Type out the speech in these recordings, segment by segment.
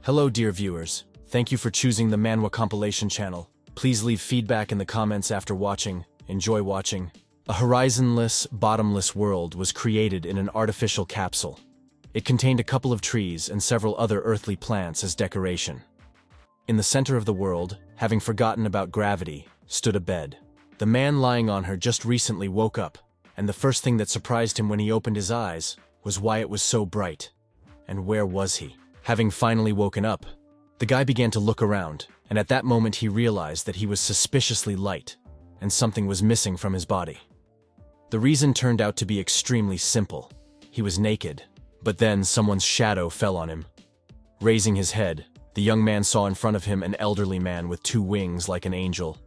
Hello dear viewers, thank you for choosing the Manhwa compilation channel. Please leave feedback in the comments after watching. Enjoy watching. A horizonless, bottomless world was created in an artificial capsule. It contained a couple of trees and several other earthly plants as decoration. In the center of the world, having forgotten about gravity, stood a bed. The man lying on her just recently woke up, and the first thing that surprised him when he opened his eyes was why it was so bright. And where was he? Having finally woken up, the guy began to look around, and at that moment he realized that he was suspiciously light, and something was missing from his body. The reason turned out to be extremely simple. He was naked, but then someone's shadow fell on him. Raising his head, the young man saw in front of him an elderly man with two wings like an angel.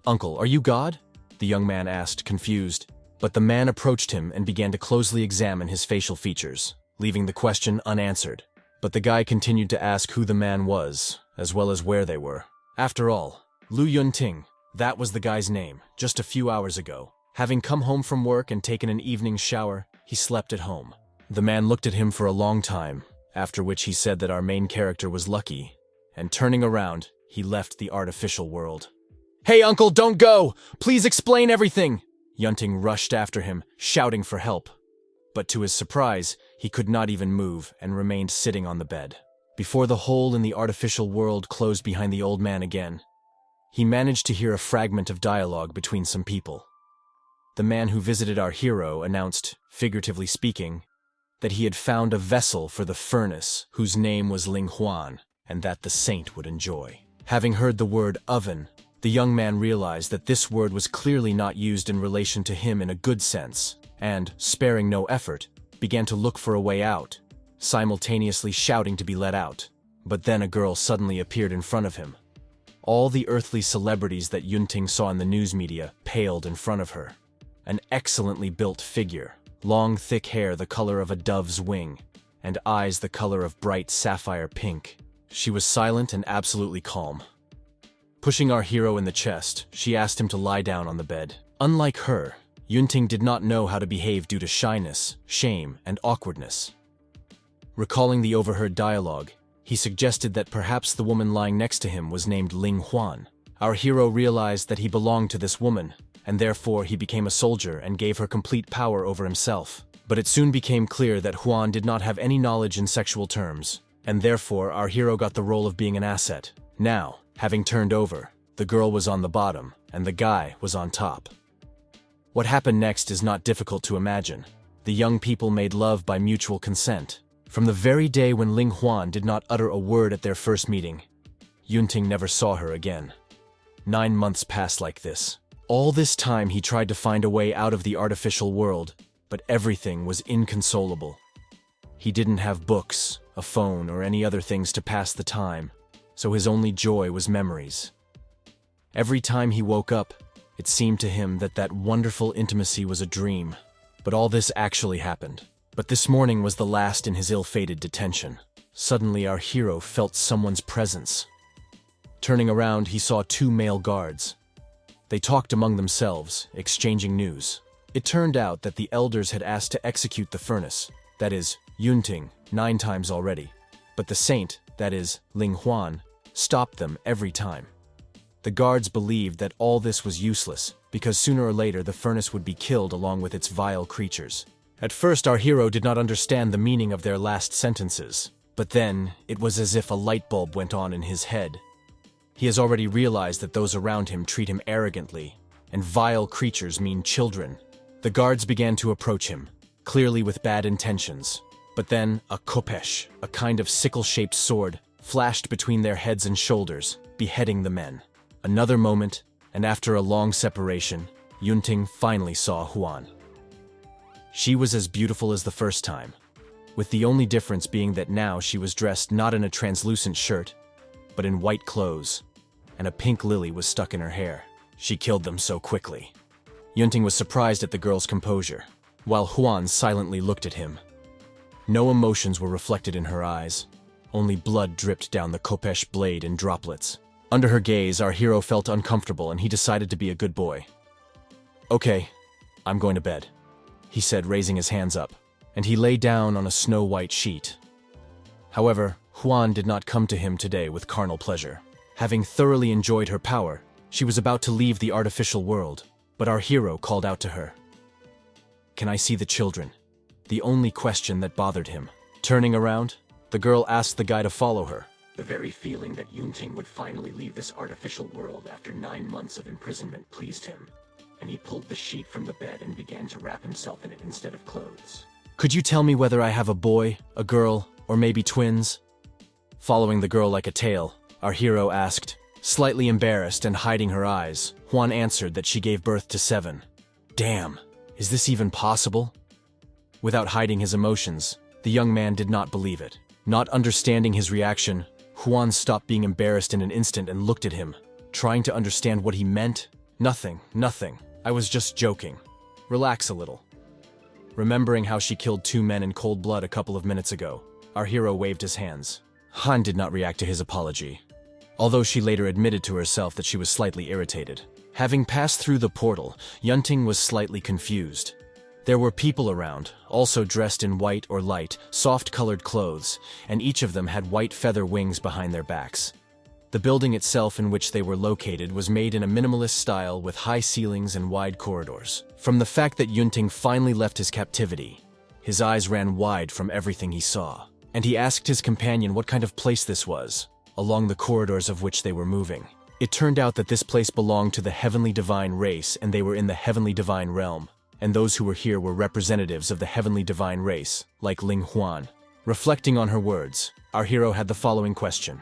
"Uncle, are you God?" the young man asked, confused, but the man approached him and began to closely examine his facial features, leaving the question unanswered. But the guy continued to ask who the man was, as well as where they were. After all, Lu Yunting, that was the guy's name, just a few hours ago. Having come home from work and taken an evening shower, he slept at home. The man looked at him for a long time, after which he said that our main character was lucky, and turning around, he left the artificial world. "Hey uncle, don't go! Please explain everything!" Yunting rushed after him, shouting for help. But to his surprise, he could not even move and remained sitting on the bed. Before the hole in the artificial world closed behind the old man again, he managed to hear a fragment of dialogue between some people. The man who visited our hero announced, figuratively speaking, that he had found a vessel for the furnace whose name was Ling Juan, and that the saint would enjoy. Having heard the word oven, the young man realized that this word was clearly not used in relation to him in a good sense, and, sparing no effort, began to look for a way out, simultaneously shouting to be let out. But then a girl suddenly appeared in front of him. All the earthly celebrities that Yunting saw in the news media paled in front of her. An excellently built figure, long thick hair the color of a dove's wing, and eyes the color of bright sapphire pink. She was silent and absolutely calm. Pushing our hero in the chest, she asked him to lie down on the bed. Unlike her, Yunting did not know how to behave due to shyness, shame, and awkwardness. Recalling the overheard dialogue, he suggested that perhaps the woman lying next to him was named Ling Juan. Our hero realized that he belonged to this woman, and therefore he became a soldier and gave her complete power over himself. But it soon became clear that Juan did not have any knowledge in sexual terms, and therefore our hero got the role of being an asset. Now, having turned over, the girl was on the bottom, and the guy was on top. What happened next is not difficult to imagine. The young people made love by mutual consent. From the very day when Ling Juan did not utter a word at their first meeting, Yunting never saw her again. 9 months passed like this. All this time he tried to find a way out of the artificial world, but everything was inconsolable. He didn't have books, a phone, or any other things to pass the time, so his only joy was memories. Every time he woke up, it seemed to him that that wonderful intimacy was a dream, but all this actually happened. But this morning was the last in his ill-fated detention. Suddenly our hero felt someone's presence. Turning around, he saw 2 male guards. They talked among themselves, exchanging news. It turned out that the elders had asked to execute the furnace, that is, Yunting, 9 times already. But the saint, that is, Ling Juan, stopped them every time. The guards believed that all this was useless, because sooner or later the furnace would be killed along with its vile creatures. At first our hero did not understand the meaning of their last sentences, but then it was as if a light bulb went on in his head. He has already realized that those around him treat him arrogantly, and vile creatures mean children. The guards began to approach him, clearly with bad intentions. But then a kopesh, a kind of sickle-shaped sword, flashed between their heads and shoulders, beheading the men. Another moment, and after a long separation, Yunting finally saw Juan. She was as beautiful as the first time, with the only difference being that now she was dressed not in a translucent shirt, but in white clothes, and a pink lily was stuck in her hair. She killed them so quickly. Yunting was surprised at the girl's composure, while Juan silently looked at him. No emotions were reflected in her eyes, only blood dripped down the kopesh blade in droplets. Under her gaze, our hero felt uncomfortable and he decided to be a good boy. "Okay, I'm going to bed," he said, raising his hands up, and he lay down on a snow-white sheet. However, Juan did not come to him today with carnal pleasure. Having thoroughly enjoyed her power, she was about to leave the artificial world, but our hero called out to her. "Can I see the children?" The only question that bothered him. Turning around, the girl asked the guy to follow her. The very feeling that Yunting would finally leave this artificial world after 9 months of imprisonment pleased him, and he pulled the sheet from the bed and began to wrap himself in it instead of clothes. "Could you tell me whether I have a boy, a girl, or maybe twins?" Following the girl like a tail, our hero asked. Slightly embarrassed and hiding her eyes, Juan answered that she gave birth to 7. Damn, is this even possible? Without hiding his emotions, the young man did not believe it. Not understanding his reaction, Juan stopped being embarrassed in an instant and looked at him, trying to understand what he meant. Nothing. I was just joking. Relax a little." Remembering how she killed 2 men in cold blood a couple of minutes ago, our hero waved his hands. Han did not react to his apology, although she later admitted to herself that she was slightly irritated. Having passed through the portal, Yunting was slightly confused. There were people around, also dressed in white or light, soft-colored clothes, and each of them had white feather wings behind their backs. The building itself in which they were located was made in a minimalist style with high ceilings and wide corridors. From the fact that Yunting finally left his captivity, his eyes ran wide from everything he saw, and he asked his companion what kind of place this was, along the corridors of which they were moving. It turned out that this place belonged to the heavenly divine race, and they were in the heavenly divine realm, and those who were here were representatives of the heavenly divine race, like Ling Juan. Reflecting on her words, our hero had the following question.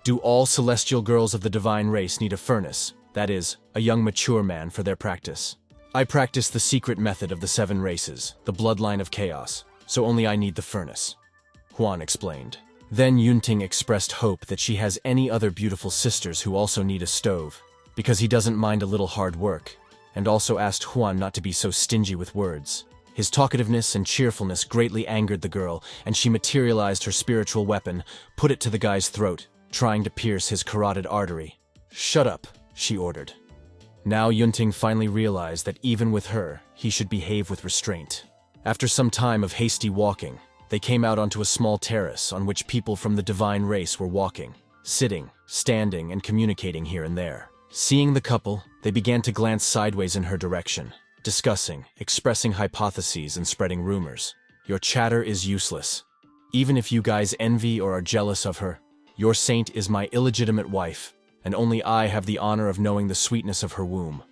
Do all celestial girls of the divine race need a furnace, that is, a young mature man for their practice? I practice the secret method of the 7 races, the bloodline of chaos, so only I need the furnace, Juan explained. Then Yunting expressed hope that she has any other beautiful sisters who also need a stove, because he doesn't mind a little hard work, and also asked Juan not to be so stingy with words. His talkativeness and cheerfulness greatly angered the girl, and she materialized her spiritual weapon, put it to the guy's throat, trying to pierce his carotid artery. "Shut up," she ordered. Now Yunting finally realized that even with her, he should behave with restraint. After some time of hasty walking, they came out onto a small terrace on which people from the divine race were walking, sitting, standing, and communicating here and there. Seeing the couple, they began to glance sideways in her direction, discussing, expressing hypotheses, and spreading rumors. Your chatter is useless. Even if you guys envy or are jealous of her, your saint is my illegitimate wife, and only I have the honor of knowing the sweetness of her womb.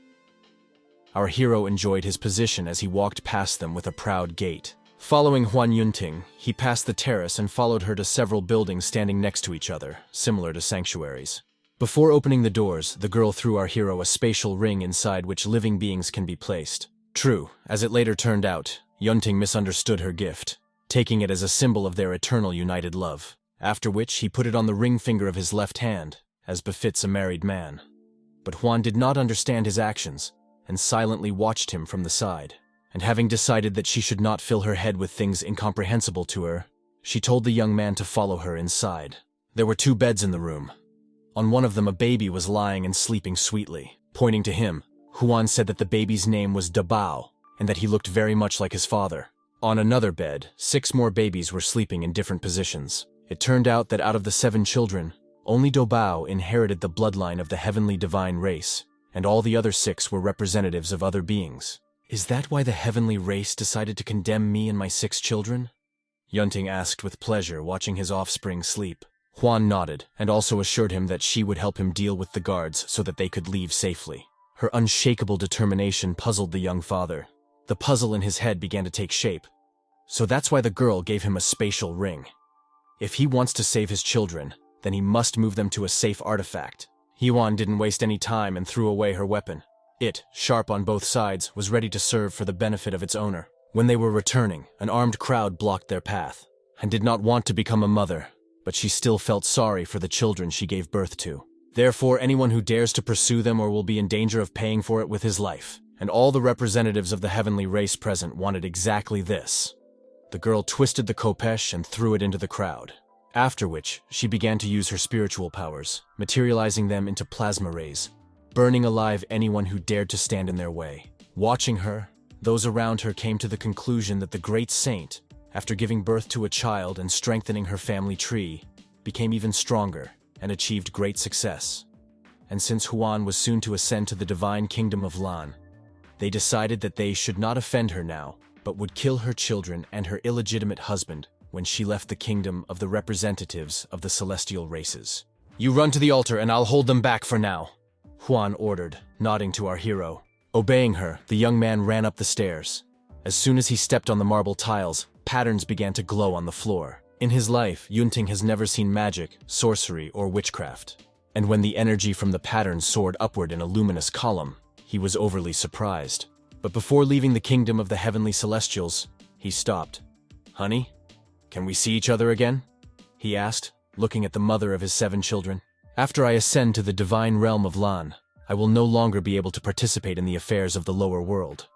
Our hero enjoyed his position as he walked past them with a proud gait. Following Huan Yunting, he passed the terrace and followed her to several buildings standing next to each other, similar to sanctuaries. Before opening the doors, the girl threw our hero a spatial ring inside which living beings can be placed. True, as it later turned out, Yunting misunderstood her gift, taking it as a symbol of their eternal united love, after which he put it on the ring finger of his left hand, as befits a married man. But Juan did not understand his actions, and silently watched him from the side. And having decided that she should not fill her head with things incomprehensible to her, she told the young man to follow her inside. There were 2 beds in the room. On one of them a baby was lying and sleeping sweetly. Pointing to him, Juan said that the baby's name was Dabao, and that he looked very much like his father. On another bed, 6 more babies were sleeping in different positions. It turned out that out of the 7 children, only Dabao inherited the bloodline of the heavenly divine race, and all the other 6 were representatives of other beings. Is that why the heavenly race decided to condemn me and my 6 children? Yunting asked with pleasure, watching his offspring sleep. Juan nodded, and also assured him that she would help him deal with the guards so that they could leave safely. Her unshakable determination puzzled the young father. The puzzle in his head began to take shape. So that's why the girl gave him a spatial ring. If he wants to save his children, then he must move them to a safe artifact. Yuan didn't waste any time and threw away her weapon. It, sharp on both sides, was ready to serve for the benefit of its owner. When they were returning, an armed crowd blocked their path, and did not want to become a mother, but she still felt sorry for the children she gave birth to. Therefore, anyone who dares to pursue them or will be in danger of paying for it with his life. And all the representatives of the heavenly race present wanted exactly this. The girl twisted the khopesh and threw it into the crowd, after which she began to use her spiritual powers, materializing them into plasma rays, burning alive anyone who dared to stand in their way. Watching her, those around her came to the conclusion that the great saint, after giving birth to a child and strengthening her family tree, became even stronger, and achieved great success. And since Huan was soon to ascend to the divine kingdom of Lan, they decided that they should not offend her now, but would kill her children and her illegitimate husband when she left the kingdom of the representatives of the celestial races. "You run to the altar and I'll hold them back for now," Huan ordered, nodding to our hero. Obeying her, the young man ran up the stairs. As soon as he stepped on the marble tiles, patterns began to glow on the floor. In his life, Yunting has never seen magic, sorcery, or witchcraft. And when the energy from the patterns soared upward in a luminous column, he was overly surprised. But before leaving the kingdom of the heavenly celestials, he stopped. "Honey, can we see each other again?" he asked, looking at the mother of his 7 children. "After I ascend to the divine realm of Lan, I will no longer be able to participate in the affairs of the lower world."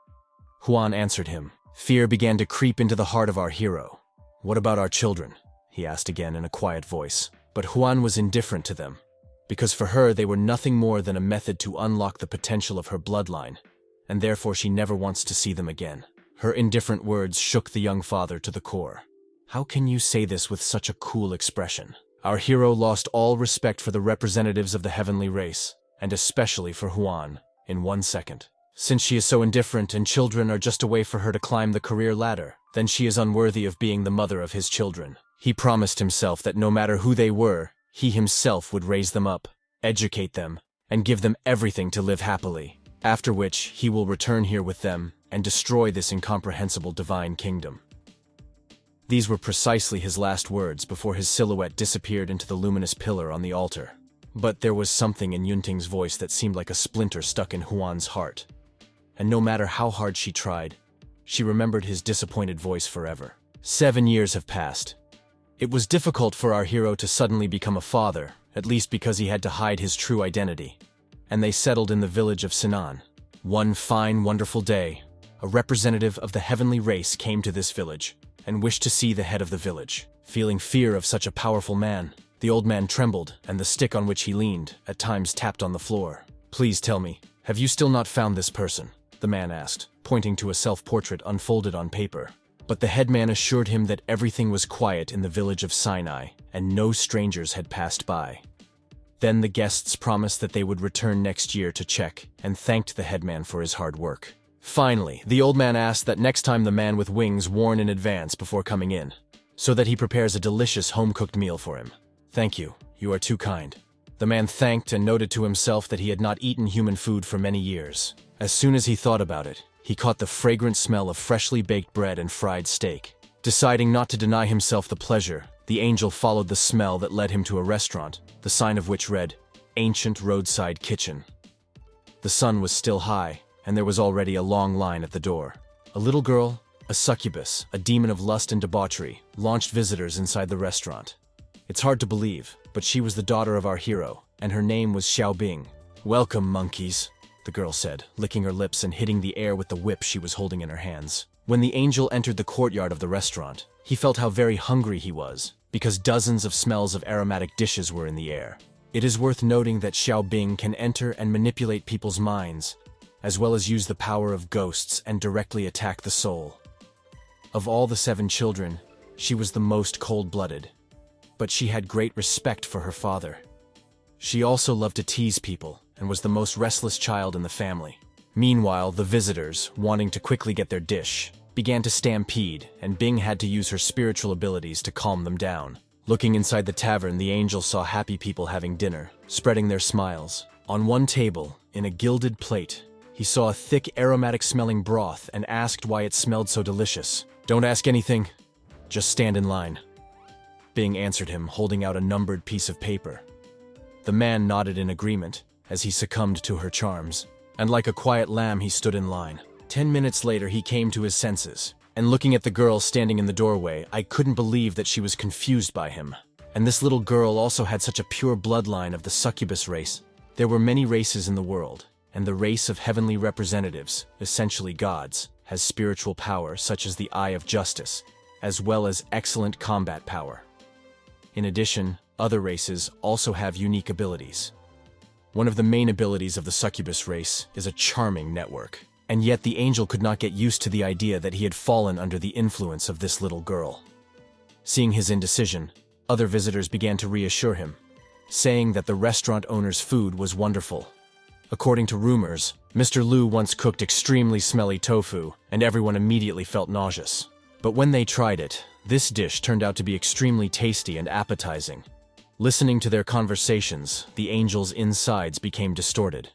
Huan answered him. Fear began to creep into the heart of our hero. "What about our children?" he asked again in a quiet voice. But Huan was indifferent to them, because for her they were nothing more than a method to unlock the potential of her bloodline, and therefore she never wants to see them again. Her indifferent words shook the young father to the core. "How can you say this with such a cool expression?" Our hero lost all respect for the representatives of the heavenly race, and especially for Huan, in 1 second. Since she is so indifferent and children are just a way for her to climb the career ladder, then she is unworthy of being the mother of his children. He promised himself that no matter who they were, he himself would raise them up, educate them, and give them everything to live happily, after which he will return here with them and destroy this incomprehensible divine kingdom. These were precisely his last words before his silhouette disappeared into the luminous pillar on the altar. But there was something in Yunting's voice that seemed like a splinter stuck in Huan's heart. And no matter how hard she tried, she remembered his disappointed voice forever. 7 years have passed. It was difficult for our hero to suddenly become a father, at least because he had to hide his true identity. And they settled in the village of Sinan. One fine, wonderful day, a representative of the heavenly race came to this village and wished to see the head of the village. Feeling fear of such a powerful man, the old man trembled, and the stick on which he leaned at times tapped on the floor. "Please tell me, have you still not found this person?" the man asked, pointing to a self-portrait unfolded on paper. But the headman assured him that everything was quiet in the village of Sinai, and no strangers had passed by. Then the guests promised that they would return next year to check, and thanked the headman for his hard work. Finally, the old man asked that next time the man with wings warn in advance before coming in, so that he prepares a delicious home-cooked meal for him. "Thank you, you are too kind." The man thanked and noted to himself that he had not eaten human food for many years. As soon as he thought about it, he caught the fragrant smell of freshly baked bread and fried steak. Deciding not to deny himself the pleasure, the angel followed the smell that led him to a restaurant, the sign of which read, "Ancient Roadside Kitchen." The sun was still high, and there was already a long line at the door. A little girl, a succubus, a demon of lust and debauchery, launched visitors inside the restaurant. It's hard to believe, but she was the daughter of our hero, and her name was Xiaobing. "Welcome, monkeys," the girl said, licking her lips and hitting the air with the whip she was holding in her hands. When the angel entered the courtyard of the restaurant, he felt how very hungry he was, because dozens of smells of aromatic dishes were in the air. It is worth noting that Xiaobing can enter and manipulate people's minds, as well as use the power of ghosts and directly attack the soul. Of all the 7 children, she was the most cold-blooded, but she had great respect for her father. She also loved to tease people, and was the most restless child in the family. Meanwhile, the visitors, wanting to quickly get their dish, began to stampede, and Bing had to use her spiritual abilities to calm them down. Looking inside the tavern, the angel saw happy people having dinner, spreading their smiles. On one table, in a gilded plate, he saw a thick, aromatic-smelling broth and asked why it smelled so delicious. "Don't ask anything, just stand in line," Bing answered him, holding out a numbered piece of paper. The man nodded in agreement, as he succumbed to her charms, and like a quiet lamb he stood in line. 10 minutes later he came to his senses, and looking at the girl standing in the doorway, I couldn't believe that she was confused by him. And this little girl also had such a pure bloodline of the succubus race. There were many races in the world, and the race of heavenly representatives, essentially gods, has spiritual power such as the Eye of Justice, as well as excellent combat power. In addition, other races also have unique abilities. One of the main abilities of the succubus race is a charming network, and yet the angel could not get used to the idea that he had fallen under the influence of this little girl. Seeing his indecision, Other visitors began to reassure him, saying that the restaurant owner's food was wonderful. According to rumors, Mr. Lu once cooked extremely smelly tofu, and everyone immediately felt nauseous. But when they tried it, this dish turned out to be extremely tasty and appetizing. Listening to their conversations, the angel's insides became distorted.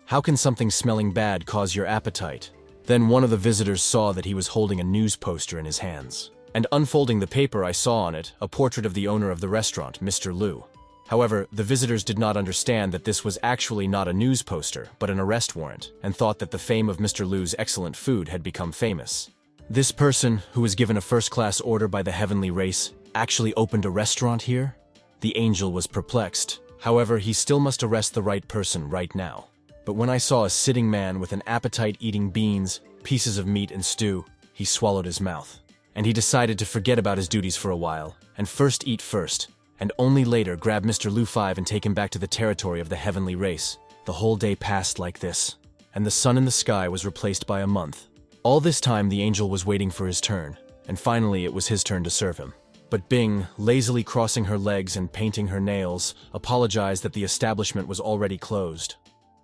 How can something smelling bad cause your appetite? Then one of the visitors saw that he was holding a news poster in his hands. And unfolding the paper, I saw on it a portrait of the owner of the restaurant, Mr. Lu. However, the visitors did not understand that this was actually not a news poster, but an arrest warrant, and thought that the fame of Mr. Lu's excellent food had become famous. This person, who was given a first-class order by the heavenly race, actually opened a restaurant here? The angel was perplexed. However, he still must arrest the right person right now. But when I saw a sitting man with an appetite eating beans, pieces of meat and stew, he swallowed his mouth. And he decided to forget about his duties for a while, and first eat first, and only later grab Mr. Lu 5 and take him back to the territory of the heavenly race. The whole day passed like this, and the sun in the sky was replaced by a month. All this time the angel was waiting for his turn, and finally it was his turn to serve him. But Bing, lazily crossing her legs and painting her nails, apologized that the establishment was already closed.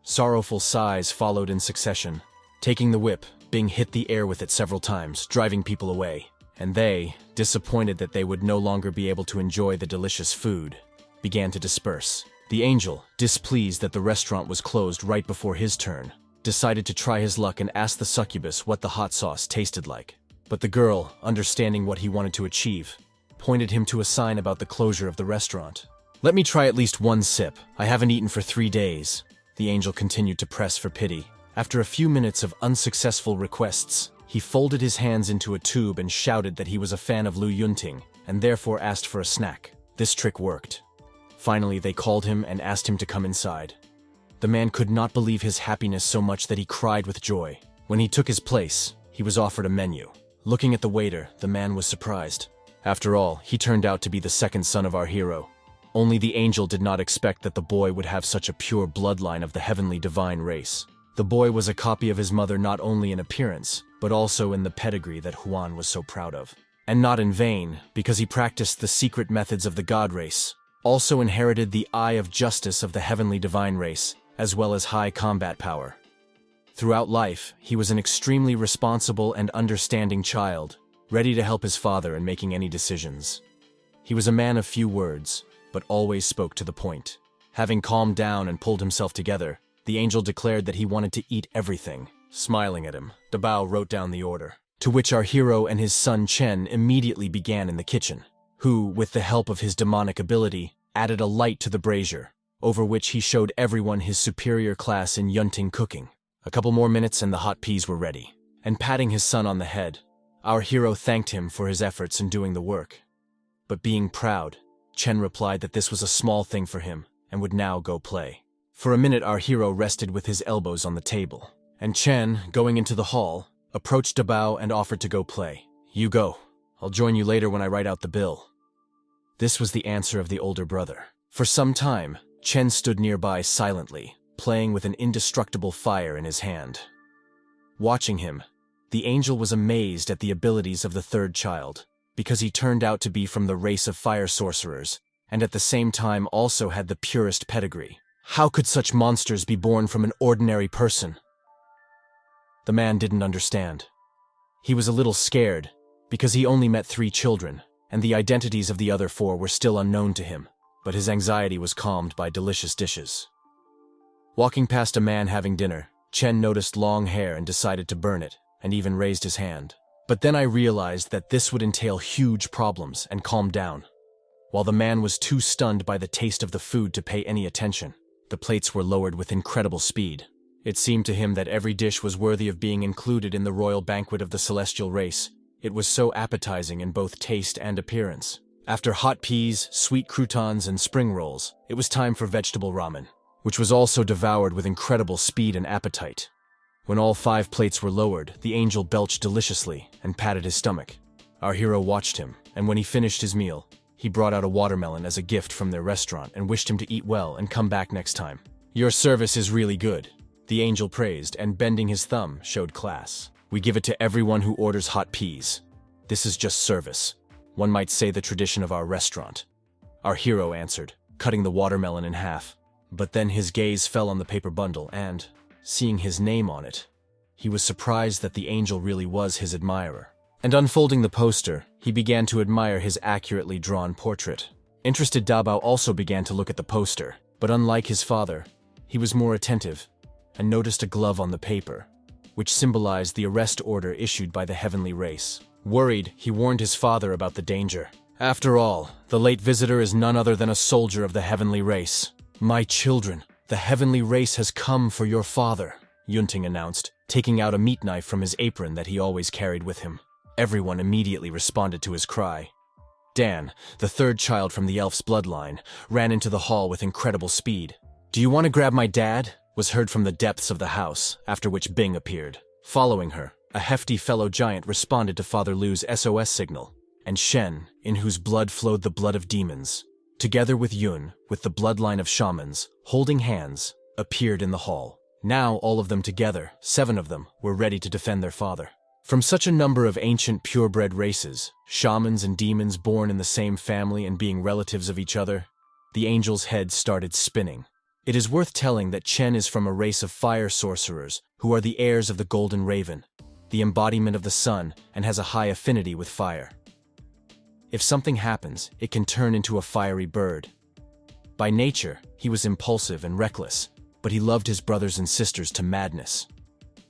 Sorrowful sighs followed in succession. Taking the whip, Bing hit the air with it several times, driving people away. And they, disappointed that they would no longer be able to enjoy the delicious food, began to disperse. The angel, displeased that the restaurant was closed right before his turn, decided to try his luck and asked the succubus what the hot sauce tasted like. But the girl, understanding what he wanted to achieve, pointed him to a sign about the closure of the restaurant. "Let me try at least one sip. I haven't eaten for 3 days." The angel continued to press for pity. After a few minutes of unsuccessful requests, he folded his hands into a tube and shouted that he was a fan of Lu Yunting, and therefore asked for a snack. This trick worked. Finally, they called him and asked him to come inside. The man could not believe his happiness so much that he cried with joy. When he took his place, he was offered a menu. Looking at the waiter, the man was surprised. After all, he turned out to be the second son of our hero. Only the angel did not expect that the boy would have such a pure bloodline of the heavenly divine race. The boy was a copy of his mother not only in appearance, but also in the pedigree that Juan was so proud of. And not in vain, because he practiced the secret methods of the god race, also inherited the eye of justice of the heavenly divine race, as well as high combat power. Throughout life, he was an extremely responsible and understanding child, ready to help his father in making any decisions. He was a man of few words, but always spoke to the point. Having calmed down and pulled himself together, the angel declared that he wanted to eat everything. Smiling at him, Dabao wrote down the order, to which our hero and his son Shen immediately began in the kitchen, who, with the help of his demonic ability, added a light to the brazier, over which he showed everyone his superior class in yunting cooking. A couple more minutes and the hot peas were ready. And patting his son on the head, our hero thanked him for his efforts in doing the work. But being proud, Chen replied that this was a small thing for him and would now go play. For a minute our hero rested with his elbows on the table, and Chen, going into the hall, approached Dabao and offered to go play. "You go. I'll join you later when I write out the bill." This was the answer of the older brother. For some time, Chen stood nearby silently, playing with an indestructible fire in his hand. Watching him, the angel was amazed at the abilities of the third child, because he turned out to be from the race of fire sorcerers, and at the same time also had the purest pedigree. How could such monsters be born from an ordinary person? The man didn't understand. He was a little scared, because he only met 3 children, and the identities of the other 4 were still unknown to him, but his anxiety was calmed by delicious dishes. Walking past a man having dinner, Chen noticed long hair and decided to burn it, and even raised his hand. But then I realized that this would entail huge problems and calmed down. While the man was too stunned by the taste of the food to pay any attention, the plates were lowered with incredible speed. It seemed to him that every dish was worthy of being included in the royal banquet of the celestial race. It was so appetizing in both taste and appearance. After hot peas, sweet croutons, and spring rolls, it was time for vegetable ramen, which was also devoured with incredible speed and appetite. When all 5 plates were lowered, the angel belched deliciously and patted his stomach. Our hero watched him, and when he finished his meal, he brought out a watermelon as a gift from their restaurant and wished him to eat well and come back next time. "Your service is really good," the angel praised, and bending his thumb, showed class. "We give it to everyone who orders hot peas. This is just service. One might say the tradition of our restaurant. Our hero answered, cutting the watermelon in half. But then his gaze fell on the paper bundle and, seeing his name on it, he was surprised that the angel really was his admirer. And unfolding the poster, he began to admire his accurately drawn portrait. Interested Dabao also began to look at the poster, but unlike his father, he was more attentive and noticed a glove on the paper, which symbolized the arrest order issued by the heavenly race. Worried, he warned his father about the danger. After all, the late visitor is none other than a soldier of the heavenly race. My children, the heavenly race has come for your father, Yunting announced, taking out a meat knife from his apron that he always carried with him. Everyone immediately responded to his cry. Dan, the third child from the elf's bloodline, ran into the hall with incredible speed. "Do you want to grab my dad?" was heard from the depths of the house, after which Bing appeared. Following her, a hefty fellow giant responded to Father Lu's SOS signal, and Shen, in whose blood flowed the blood of demons, together with Yun, with the bloodline of shamans, holding hands, appeared in the hall. Now all of them together, 7 of them, were ready to defend their father. From such a number of ancient purebred races, shamans and demons born in the same family and being relatives of each other, the angel's head started spinning. It is worth telling that Chen is from a race of fire sorcerers who are the heirs of the Golden Raven, the embodiment of the sun, and has a high affinity with fire. If something happens, it can turn into a fiery bird. By nature, he was impulsive and reckless, but he loved his brothers and sisters to madness.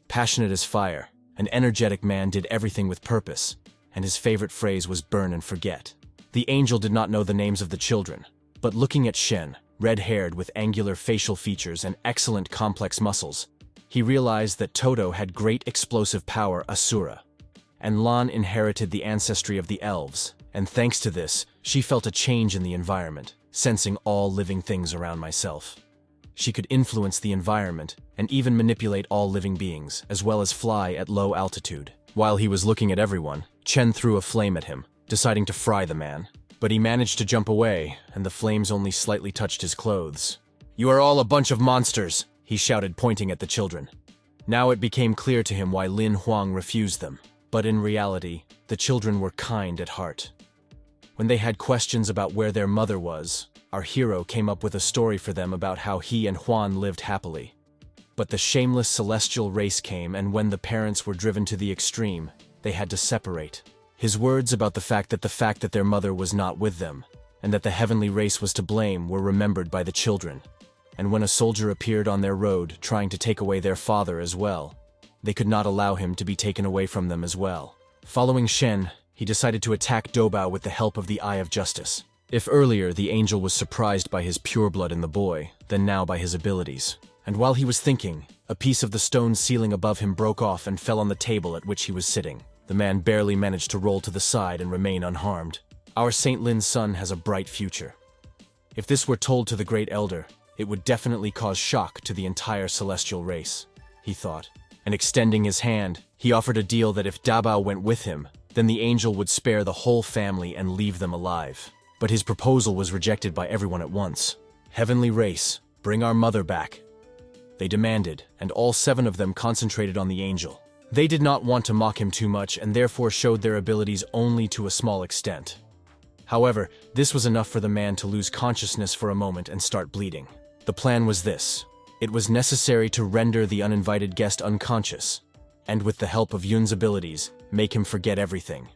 Passionate as fire, an energetic man did everything with purpose, and his favorite phrase was burn and forget. The angel did not know the names of the children, but looking at Shen, red-haired with angular facial features and excellent complex muscles, he realized that Toto had great explosive power Asura, and Lan inherited the ancestry of the elves, and thanks to this, she felt a change in the environment, sensing all living things around myself. She could influence the environment and even manipulate all living beings, as well as fly at low altitude. While he was looking at everyone, Chen threw a flame at him, deciding to fry the man. But he managed to jump away, and the flames only slightly touched his clothes. "You are all a bunch of monsters," he shouted, pointing at the children. Now it became clear to him why Lin Huang refused them. But in reality, the children were kind at heart. When they had questions about where their mother was, our hero came up with a story for them about how he and Huan lived happily. But the shameless celestial race came, and when the parents were driven to the extreme, they had to separate. His words about the fact that their mother was not with them, and that the heavenly race was to blame, were remembered by the children. And when a soldier appeared on their road trying to take away their father as well, they could not allow him to be taken away from them as well. Following Shen, he decided to attack Dobao with the help of the Eye of Justice. If earlier the angel was surprised by his pureblood in the boy, then now by his abilities. And while he was thinking, a piece of the stone ceiling above him broke off and fell on the table at which he was sitting. The man barely managed to roll to the side and remain unharmed. Our Saint Lin's son has a bright future. If this were told to the Great Elder, it would definitely cause shock to the entire celestial race, he thought. And extending his hand, he offered a deal that if Dabao went with him, then the angel would spare the whole family and leave them alive. But his proposal was rejected by everyone at once. "Heavenly race, bring our mother back," they demanded, and all 7 of them concentrated on the angel. They did not want to mock him too much and therefore showed their abilities only to a small extent. However, this was enough for the man to lose consciousness for a moment and start bleeding. The plan was this. It was necessary to render the uninvited guest unconscious, and with the help of Yun's abilities, make him forget everything.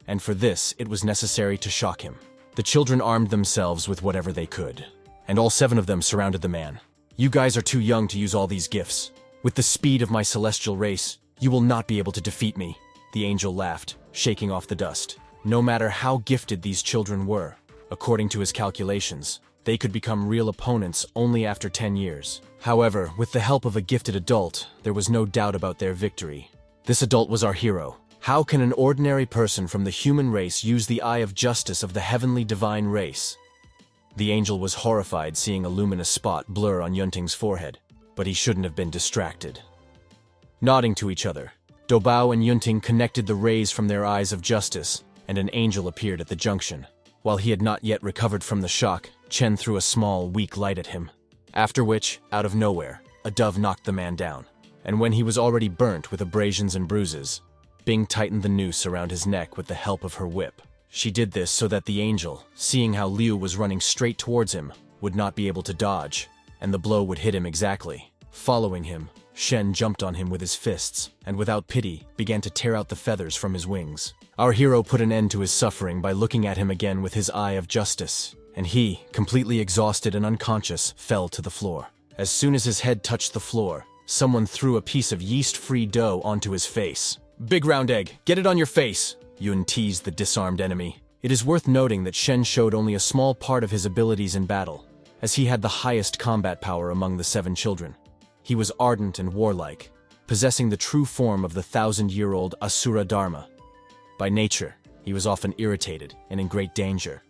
And for this, it was necessary to shock him. The children armed themselves with whatever they could, and all 7 of them surrounded the man. "You guys are too young to use all these gifts. With the speed of my celestial race, you will not be able to defeat me," the angel laughed, shaking off the dust. No matter how gifted these children were, according to his calculations, they could become real opponents only after 10 years. However, with the help of a gifted adult, there was no doubt about their victory. This adult was our hero. How can an ordinary person from the human race use the Eye of Justice of the heavenly divine race? The angel was horrified seeing a luminous spot blur on Yunting's forehead, but he shouldn't have been distracted. Nodding to each other, Dobao and Yunting connected the rays from their Eyes of Justice, and an angel appeared at the junction. While he had not yet recovered from the shock, Chen threw a small, weak light at him. After which, out of nowhere, a dove knocked the man down. And when he was already burnt with abrasions and bruises, Bing tightened the noose around his neck with the help of her whip. She did this so that the angel, seeing how Liu was running straight towards him, would not be able to dodge, and the blow would hit him exactly. Following him, Shen jumped on him with his fists, and without pity, began to tear out the feathers from his wings. Our hero put an end to his suffering by looking at him again with his eye of justice, and he, completely exhausted and unconscious, fell to the floor. As soon as his head touched the floor, someone threw a piece of yeast-free dough onto his face. "Big round egg, get it on your face!" Yun teased the disarmed enemy. It is worth noting that Shen showed only a small part of his abilities in battle, as he had the highest combat power among the 7 children. He was ardent and warlike, possessing the true form of the 1,000-year-old Asura Dharma. By nature, he was often irritated and in great danger,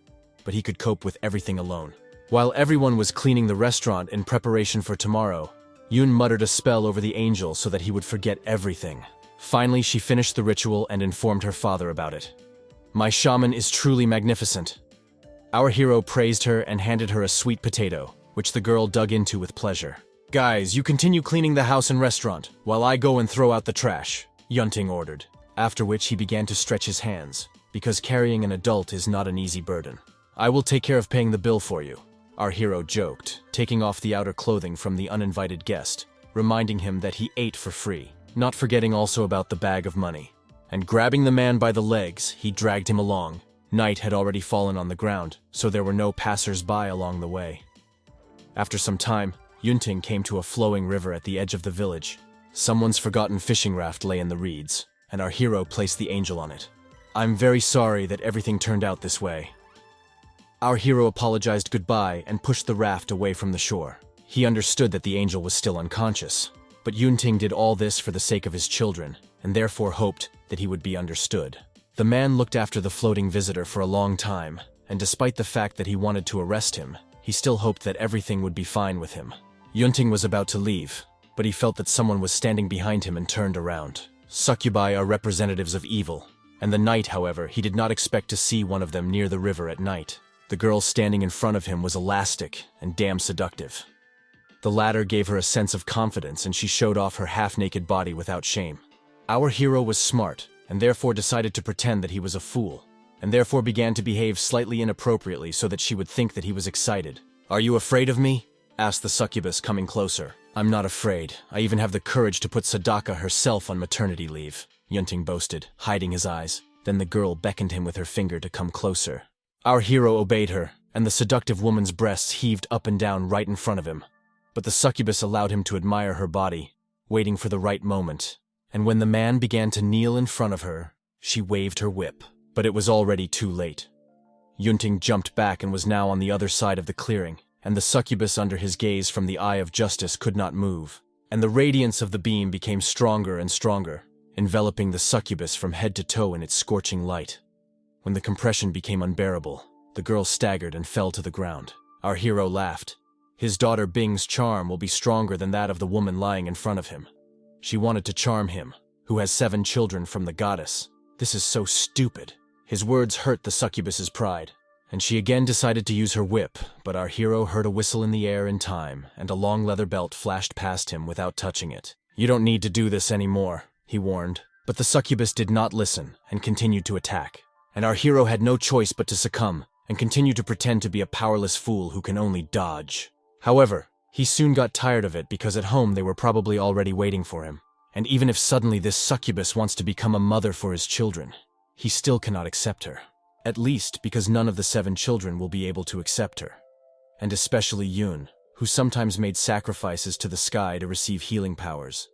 but he could cope with everything alone. While everyone was cleaning the restaurant in preparation for tomorrow, Yun muttered a spell over the angel so that he would forget everything. Finally, she finished the ritual and informed her father about it. "My shaman is truly magnificent." Our hero praised her and handed her a sweet potato, which the girl dug into with pleasure. "Guys, you continue cleaning the house and restaurant, while I go and throw out the trash," Yunting ordered, after which he began to stretch his hands, because carrying an adult is not an easy burden. "I will take care of paying the bill for you," our hero joked, taking off the outer clothing from the uninvited guest, reminding him that he ate for free, not forgetting also about the bag of money. And grabbing the man by the legs, he dragged him along. Night had already fallen on the ground, so there were no passers-by along the way. After some time, Yunting came to a flowing river at the edge of the village. Someone's forgotten fishing raft lay in the reeds, and our hero placed the angel on it. "I'm very sorry that everything turned out this way." Our hero apologized goodbye and pushed the raft away from the shore. He understood that the angel was still unconscious, but Yunting did all this for the sake of his children, and therefore hoped that he would be understood. The man looked after the floating visitor for a long time, and despite the fact that he wanted to arrest him, he still hoped that everything would be fine with him. Yunting was about to leave, but he felt that someone was standing behind him and turned around. Succubi are representatives of evil, and the night, however, he did not expect to see one of them near the river at night. The girl standing in front of him was elastic and damn seductive. The latter gave her a sense of confidence, and she showed off her half-naked body without shame. Our hero was smart, and therefore decided to pretend that he was a fool, and therefore began to behave slightly inappropriately so that she would think that he was excited. "Are you afraid of me?" asked the succubus, coming closer. "I'm not afraid. I even have the courage to put Sadaka herself on maternity leave," Yunting boasted, hiding his eyes. Then the girl beckoned him with her finger to come closer. Our hero obeyed her, and the seductive woman's breasts heaved up and down right in front of him. But the succubus allowed him to admire her body, waiting for the right moment. And when the man began to kneel in front of her, she waved her whip. But it was already too late. Yunting jumped back and was now on the other side of the clearing, and the succubus under his gaze from the eye of justice could not move. And the radiance of the beam became stronger and stronger, enveloping the succubus from head to toe in its scorching light. When the compression became unbearable, the girl staggered and fell to the ground. Our hero laughed. His daughter Bing's charm will be stronger than that of the woman lying in front of him. She wanted to charm him, who has 7 children from the goddess. This is so stupid. His words hurt the succubus's pride, and she again decided to use her whip, but our hero heard a whistle in the air in time, and a long leather belt flashed past him without touching it. "You don't need to do this anymore," he warned. But the succubus did not listen and continued to attack. And our hero had no choice but to succumb and continue to pretend to be a powerless fool who can only dodge. However, he soon got tired of it because at home they were probably already waiting for him. And even if suddenly this succubus wants to become a mother for his children, he still cannot accept her. At least because none of the 7 children will be able to accept her. And especially Yun, who sometimes made sacrifices to the sky to receive healing powers.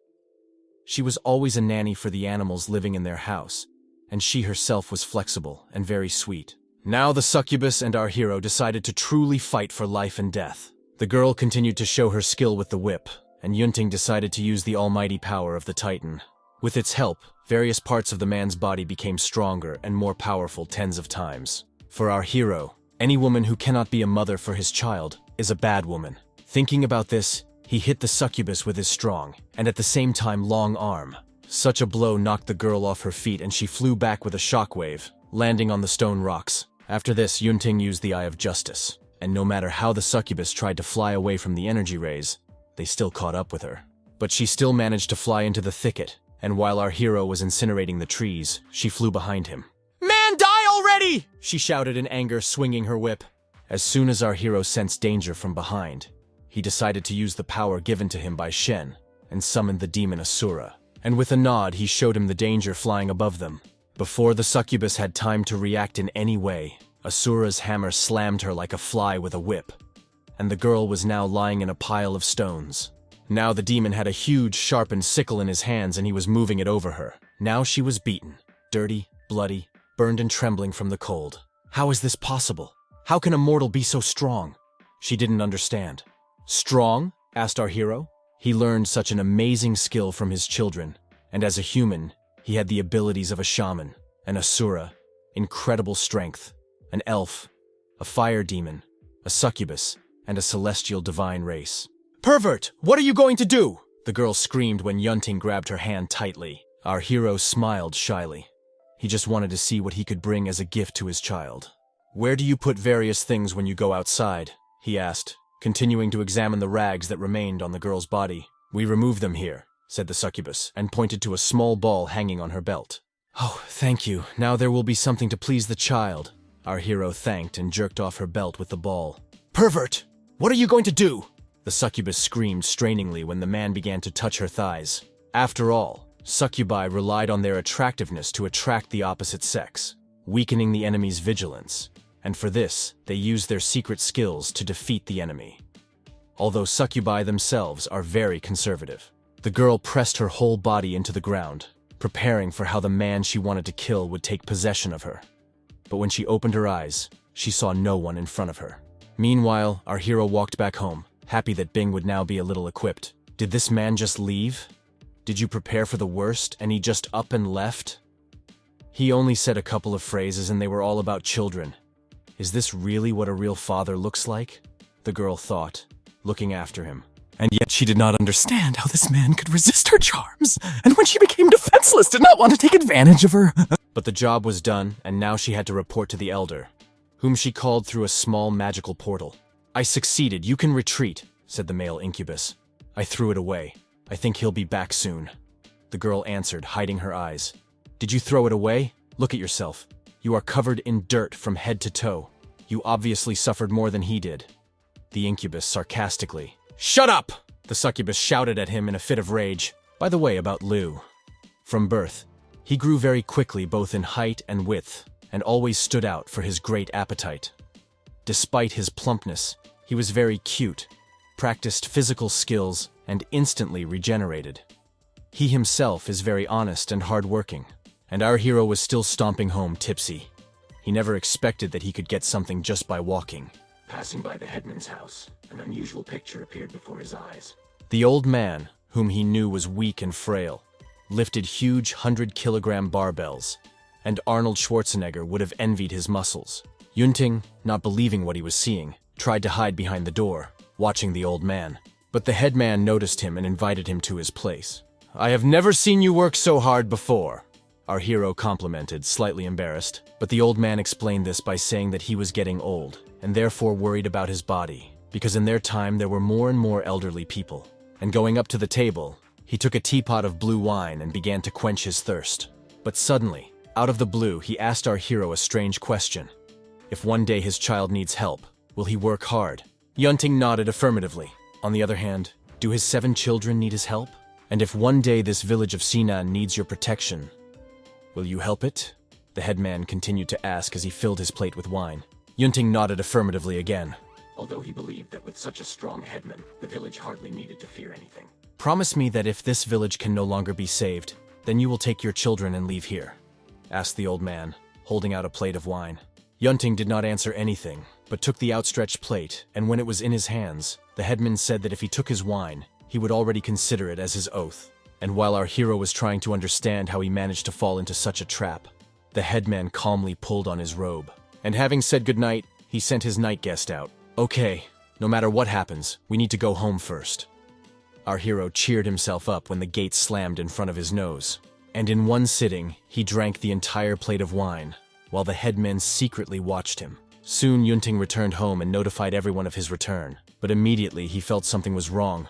She was always a nanny for the animals living in their house, and she herself was flexible and very sweet. Now the succubus and our hero decided to truly fight for life and death. The girl continued to show her skill with the whip, and Yunting decided to use the almighty power of the Titan. With its help, various parts of the man's body became stronger and more powerful tens of times. For our hero, any woman who cannot be a mother for his child is a bad woman. Thinking about this, he hit the succubus with his strong, and at the same time long arm. Such a blow knocked the girl off her feet and she flew back with a shockwave, landing on the stone rocks. After this, Yunting used the Eye of Justice, and no matter how the succubus tried to fly away from the energy rays, they still caught up with her. But she still managed to fly into the thicket, and while our hero was incinerating the trees, she flew behind him. "Man, die already! Flee! She shouted in anger, swinging her whip. As soon as our hero sensed danger from behind, he decided to use the power given to him by Shen and summoned the demon Asura. And with a nod, he showed him the danger flying above them. Before the succubus had time to react in any way, Asura's hammer slammed her like a fly with a whip, and the girl was now lying in a pile of stones. Now the demon had a huge, sharpened sickle in his hands and he was moving it over her. Now she was beaten, dirty, bloody, burned and trembling from the cold. How is this possible? How can a mortal be so strong? She didn't understand. Strong? Asked our hero. He learned such an amazing skill from his children, and as a human, he had the abilities of a shaman, an asura, incredible strength, an elf, a fire demon, a succubus, and a celestial divine race. Pervert! What are you going to do? The girl screamed when Yunting grabbed her hand tightly. Our hero smiled shyly. He just wanted to see what he could bring as a gift to his child. Where do you put various things when you go outside? He asked, continuing to examine the rags that remained on the girl's body. We remove them here, said the succubus, and pointed to a small ball hanging on her belt. Oh, thank you. Now there will be something to please the child. Our hero thanked and jerked off her belt with the ball. Pervert! What are you going to do? The succubus screamed strainingly when the man began to touch her thighs. After all, succubi relied on their attractiveness to attract the opposite sex, weakening the enemy's vigilance, and for this, they used their secret skills to defeat the enemy. Although succubi themselves are very conservative. The girl pressed her whole body into the ground, preparing for how the man she wanted to kill would take possession of her. But when she opened her eyes, she saw no one in front of her. Meanwhile, our hero walked back home, happy that Bing would now be a little equipped. Did this man just leave? Did you prepare for the worst and he just up and left? He only said a couple of phrases and they were all about children. Is this really what a real father looks like? The girl thought, looking after him. And yet she did not understand how this man could resist her charms, and when she became defenseless did not want to take advantage of her. But the job was done, and now she had to report to the elder, whom she called through a small magical portal. I succeeded, you can retreat, said the male incubus. I threw it away. I think he'll be back soon. The girl answered, hiding her eyes. Did you throw it away? Look at yourself. You are covered in dirt from head to toe. You obviously suffered more than he did. The incubus sarcastically. Shut up! The succubus shouted at him in a fit of rage. By the way, about Liu. From birth, he grew very quickly both in height and width, and always stood out for his great appetite. Despite his plumpness, he was very cute, practiced physical skills, and instantly regenerated. He himself is very honest and hard-working, and our hero was still stomping home tipsy. He never expected that he could get something just by walking. Passing by the headman's house, an unusual picture appeared before his eyes. The old man, whom he knew was weak and frail, lifted huge 100-kilogram barbells, and Arnold Schwarzenegger would have envied his muscles. Yunting, not believing what he was seeing, tried to hide behind the door, watching the old man. But the headman noticed him and invited him to his place. I have never seen you work so hard before, our hero complimented, slightly embarrassed. But the old man explained this by saying that he was getting old, and therefore worried about his body, because in their time there were more and more elderly people. And going up to the table, he took a teapot of blue wine and began to quench his thirst. But suddenly, out of the blue, he asked our hero a strange question. If one day his child needs help, will he work hard? Yunting nodded affirmatively. On the other hand, do his 7 children need his help? And if one day this village of Sinan needs your protection, will you help it? The headman continued to ask as he filled his plate with wine. Yunting nodded affirmatively again. Although he believed that with such a strong headman, the village hardly needed to fear anything. Promise me that if this village can no longer be saved, then you will take your children and leave here, asked the old man, holding out a plate of wine. Yunting did not answer anything, but took the outstretched plate, and when it was in his hands, the headman said that if he took his wine, he would already consider it as his oath. And while our hero was trying to understand how he managed to fall into such a trap, the headman calmly pulled on his robe. And having said goodnight, he sent his night guest out. Okay, no matter what happens, we need to go home first. Our hero cheered himself up when the gate slammed in front of his nose. And in one sitting, he drank the entire plate of wine, while the headman secretly watched him. Soon Yunting returned home and notified everyone of his return, but immediately he felt something was wrong,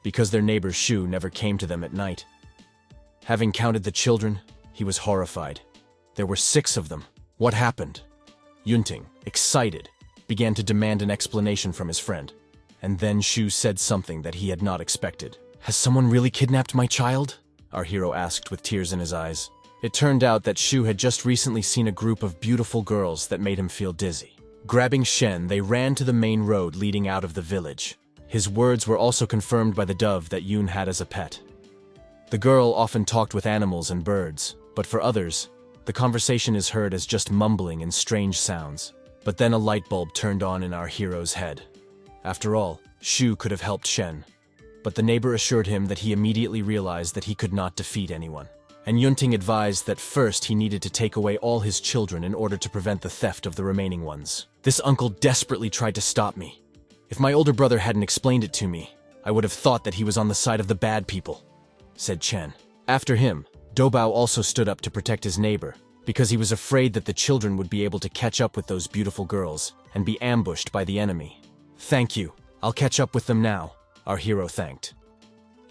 because their neighbor Shu never came to them at night. Having counted the children, he was horrified. There were 6 of them. What happened? Yunting, excited, began to demand an explanation from his friend. And then Shu said something that he had not expected. "Has someone really kidnapped my child?" our hero asked with tears in his eyes. It turned out that Shu had just recently seen a group of beautiful girls that made him feel dizzy. Grabbing Shen, they ran to the main road leading out of the village. His words were also confirmed by the dove that Yun had as a pet. The girl often talked with animals and birds, but for others, the conversation is heard as just mumbling and strange sounds. But then a light bulb turned on in our hero's head. After all, Shu could have helped Shen. But the neighbor assured him that he immediately realized that he could not defeat anyone. And Yunting advised that first he needed to take away all his children in order to prevent the theft of the remaining ones. "This uncle desperately tried to stop me. If my older brother hadn't explained it to me, I would have thought that he was on the side of the bad people," said Chen. After him, Dobao also stood up to protect his neighbor, because he was afraid that the children would be able to catch up with those beautiful girls and be ambushed by the enemy. "Thank you. I'll catch up with them now," our hero thanked.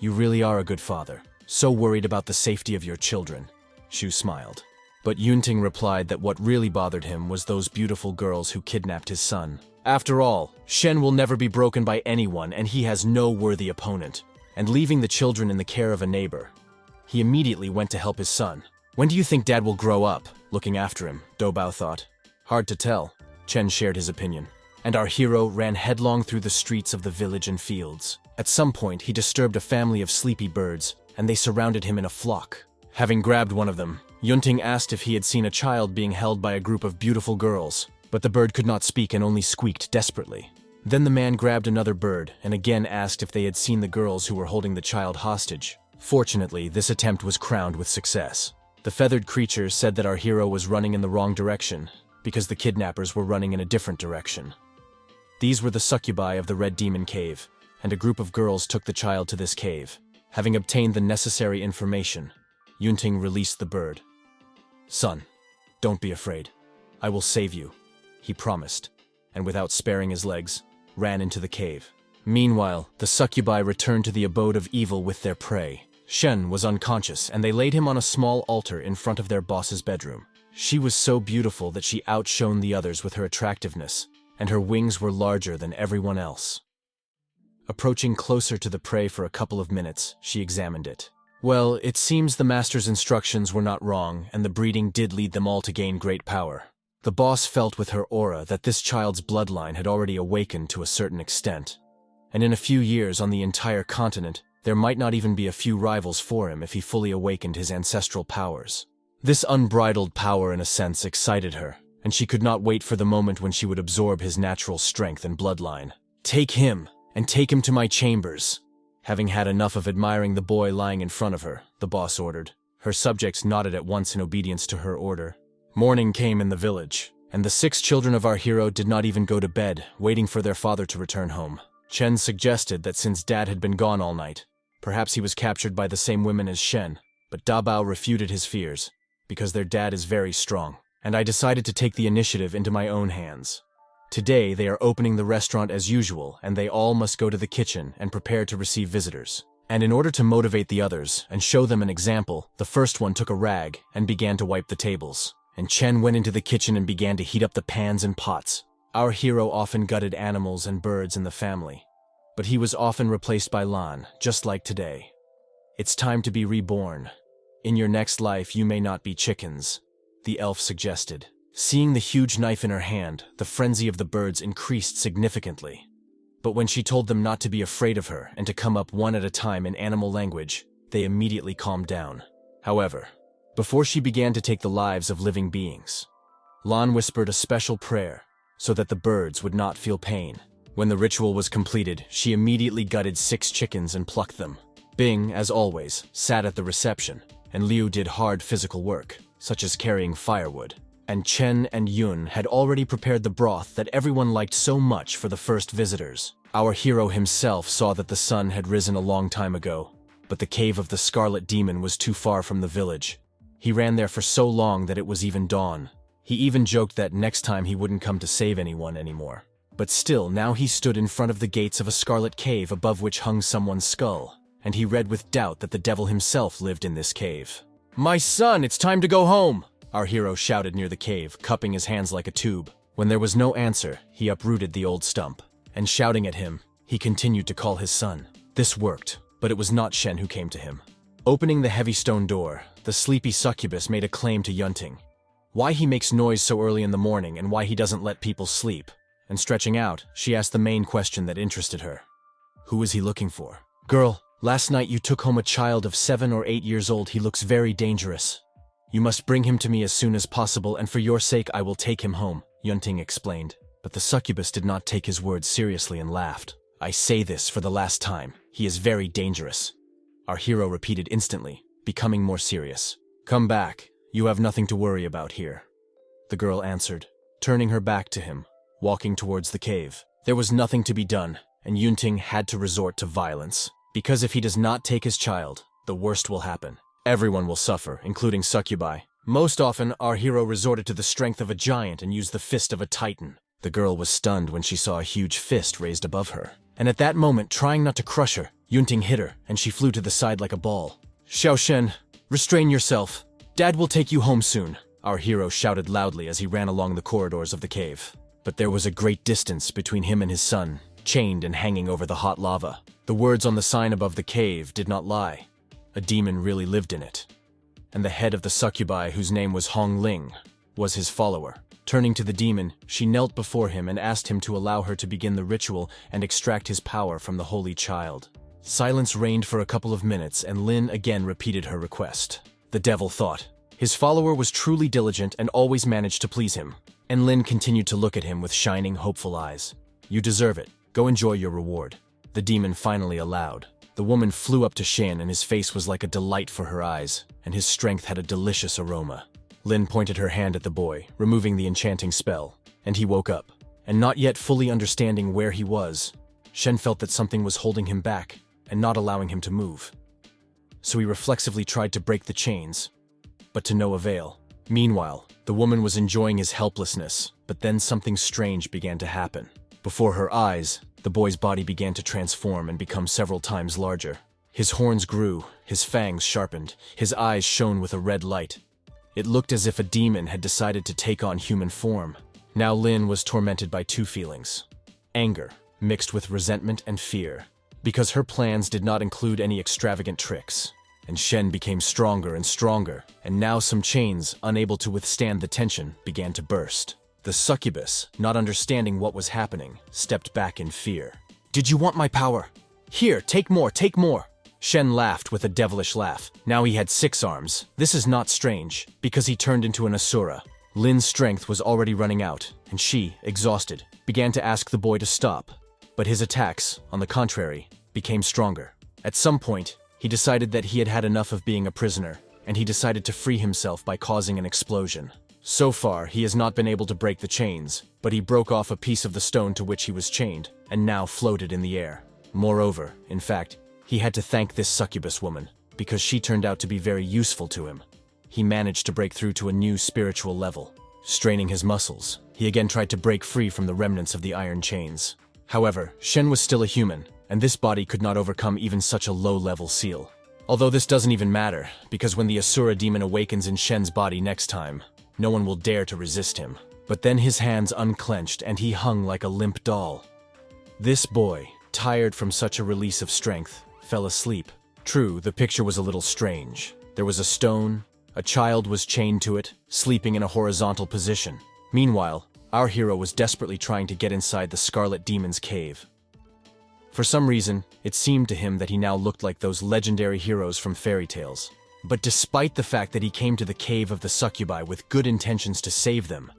"You really are a good father, so worried about the safety of your children," Shu smiled. But Yunting replied that what really bothered him was those beautiful girls who kidnapped his son. After all, Shen will never be broken by anyone and he has no worthy opponent. And leaving the children in the care of a neighbor, he immediately went to help his son. "When do you think Dad will grow up?" Looking after him, Dobao thought. "Hard to tell," Chen shared his opinion. And our hero ran headlong through the streets of the village and fields. At some point, he disturbed a family of sleepy birds, and they surrounded him in a flock. Having grabbed one of them, Yunting asked if he had seen a child being held by a group of beautiful girls, but the bird could not speak and only squeaked desperately. Then the man grabbed another bird and again asked if they had seen the girls who were holding the child hostage. Fortunately, this attempt was crowned with success. The feathered creature said that our hero was running in the wrong direction, because the kidnappers were running in a different direction. These were the succubi of the Red Demon Cave, and a group of girls took the child to this cave. Having obtained the necessary information, Yunting released the bird. "Son, don't be afraid. I will save you," he promised, and without sparing his legs, ran into the cave. Meanwhile, the succubi returned to the abode of evil with their prey. Shen was unconscious, and they laid him on a small altar in front of their boss's bedroom. She was so beautiful that she outshone the others with her attractiveness, and her wings were larger than everyone else. Approaching closer to the prey for a couple of minutes, she examined it. Well, it seems the master's instructions were not wrong, and the breeding did lead them all to gain great power. The boss felt with her aura that this child's bloodline had already awakened to a certain extent, and in a few years on the entire continent, there might not even be a few rivals for him if he fully awakened his ancestral powers. This unbridled power, in a sense, excited her, and she could not wait for the moment when she would absorb his natural strength and bloodline. "Take him, and take him to my chambers." Having had enough of admiring the boy lying in front of her, the boss ordered. Her subjects nodded at once in obedience to her order. Morning came in the village, and the 6 children of our hero did not even go to bed, waiting for their father to return home. Chen suggested that since Dad had been gone all night, perhaps he was captured by the same women as Shen, but Dabao refuted his fears, because their dad is very strong, and I decided to take the initiative into my own hands. Today, they are opening the restaurant as usual, and they all must go to the kitchen and prepare to receive visitors. And in order to motivate the others and show them an example, the first one took a rag and began to wipe the tables. And Chen went into the kitchen and began to heat up the pans and pots. Our hero often gutted animals and birds in the family, but he was often replaced by Lan, just like today. "It's time to be reborn. In your next life, you may not be chickens," the elf suggested. Seeing the huge knife in her hand, the frenzy of the birds increased significantly. But when she told them not to be afraid of her and to come up one at a time in animal language, they immediately calmed down. However, before she began to take the lives of living beings, Lan whispered a special prayer so that the birds would not feel pain. When the ritual was completed, she immediately gutted 6 chickens and plucked them. Bing, as always, sat at the reception, and Liu did hard physical work, such as carrying firewood. And Chen and Yun had already prepared the broth that everyone liked so much for the first visitors. Our hero himself saw that the sun had risen a long time ago, but the cave of the Scarlet Demon was too far from the village. He ran there for so long that it was even dawn. He even joked that next time he wouldn't come to save anyone anymore. But still, now he stood in front of the gates of a scarlet cave above which hung someone's skull, and he read with doubt that the devil himself lived in this cave. "My son, it's time to go home!" Our hero shouted near the cave, cupping his hands like a tube. When there was no answer, he uprooted the old stump, and shouting at him, he continued to call his son. This worked, but it was not Shen who came to him. Opening the heavy stone door, the sleepy succubus made a claim to Yunting. Why he makes noise so early in the morning and why he doesn't let people sleep. And stretching out, she asked the main question that interested her. Who is he looking for? Girl, last night you took home a child of 7 or 8 years old. He looks very dangerous. You must bring him to me as soon as possible, and for your sake I will take him home, Yunting explained. But the succubus did not take his words seriously and laughed. I say this for the last time. He is very dangerous. Our hero repeated instantly, becoming more serious. Come back. You have nothing to worry about here. The girl answered, turning her back to him, walking towards the cave. There was nothing to be done, and Yunting had to resort to violence. Because if he does not take his child, the worst will happen. Everyone will suffer, including succubi. Most often, our hero resorted to the strength of a giant and used the fist of a titan. The girl was stunned when she saw a huge fist raised above her. And at that moment, trying not to crush her, Yunting hit her, and she flew to the side like a ball. Xiao Shen, restrain yourself. Dad will take you home soon, our hero shouted loudly as he ran along the corridors of the cave. But there was a great distance between him and his son, chained and hanging over the hot lava. The words on the sign above the cave did not lie. A demon really lived in it. And the head of the succubi, whose name was Hong Ling, was his follower. Turning to the demon, she knelt before him and asked him to allow her to begin the ritual and extract his power from the holy child. Silence reigned for a couple of minutes, and Lin again repeated her request. The devil thought. His follower was truly diligent and always managed to please him. And Lin continued to look at him with shining, hopeful eyes. You deserve it. Go enjoy your reward. The demon finally allowed. The woman flew up to Shen, and his face was like a delight for her eyes, and his strength had a delicious aroma. Lin pointed her hand at the boy, removing the enchanting spell, and he woke up. And not yet fully understanding where he was, Shen felt that something was holding him back and not allowing him to move. So he reflexively tried to break the chains, but to no avail. Meanwhile, the woman was enjoying his helplessness, but then something strange began to happen. Before her eyes, the boy's body began to transform and become several times larger. His horns grew, his fangs sharpened, his eyes shone with a red light. It looked as if a demon had decided to take on human form. Now Lin was tormented by two feelings. Anger, mixed with resentment and fear, because her plans did not include any extravagant tricks. And Shen became stronger and stronger, and now some chains, unable to withstand the tension, began to burst. The succubus, not understanding what was happening, stepped back in fear. Did you want my power? Here, take more, take more. Shen laughed with a devilish laugh. Now he had 6 arms. This is not strange, because he turned into an asura. Lin's strength was already running out, and she, exhausted, began to ask the boy to stop. But his attacks, on the contrary, became stronger. At some point, he decided that he had had enough of being a prisoner, and he decided to free himself by causing an explosion. So far, he has not been able to break the chains, but he broke off a piece of the stone to which he was chained, and now floated in the air. Moreover, in fact, he had to thank this succubus woman, because she turned out to be very useful to him. He managed to break through to a new spiritual level. Straining his muscles, he again tried to break free from the remnants of the iron chains. However, Shen was still a human, and this body could not overcome even such a low-level seal. Although this doesn't even matter, because when the Asura demon awakens in Shen's body next time, no one will dare to resist him. But then his hands unclenched and he hung like a limp doll. This boy, tired from such a release of strength, fell asleep. True, the picture was a little strange. There was a stone, a child was chained to it, sleeping in a horizontal position. Meanwhile, our hero was desperately trying to get inside the Scarlet Demon's cave. For some reason, it seemed to him that he now looked like those legendary heroes from fairy tales. But despite the fact that he came to the cave of the succubi with good intentions to save them,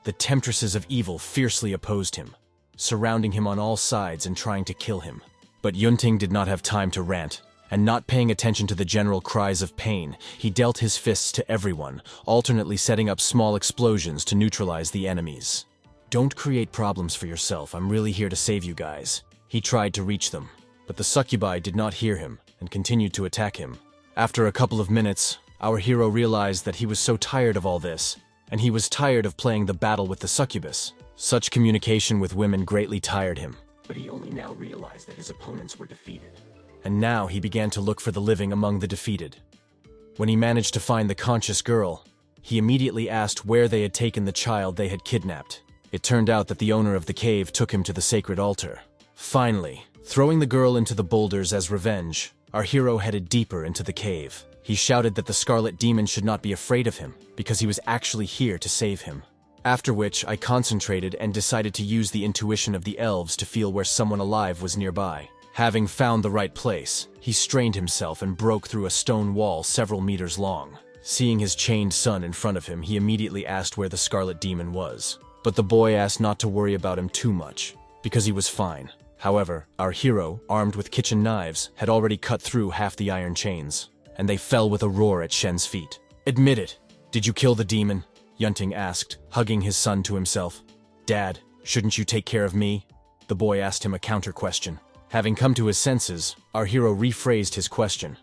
the temptresses of evil fiercely opposed him, surrounding him on all sides and trying to kill him. But Yunting did not have time to rant, and not paying attention to the general cries of pain, he dealt his fists to everyone, alternately setting up small explosions to neutralize the enemies. Don't create problems for yourself, I'm really here to save you guys. He tried to reach them, but the succubi did not hear him and continued to attack him. After a couple of minutes, our hero realized that he was so tired of all this, and he was tired of playing the battle with the succubus. Such communication with women greatly tired him. But he only now realized that his opponents were defeated. And now he began to look for the living among the defeated. When he managed to find the conscious girl, he immediately asked where they had taken the child they had kidnapped. It turned out that the owner of the cave took him to the sacred altar. Finally, throwing the girl into the boulders as revenge, our hero headed deeper into the cave. He shouted that the Scarlet Demon should not be afraid of him, because he was actually here to save him. After which, I concentrated and decided to use the intuition of the elves to feel where someone alive was nearby. Having found the right place, he strained himself and broke through a stone wall several meters long. Seeing his chained son in front of him, he immediately asked where the Scarlet Demon was. But the boy asked not to worry about him too much, because he was fine. However, our hero, armed with kitchen knives, had already cut through half the iron chains, and they fell with a roar at Shen's feet. "Admit it, did you kill the demon?" Yunting asked, hugging his son to himself. "Dad, shouldn't you take care of me?" The boy asked him a counter-question. Having come to his senses, our hero rephrased his question.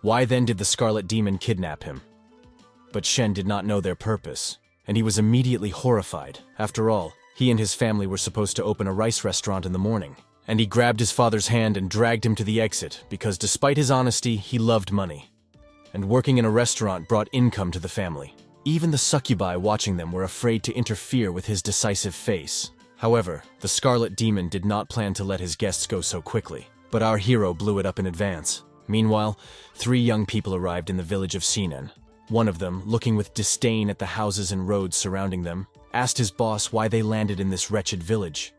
Why then did the Scarlet Demon kidnap him? But Shen did not know their purpose, and he was immediately horrified. After all, he and his family were supposed to open a rice restaurant in the morning, and he grabbed his father's hand and dragged him to the exit because despite his honesty, he loved money. And working in a restaurant brought income to the family. Even the succubi watching them were afraid to interfere with his decisive face. However, the Scarlet Demon did not plan to let his guests go so quickly, but our hero blew it up in advance. Meanwhile, 3 young people arrived in the village of Sinen. One of them, looking with disdain at the houses and roads surrounding them, asked his boss why they landed in this wretched village.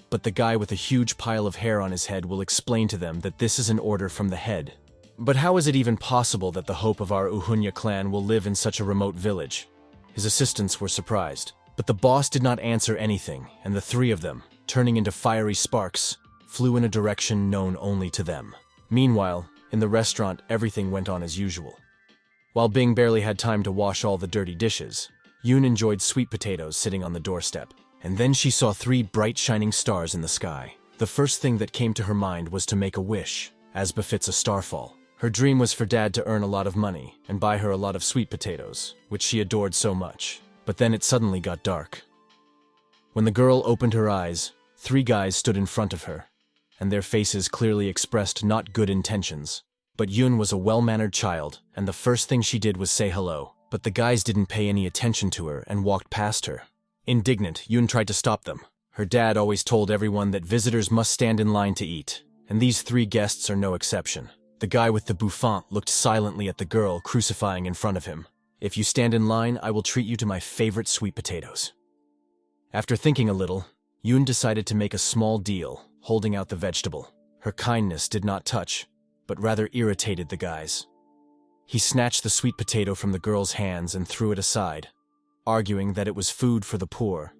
But the guy with a huge pile of hair on his head will explain to them that this is an order from the head. But how is it even possible that the hope of our Uhunya clan will live in such a remote village? His assistants were surprised, but the boss did not answer anything, and the 3 of them, turning into fiery sparks, flew in a direction known only to them. Meanwhile, in the restaurant, everything went on as usual. While Bing barely had time to wash all the dirty dishes, Yoon enjoyed sweet potatoes sitting on the doorstep, and then she saw 3 bright shining stars in the sky. The first thing that came to her mind was to make a wish, as befits a starfall. Her dream was for Dad to earn a lot of money and buy her a lot of sweet potatoes, which she adored so much. But then it suddenly got dark. When the girl opened her eyes, 3 guys stood in front of her, and their faces clearly expressed not good intentions. But Yoon was a well-mannered child, and the first thing she did was say hello. But the guys didn't pay any attention to her and walked past her. Indignant, Yoon tried to stop them. Her dad always told everyone that visitors must stand in line to eat, and these 3 guests are no exception. The guy with the bouffant looked silently at the girl crucifying in front of him. "If you stand in line, I will treat you to my favorite sweet potatoes." After thinking a little, Yoon decided to make a small deal, holding out the vegetable. Her kindness did not touch, but rather irritated the guys. He snatched the sweet potato from the girl's hands and threw it aside, arguing that it was food for the poor,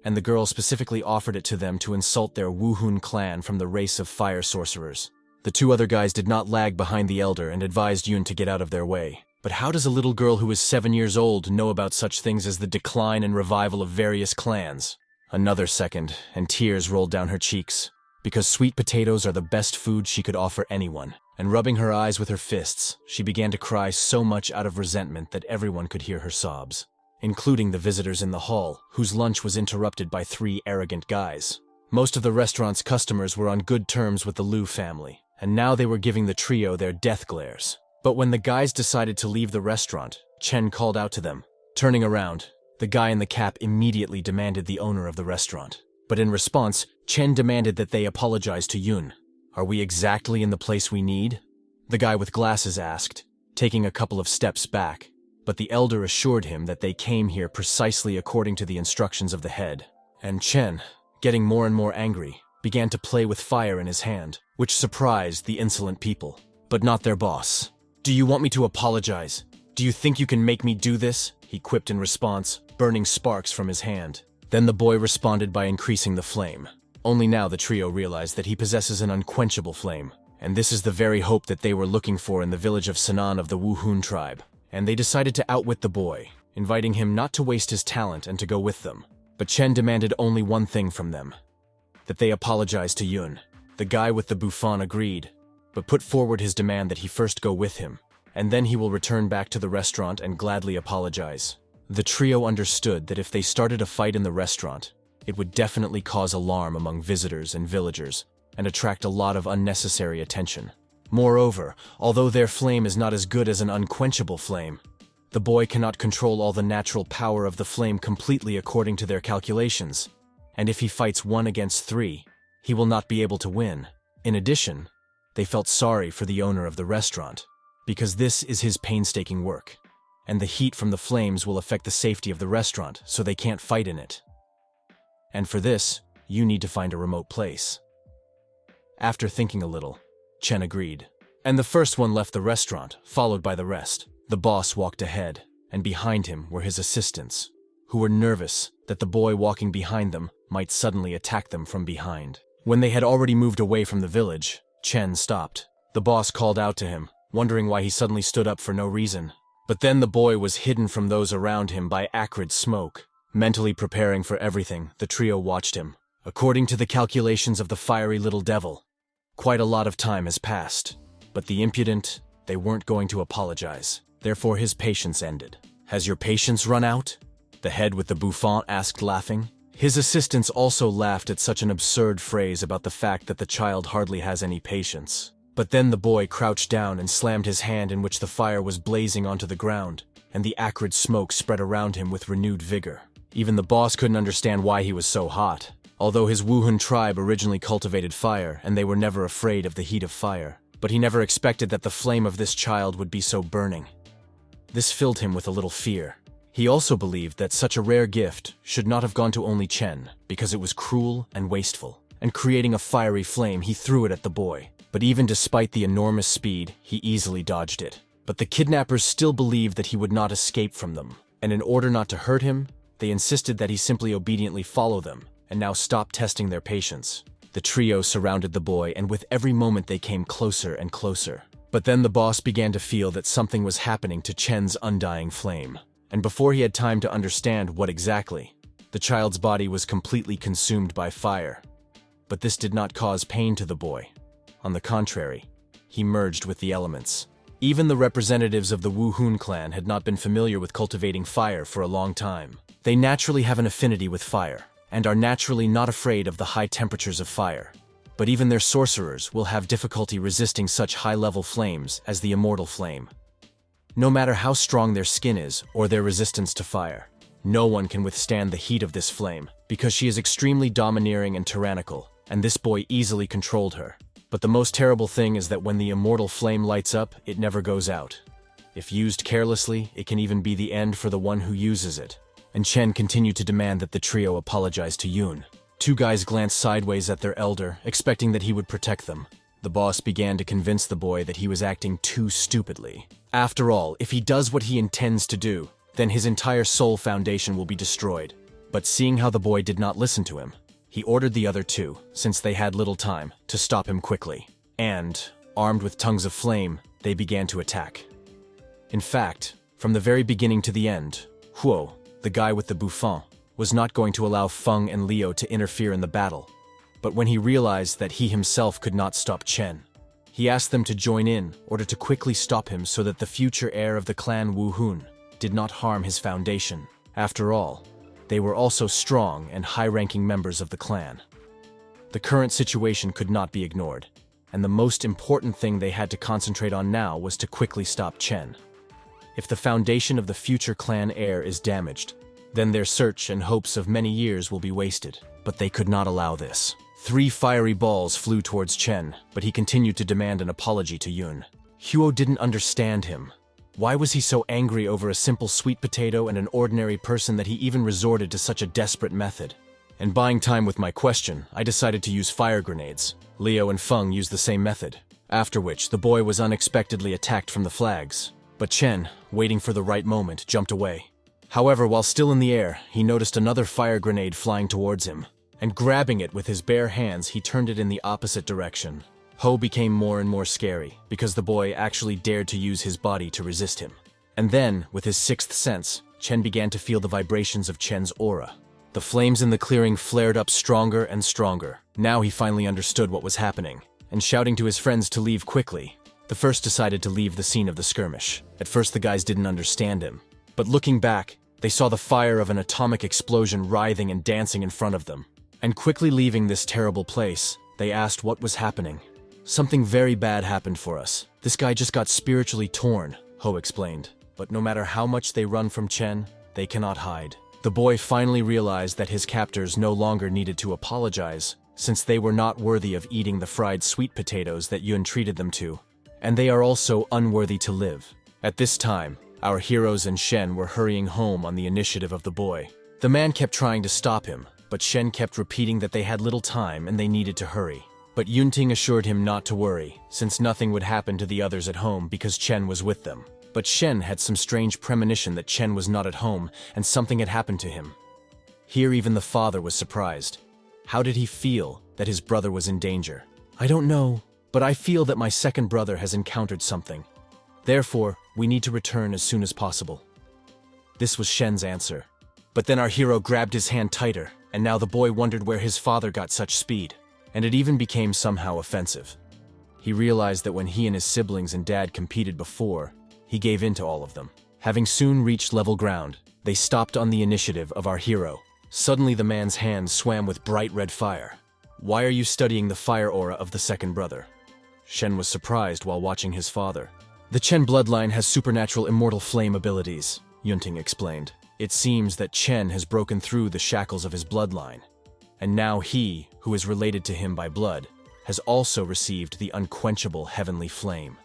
and the girl specifically offered it to them to insult their Wuhun clan from the race of fire sorcerers. The 2 other guys did not lag behind the elder and advised Yoon to get out of their way. But how does a little girl who is 7 years old know about such things as the decline and revival of various clans? Another second, and tears rolled down her cheeks, because sweet potatoes are the best food she could offer anyone. And rubbing her eyes with her fists, she began to cry so much out of resentment that everyone could hear her sobs, including the visitors in the hall, whose lunch was interrupted by 3 arrogant guys. Most of the restaurant's customers were on good terms with the Liu family, and now they were giving the trio their death glares. But when the guys decided to leave the restaurant, Chen called out to them. Turning around, the guy in the cap immediately demanded the owner of the restaurant. But in response, Chen demanded that they apologize to Yoon. "Are we exactly in the place we need?" the guy with glasses asked, taking a couple of steps back. But the elder assured him that they came here precisely according to the instructions of the head. And Chen, getting more and more angry, began to play with fire in his hand, which surprised the insolent people, but not their boss. "Do you want me to apologize? Do you think you can make me do this?" he quipped in response, burning sparks from his hand. Then the boy responded by increasing the flame. Only now the trio realized that he possesses an unquenchable flame, and this is the very hope that they were looking for in the village of Sanan of the Wuhun tribe. And they decided to outwit the boy, inviting him not to waste his talent and to go with them. But Chen demanded only one thing from them: that they apologize to Yoon. The guy with the bouffant agreed, but put forward his demand that he first go with him, and then he will return back to the restaurant and gladly apologize. The trio understood that if they started a fight in the restaurant, it would definitely cause alarm among visitors and villagers, and attract a lot of unnecessary attention. Moreover, although their flame is not as good as an unquenchable flame, The boy cannot control all the natural power of the flame completely according to their calculations, and if he fights 1 against 3, he will not be able to win. In addition, they felt sorry for the owner of the restaurant, because this is his painstaking work, and the heat from the flames will affect the safety of the restaurant, so they can't fight in it. And for this, you need to find a remote place. After thinking a little, Chen agreed. And the first one left the restaurant, followed by the rest. The boss walked ahead, and behind him were his assistants, who were nervous that the boy walking behind them might suddenly attack them from behind. When they had already moved away from the village, Chen stopped. The boss called out to him, wondering why he suddenly stood up for no reason. But then the boy was hidden from those around him by acrid smoke. Mentally preparing for everything, the trio watched him. According to the calculations of the fiery little devil, quite a lot of time has passed. But the impudent, they weren't going to apologize. Therefore his patience ended. "Has your patience run out?" the head with the bouffant asked, laughing. His assistants also laughed at such an absurd phrase about the fact that the child hardly has any patience. But then the boy crouched down and slammed his hand in which the fire was blazing onto the ground, and the acrid smoke spread around him with renewed vigor. Even the boss couldn't understand why he was so hot. Although his Wuhun tribe originally cultivated fire, and they were never afraid of the heat of fire, but he never expected that the flame of this child would be so burning. This filled him with a little fear. He also believed that such a rare gift should not have gone to only Chen, because it was cruel and wasteful. And creating a fiery flame, he threw it at the boy. But even despite the enormous speed, he easily dodged it. But the kidnappers still believed that he would not escape from them. And in order not to hurt him, they insisted that he simply obediently follow them, and now stop testing their patience. The trio surrounded the boy, and with every moment they came closer and closer. But then the boss began to feel that something was happening to Chen's undying flame. And before he had time to understand what exactly, the child's body was completely consumed by fire. But this did not cause pain to the boy. On the contrary, he merged with the elements. Even the representatives of the Wuhun clan had not been familiar with cultivating fire for a long time. They naturally have an affinity with fire, and are naturally not afraid of the high temperatures of fire. But even their sorcerers will have difficulty resisting such high-level flames as the immortal flame. No matter how strong their skin is or their resistance to fire, no one can withstand the heat of this flame, because she is extremely domineering and tyrannical, and this boy easily controlled her. But the most terrible thing is that when the immortal flame lights up, it never goes out. If used carelessly, it can even be the end for the one who uses it. And Chen continued to demand that the trio apologize to Yun. Two guys glanced sideways at their elder, expecting that he would protect them. The boss began to convince the boy that he was acting too stupidly. After all, if he does what he intends to do, then his entire soul foundation will be destroyed. But seeing how the boy did not listen to him, he ordered the other two, since they had little time, to stop him quickly. And, armed with tongues of flame, they began to attack. In fact, from the very beginning to the end, Huo, the guy with the bouffant, was not going to allow Feng and Liu to interfere in the battle. But when he realized that he himself could not stop Chen, he asked them to join in order to quickly stop him so that the future heir of the clan Wuhun did not harm his foundation. After all, they were also strong and high-ranking members of the clan. The current situation could not be ignored, and the most important thing they had to concentrate on now was to quickly stop Chen. If the foundation of the future clan heir is damaged, then their search and hopes of many years will be wasted. But they could not allow this. 3 fiery balls flew towards Chen, but he continued to demand an apology to Yun. Huo didn't understand him. Why was he so angry over a simple sweet potato and an ordinary person that he even resorted to such a desperate method? And buying time with my question, I decided to use fire grenades. Liu and Feng used the same method, after which the boy was unexpectedly attacked from the flags. But Chen, waiting for the right moment, jumped away. However, while still in the air, he noticed another fire grenade flying towards him, and grabbing it with his bare hands, he turned it in the opposite direction. Ho became more and more scary, because the boy actually dared to use his body to resist him. And then, with his 6th sense, Chen began to feel the vibrations of Chen's aura. The flames in the clearing flared up stronger and stronger. Now he finally understood what was happening, and shouting to his friends to leave quickly, the first decided to leave the scene of the skirmish. At first the guys didn't understand him, but looking back, they saw the fire of an atomic explosion writhing and dancing in front of them. And quickly leaving this terrible place, they asked what was happening. "Something very bad happened for us. This guy just got spiritually torn," Ho explained. but no matter how much they run from Chen, they cannot hide. The boy finally realized that his captors no longer needed to apologize, since they were not worthy of eating the fried sweet potatoes that Yun treated them to, and they are also unworthy to live. At this time, our heroes and Shen were hurrying home on the initiative of the boy. The man kept trying to stop him, but Shen kept repeating that they had little time and they needed to hurry. But Yunting assured him not to worry, since nothing would happen to the others at home because Chen was with them. But Shen had some strange premonition that Chen was not at home and something had happened to him. Here even the father was surprised. How did he feel that his brother was in danger? I don't know, but I feel that my second brother has encountered something. Therefore, we need to return as soon as possible. This was Shen's answer. But then our hero grabbed his hand tighter, and now the boy wondered where his father got such speed, and it even became somehow offensive. He realized that when he and his siblings and dad competed before, he gave in to all of them. Having soon reached level ground, they stopped on the initiative of our hero. Suddenly the man's hand swam with bright red fire. Why are you studying the fire aura of the second brother? Shen was surprised while watching his father. The Chen bloodline has supernatural immortal flame abilities, Yunting explained. It seems that Chen has broken through the shackles of his bloodline, and now he, who is related to him by blood, has also received the unquenchable heavenly flame.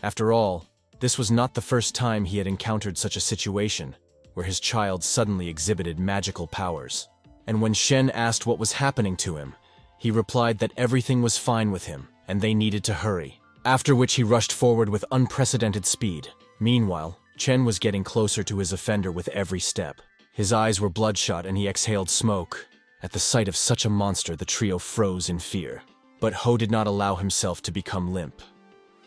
After all, this was not the first time he had encountered such a situation, where his child suddenly exhibited magical powers. And when Shen asked what was happening to him, he replied that everything was fine with him, and they needed to hurry. After which he rushed forward with unprecedented speed. Meanwhile, Chen was getting closer to his offender with every step. His eyes were bloodshot and he exhaled smoke. At the sight of such a monster, the trio froze in fear. But Ho did not allow himself to become limp.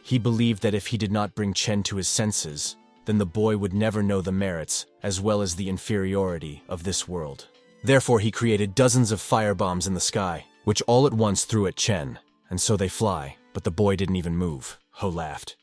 He believed that if he did not bring Chen to his senses, then the boy would never know the merits as well as the inferiority of this world. Therefore he created dozens of firebombs in the sky, which all at once threw at Chen, and so they fly. But the boy didn't even move. Ho laughed.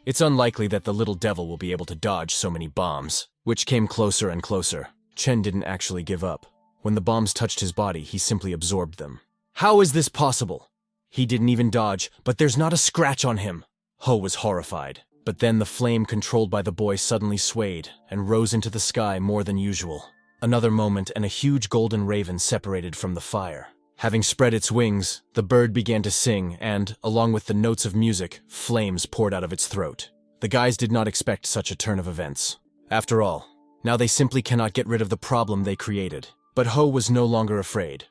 It's unlikely that the little devil will be able to dodge so many bombs, which came closer and closer. Chen didn't actually give up. When the bombs touched his body, he simply absorbed them. How is this possible? He didn't even dodge, but there's not a scratch on him. Ho was horrified. But then the flame controlled by the boy suddenly swayed and rose into the sky more than usual. Another moment and a huge golden raven separated from the fire. Having spread its wings, the bird began to sing and, along with the notes of music, flames poured out of its throat. The guys did not expect such a turn of events. After all, now they simply cannot get rid of the problem they created. But Ho was no longer afraid.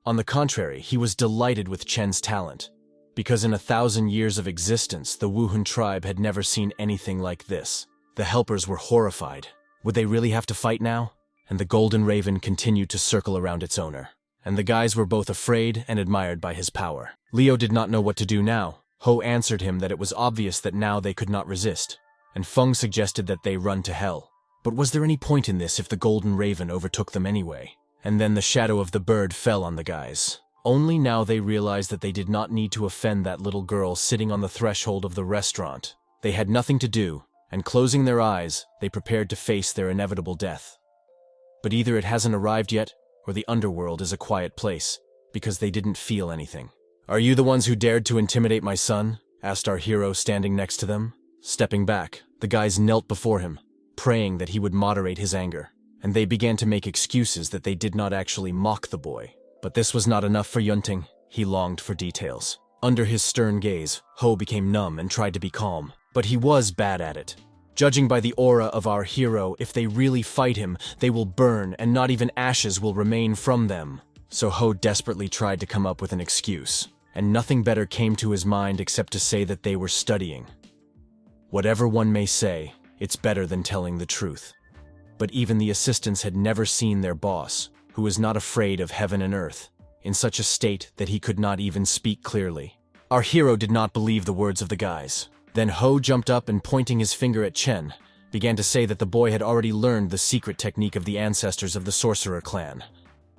On the contrary, he was delighted with Chen's talent. Because in 1,000 years of existence, the Wuhun tribe had never seen anything like this. The helpers were horrified. Would they really have to fight now? And the golden raven continued to circle around its owner. And the guys were both afraid and admired by his power. Leo did not know what to do now. Ho answered him that it was obvious that now they could not resist, and Feng suggested that they run to hell. But was there any point in this if the golden raven overtook them anyway? And then the shadow of the bird fell on the guys. Only now they realized that they did not need to offend that little girl sitting on the threshold of the restaurant. They had nothing to do, and closing their eyes, they prepared to face their inevitable death. But either it hasn't arrived yet, or the underworld is a quiet place, because they didn't feel anything. Are you the ones who dared to intimidate my son? Asked our hero standing next to them. Stepping back, the guys knelt before him, praying that he would moderate his anger, and they began to make excuses that they did not actually mock the boy. But this was not enough for Yunting. He longed for details. Under his stern gaze, Ho became numb and tried to be calm, but he was bad at it. Judging by the aura of our hero, if they really fight him, they will burn and not even ashes will remain from them. So Ho desperately tried to come up with an excuse, and nothing better came to his mind except to say that they were studying. Whatever one may say, it's better than telling the truth. But even the assistants had never seen their boss, who was not afraid of heaven and earth, in such a state that he could not even speak clearly. Our hero did not believe the words of the guys. Then Ho jumped up and, pointing his finger at Chen, began to say that the boy had already learned the secret technique of the ancestors of the sorcerer clan,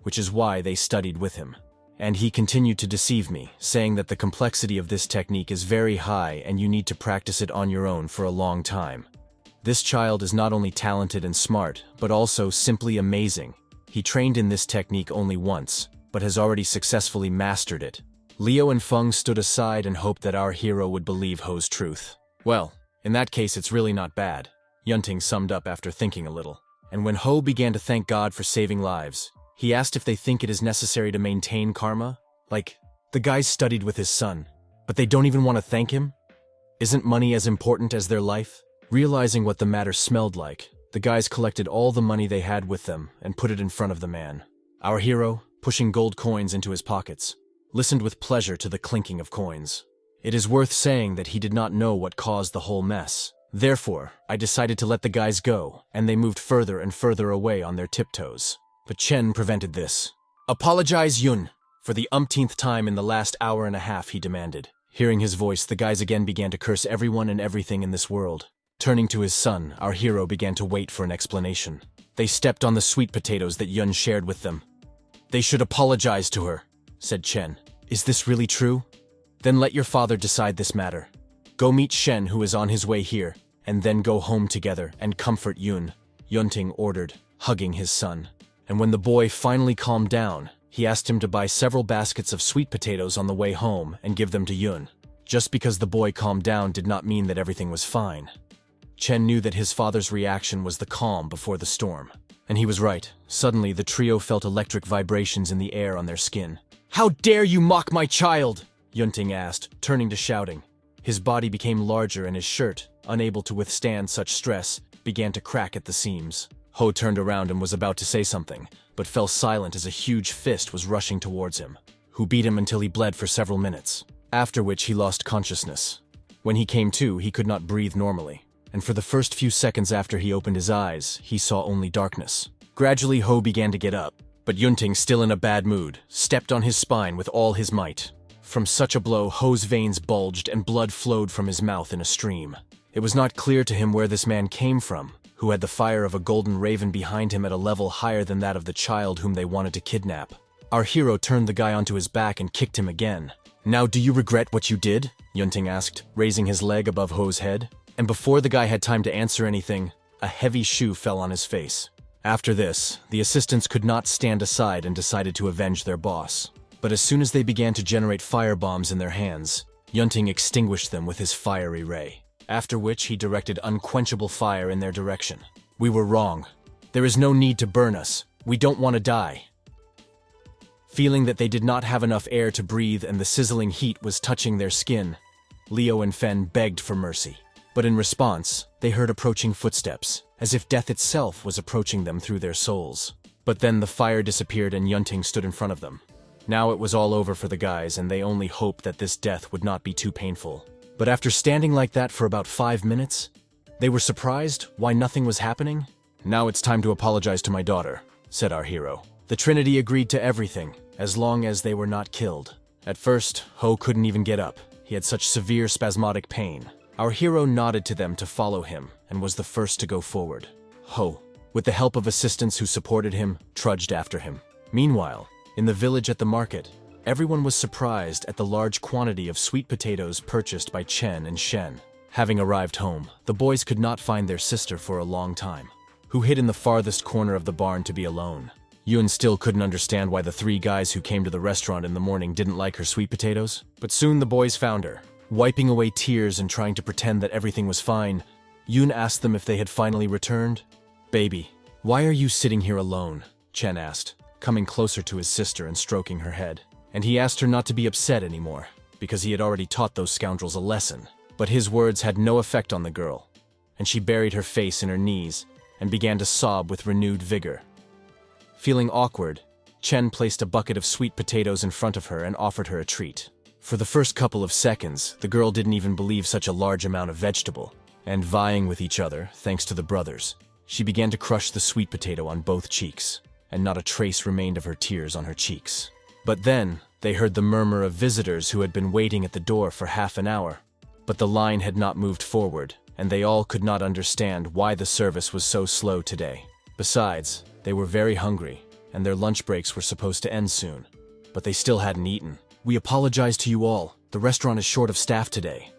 which is why they studied with him. And he continued to deceive me, saying that the complexity of this technique is very high and you need to practice it on your own for a long time. This child is not only talented and smart, but also simply amazing. He trained in this technique only once, but has already successfully mastered it. Leo and Feng stood aside and hoped that our hero would believe Ho's truth. Well, in that case it's really not bad. Yunting summed up after thinking a little. And when Ho began to thank God for saving lives, he asked if they think it is necessary to maintain karma. Like, the guys studied with his son, but they don't even want to thank him? Isn't money as important as their life? Realizing what the matter smelled like, the guys collected all the money they had with them and put it in front of the man. Our hero, pushing gold coins into his pockets, listened with pleasure to the clinking of coins. It is worth saying that he did not know what caused the whole mess. Therefore, I decided to let the guys go, and they moved further and further away on their tiptoes. But Shen prevented this. "Apologize, Yun!" For the umpteenth time in the last hour and a half, he demanded. Hearing his voice, the guys again began to curse everyone and everything in this world. Turning to his son, our hero began to wait for an explanation. They stepped on the sweet potatoes that Yun shared with them. "They should apologize to her," said Shen. "Is this really true? Then let your father decide this matter. Go meet Shen, who is on his way here, and then go home together and comfort Yun," Yunting ordered, hugging his son. And when the boy finally calmed down, he asked him to buy several baskets of sweet potatoes on the way home and give them to Yun. Just because the boy calmed down did not mean that everything was fine. Shen knew that his father's reaction was the calm before the storm. And he was right. Suddenly, the trio felt electric vibrations in the air on their skin. "How dare you mock my child?" Yunting asked, turning to shouting. His body became larger and his shirt, unable to withstand such stress, began to crack at the seams. Ho turned around and was about to say something, but fell silent as a huge fist was rushing towards him, who beat him until he bled for several minutes, after which he lost consciousness. When he came to, he could not breathe normally, and for the first few seconds after he opened his eyes, he saw only darkness. Gradually, Ho began to get up, but Yunting, still in a bad mood, stepped on his spine with all his might. From such a blow, Ho's veins bulged and blood flowed from his mouth in a stream. It was not clear to him where this man came from, who had the fire of a golden raven behind him at a level higher than that of the child whom they wanted to kidnap. Our hero turned the guy onto his back and kicked him again. "Now do you regret what you did?" Yunting asked, raising his leg above Ho's head. And before the guy had time to answer anything, a heavy shoe fell on his face. After this, the assistants could not stand aside and decided to avenge their boss. But as soon as they began to generate firebombs in their hands, Yunting extinguished them with his fiery ray, after which he directed unquenchable fire in their direction. "We were wrong. There is no need to burn us. We don't want to die." Feeling that they did not have enough air to breathe and the sizzling heat was touching their skin, Leo and Fen begged for mercy. But in response, they heard approaching footsteps, as if death itself was approaching them through their souls. But then the fire disappeared and Yunting stood in front of them. Now it was all over for the guys, and they only hoped that this death would not be too painful. But after standing like that for about 5 minutes, they were surprised why nothing was happening. "Now it's time to apologize to my daughter," said our hero. The Trinity agreed to everything, as long as they were not killed. At first, Ho couldn't even get up. He had such severe spasmodic pain. Our hero nodded to them to follow him, and was the first to go forward. Ho, with the help of assistants who supported him, trudged after him. Meanwhile, in the village at the market, everyone was surprised at the large quantity of sweet potatoes purchased by Chen and Shen. Having arrived home, the boys could not find their sister for a long time, who hid in the farthest corner of the barn to be alone. Yun still couldn't understand why the 3 guys who came to the restaurant in the morning didn't like her sweet potatoes, but soon the boys found her. Wiping away tears and trying to pretend that everything was fine, Yun asked them if they had finally returned. "Baby, why are you sitting here alone?" Chen asked, coming closer to his sister and stroking her head. And he asked her not to be upset anymore, because he had already taught those scoundrels a lesson. But his words had no effect on the girl, and she buried her face in her knees and began to sob with renewed vigor. Feeling awkward, Chen placed a bucket of sweet potatoes in front of her and offered her a treat. For the first couple of seconds, the girl didn't even believe such a large amount of vegetable, and vying with each other, thanks to the brothers, she began to crush the sweet potato on both cheeks, and not a trace remained of her tears on her cheeks. But then, they heard the murmur of visitors who had been waiting at the door for half an hour. But the line had not moved forward, and they all could not understand why the service was so slow today. Besides, they were very hungry, and their lunch breaks were supposed to end soon. But they still hadn't eaten. "We apologize to you all. The restaurant is short of staff today."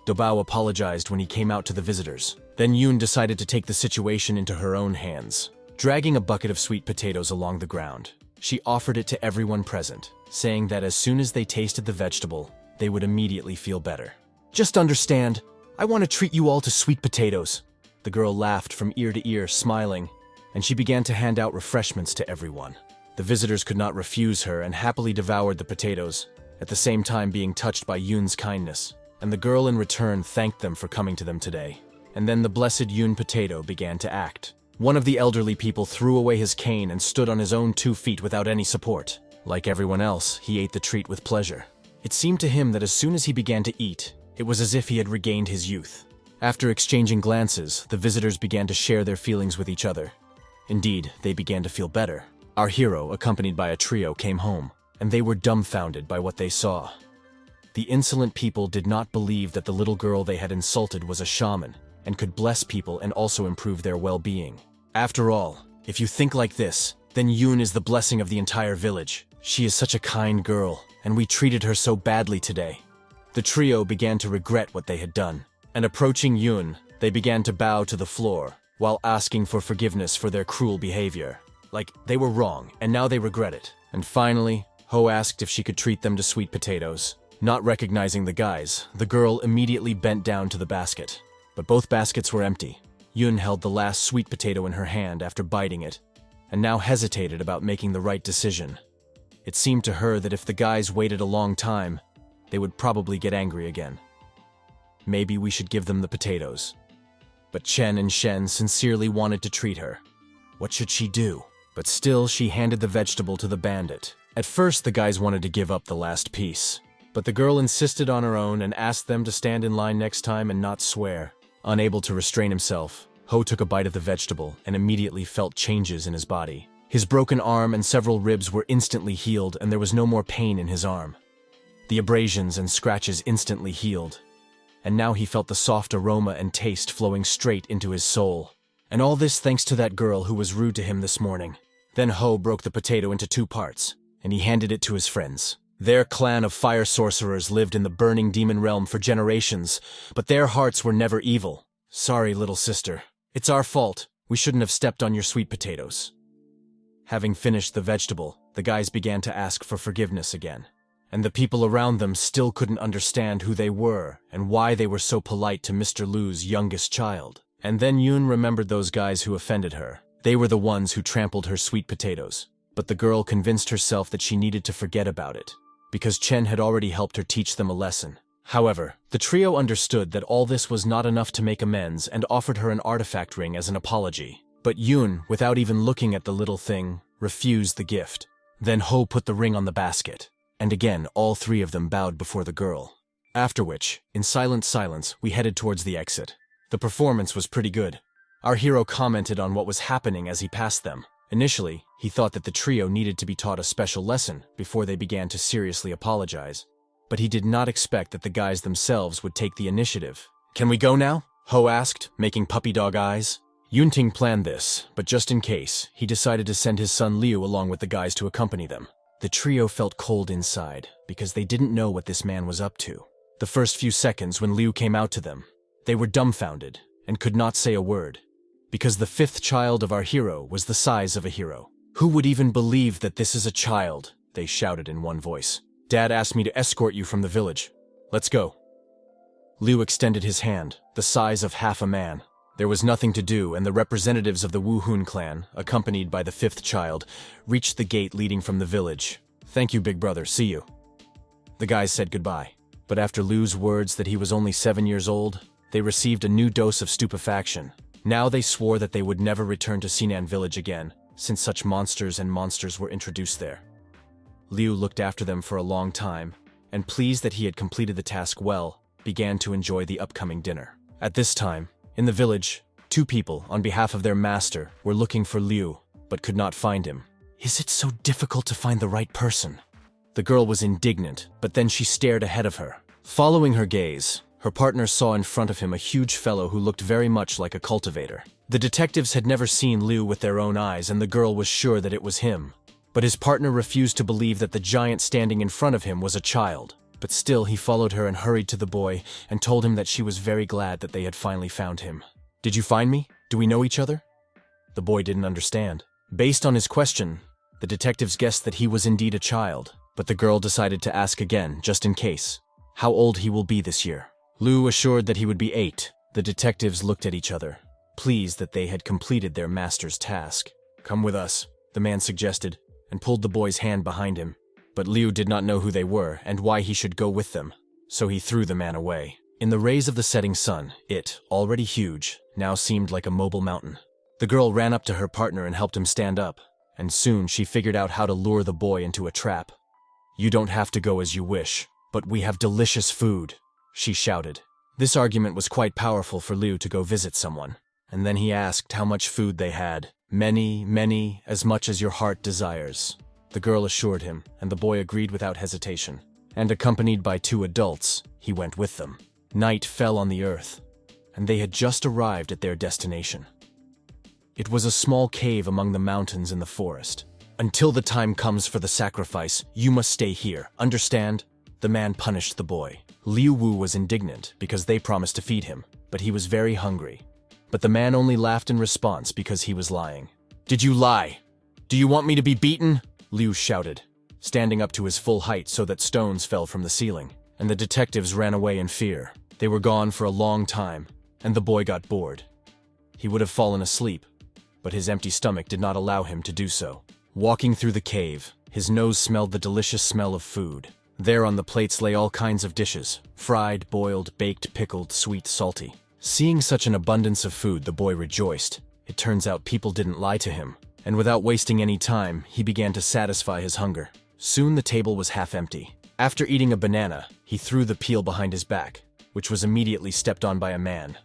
Dobao apologized when he came out to the visitors. Then Yun decided to take the situation into her own hands. Dragging a bucket of sweet potatoes along the ground, she offered it to everyone present, saying that as soon as they tasted the vegetable, they would immediately feel better. "Just understand, I want to treat you all to sweet potatoes." The girl laughed from ear to ear, smiling, and she began to hand out refreshments to everyone. The visitors could not refuse her and happily devoured the potatoes, at the same time being touched by Yoon's kindness. And the girl in return thanked them for coming to them today. And then the blessed Yoon potato began to act. One of the elderly people threw away his cane and stood on his own 2 feet without any support. Like everyone else, he ate the treat with pleasure. It seemed to him that as soon as he began to eat, it was as if he had regained his youth. After exchanging glances, the visitors began to share their feelings with each other. Indeed, they began to feel better. Our hero, accompanied by a trio, came home, and they were dumbfounded by what they saw. The insolent people did not believe that the little girl they had insulted was a shaman and could bless people and also improve their well-being. After all, if you think like this, then Yoon is the blessing of the entire village. She is such a kind girl, and we treated her so badly today. The trio began to regret what they had done, and approaching Yoon, they began to bow to the floor while asking for forgiveness for their cruel behavior. Like, they were wrong, and now they regret it. And finally, Ho asked if she could treat them to sweet potatoes. Not recognizing the guys, the girl immediately bent down to the basket. But both baskets were empty. Yoon held the last sweet potato in her hand after biting it, and now hesitated about making the right decision. It seemed to her that if the guys waited a long time, they would probably get angry again. Maybe we should give them the potatoes. But Chen and Shen sincerely wanted to treat her. What should she do? But still, she handed the vegetable to the bandit. At first, the guys wanted to give up the last piece, but the girl insisted on her own and asked them to stand in line next time and not swear. Unable to restrain himself, Ho took a bite of the vegetable and immediately felt changes in his body. His broken arm and several ribs were instantly healed, and there was no more pain in his arm. The abrasions and scratches instantly healed, and now he felt the soft aroma and taste flowing straight into his soul. And all this thanks to that girl who was rude to him this morning. Then Ho broke the potato into 2 parts, and he handed it to his friends. Their clan of fire sorcerers lived in the burning demon realm for generations, but their hearts were never evil. Sorry, little sister. It's our fault. We shouldn't have stepped on your sweet potatoes. Having finished the vegetable, the guys began to ask for forgiveness again. And the people around them still couldn't understand who they were and why they were so polite to Mr. Liu's youngest child. And then Yoon remembered those guys who offended her. They were the ones who trampled her sweet potatoes. But the girl convinced herself that she needed to forget about it, because Chen had already helped her teach them a lesson. However, the trio understood that all this was not enough to make amends and offered her an artifact ring as an apology. But Yoon, without even looking at the little thing, refused the gift. Then Ho put the ring on the basket, and again all 3 of them bowed before the girl. After which, in silent silence, we headed towards the exit. The performance was pretty good. Our hero commented on what was happening as he passed them. Initially, he thought that the trio needed to be taught a special lesson before they began to seriously apologize. But he did not expect that the guys themselves would take the initiative. "Can we go now?" Ho asked, making puppy dog eyes. Yunting planned this, but just in case, he decided to send his son Liu along with the guys to accompany them. The trio felt cold inside, because they didn't know what this man was up to. The first few seconds when Liu came out to them, they were dumbfounded and could not say a word, because the 5th child of our hero was the size of a hero. "Who would even believe that this is a child?" they shouted in one voice. "Dad asked me to escort you from the village. Let's go." Liu extended his hand, the size of half a man. There was nothing to do, and the representatives of the Wu-hun clan, accompanied by the 5th child, reached the gate leading from the village. "Thank you, big brother. See you." The guys said goodbye. But after Liu's words that he was only 7 years old, they received a new dose of stupefaction. Now they swore that they would never return to Sinan village again, since such monsters were introduced there. Liu looked after them for a long time, and pleased that he had completed the task well, began to enjoy the upcoming dinner. At this time, in the village, 2 people, on behalf of their master, were looking for Liu, but could not find him. "Is it so difficult to find the right person?" The girl was indignant, but then she stared ahead of her. Following her gaze, her partner saw in front of him a huge fellow who looked very much like a cultivator. The detectives had never seen Liu with their own eyes, and the girl was sure that it was him. But his partner refused to believe that the giant standing in front of him was a child. But still, he followed her and hurried to the boy and told him that she was very glad that they had finally found him. "Did you find me? Do we know each other?" The boy didn't understand. Based on his question, the detectives guessed that he was indeed a child, but the girl decided to ask again, just in case. "How old he will be this year?" Liu assured that he would be 8. The detectives looked at each other. pleased that they had completed their master's task. "Come with us," the man suggested, and pulled the boy's hand behind him. But Liu did not know who they were and why he should go with them, so he threw the man away. In the rays of the setting sun, it, already huge, now seemed like a mobile mountain. The girl ran up to her partner and helped him stand up, and soon she figured out how to lure the boy into a trap. "You don't have to go as you wish, but we have delicious food," she shouted. This argument was quite powerful for Liu to go visit someone, and then he asked how much food they had. Many, as much as your heart desires," the girl assured him, and the boy agreed without hesitation. And accompanied by 2 adults, he went with them. Night fell on the earth, and they had just arrived at their destination. It was a small cave among the mountains in the forest. "Until the time comes for the sacrifice, you must stay here, understand?" The man punished the boy. Liu Wu was indignant because they promised to feed him, but he was very hungry. But the man only laughed in response because he was lying. "Did you lie? Do you want me to be beaten?" Liu shouted, standing up to his full height so that stones fell from the ceiling, and the detectives ran away in fear. They were gone for a long time, and the boy got bored. He would have fallen asleep, but his empty stomach did not allow him to do so. Walking through the cave, his nose smelled the delicious smell of food. There on the plates lay all kinds of dishes: fried, boiled, baked, pickled, sweet, salty. Seeing such an abundance of food, the boy rejoiced. It turns out people didn't lie to him, and without wasting any time, he began to satisfy his hunger. Soon the table was half empty. After eating a banana, he threw the peel behind his back, which was immediately stepped on by a man.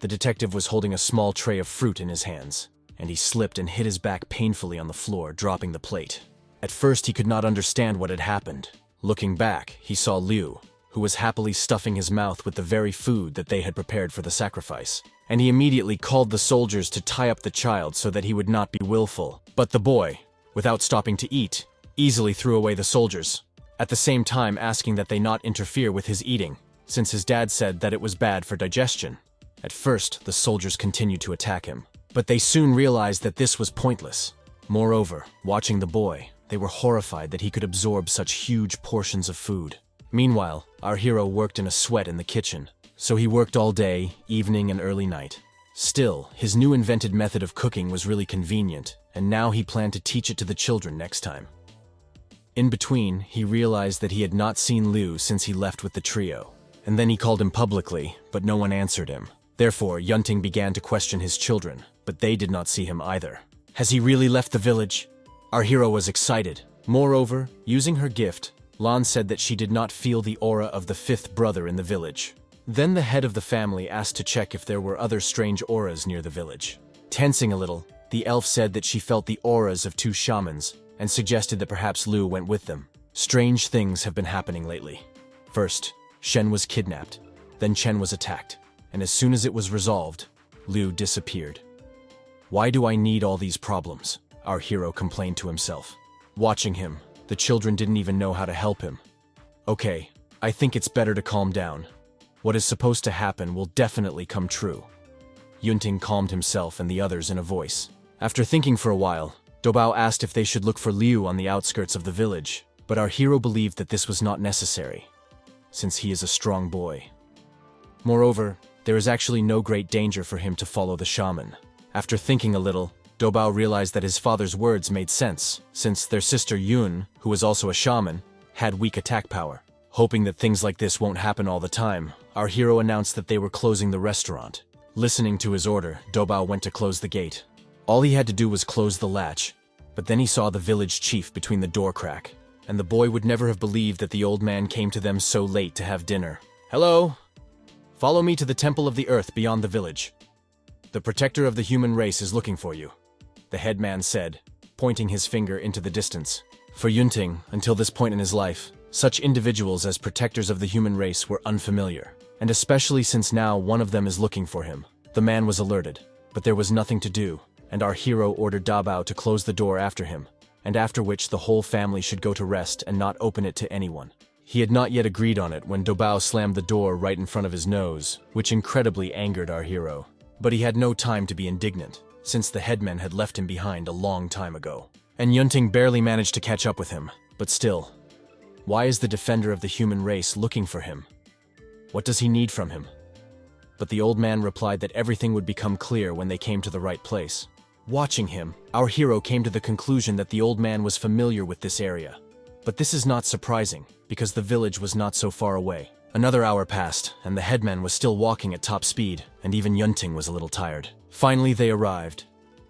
The detective was holding a small tray of fruit in his hands, and he slipped and hit his back painfully on the floor, dropping the plate. At first, he could not understand what had happened. Looking back, he saw Liu, who was happily stuffing his mouth with the very food that they had prepared for the sacrifice. And he immediately called the soldiers to tie up the child so that he would not be willful. But the boy, without stopping to eat, easily threw away the soldiers, at the same time asking that they not interfere with his eating, since his dad said that it was bad for digestion. At first, the soldiers continued to attack him, but they soon realized that this was pointless. Moreover, watching the boy, they were horrified that he could absorb such huge portions of food. Meanwhile, our hero worked in a sweat in the kitchen, so he worked all day, evening, and early night. Still, his new invented method of cooking was really convenient, and now he planned to teach it to the children next time. In between, he realized that he had not seen Liu since he left with the trio, and then he called him publicly, but no one answered him. Therefore, Yunting began to question his children, but they did not see him either. Has he really left the village? Our hero was excited. Moreover, using her gift, Lan said that she did not feel the aura of the 5th brother in the village. Then the head of the family asked to check if there were other strange auras near the village. Tensing a little, the elf said that she felt the auras of 2 shamans, and suggested that perhaps Liu went with them. Strange things have been happening lately. First, Shen was kidnapped, then Chen was attacked, and as soon as it was resolved, Liu disappeared. Why do I need all these problems? Our hero complained to himself. Watching him, the children didn't even know how to help him. Okay, I think it's better to calm down. What is supposed to happen will definitely come true. Yunting calmed himself and the others in a voice. After thinking for a while, Dobao asked if they should look for Liu on the outskirts of the village, but our hero believed that this was not necessary, since he is a strong boy. Moreover, there is actually no great danger for him to follow the shaman. After thinking a little, Dobao realized that his father's words made sense, since their sister Yun, who was also a shaman, had weak attack power. Hoping that things like this won't happen all the time, our hero announced that they were closing the restaurant. Listening to his order, Dobao went to close the gate. All he had to do was close the latch, but then he saw the village chief between the door crack, and the boy would never have believed that the old man came to them so late to have dinner. "Hello! Follow me to the Temple of the Earth beyond the village. The protector of the human race is looking for you," the headman said, pointing his finger into the distance. For Yunting, until this point in his life, such individuals as protectors of the human race were unfamiliar, and especially since now one of them is looking for him. The man was alerted, but there was nothing to do, and our hero ordered Dabao to close the door after him, and after which the whole family should go to rest and not open it to anyone. He had not yet agreed on it when Dobao slammed the door right in front of his nose, which incredibly angered our hero. But he had no time to be indignant, since the headman had left him behind a long time ago. And Yunting barely managed to catch up with him, but still. Why is the defender of the human race looking for him? What does he need from him? but the old man replied that everything would become clear when they came to the right place. Watching him, our hero came to the conclusion that the old man was familiar with this area. But this is not surprising, because the village was not so far away. Another hour passed, and the headman was still walking at top speed, and even Yunting was a little tired. Finally they arrived.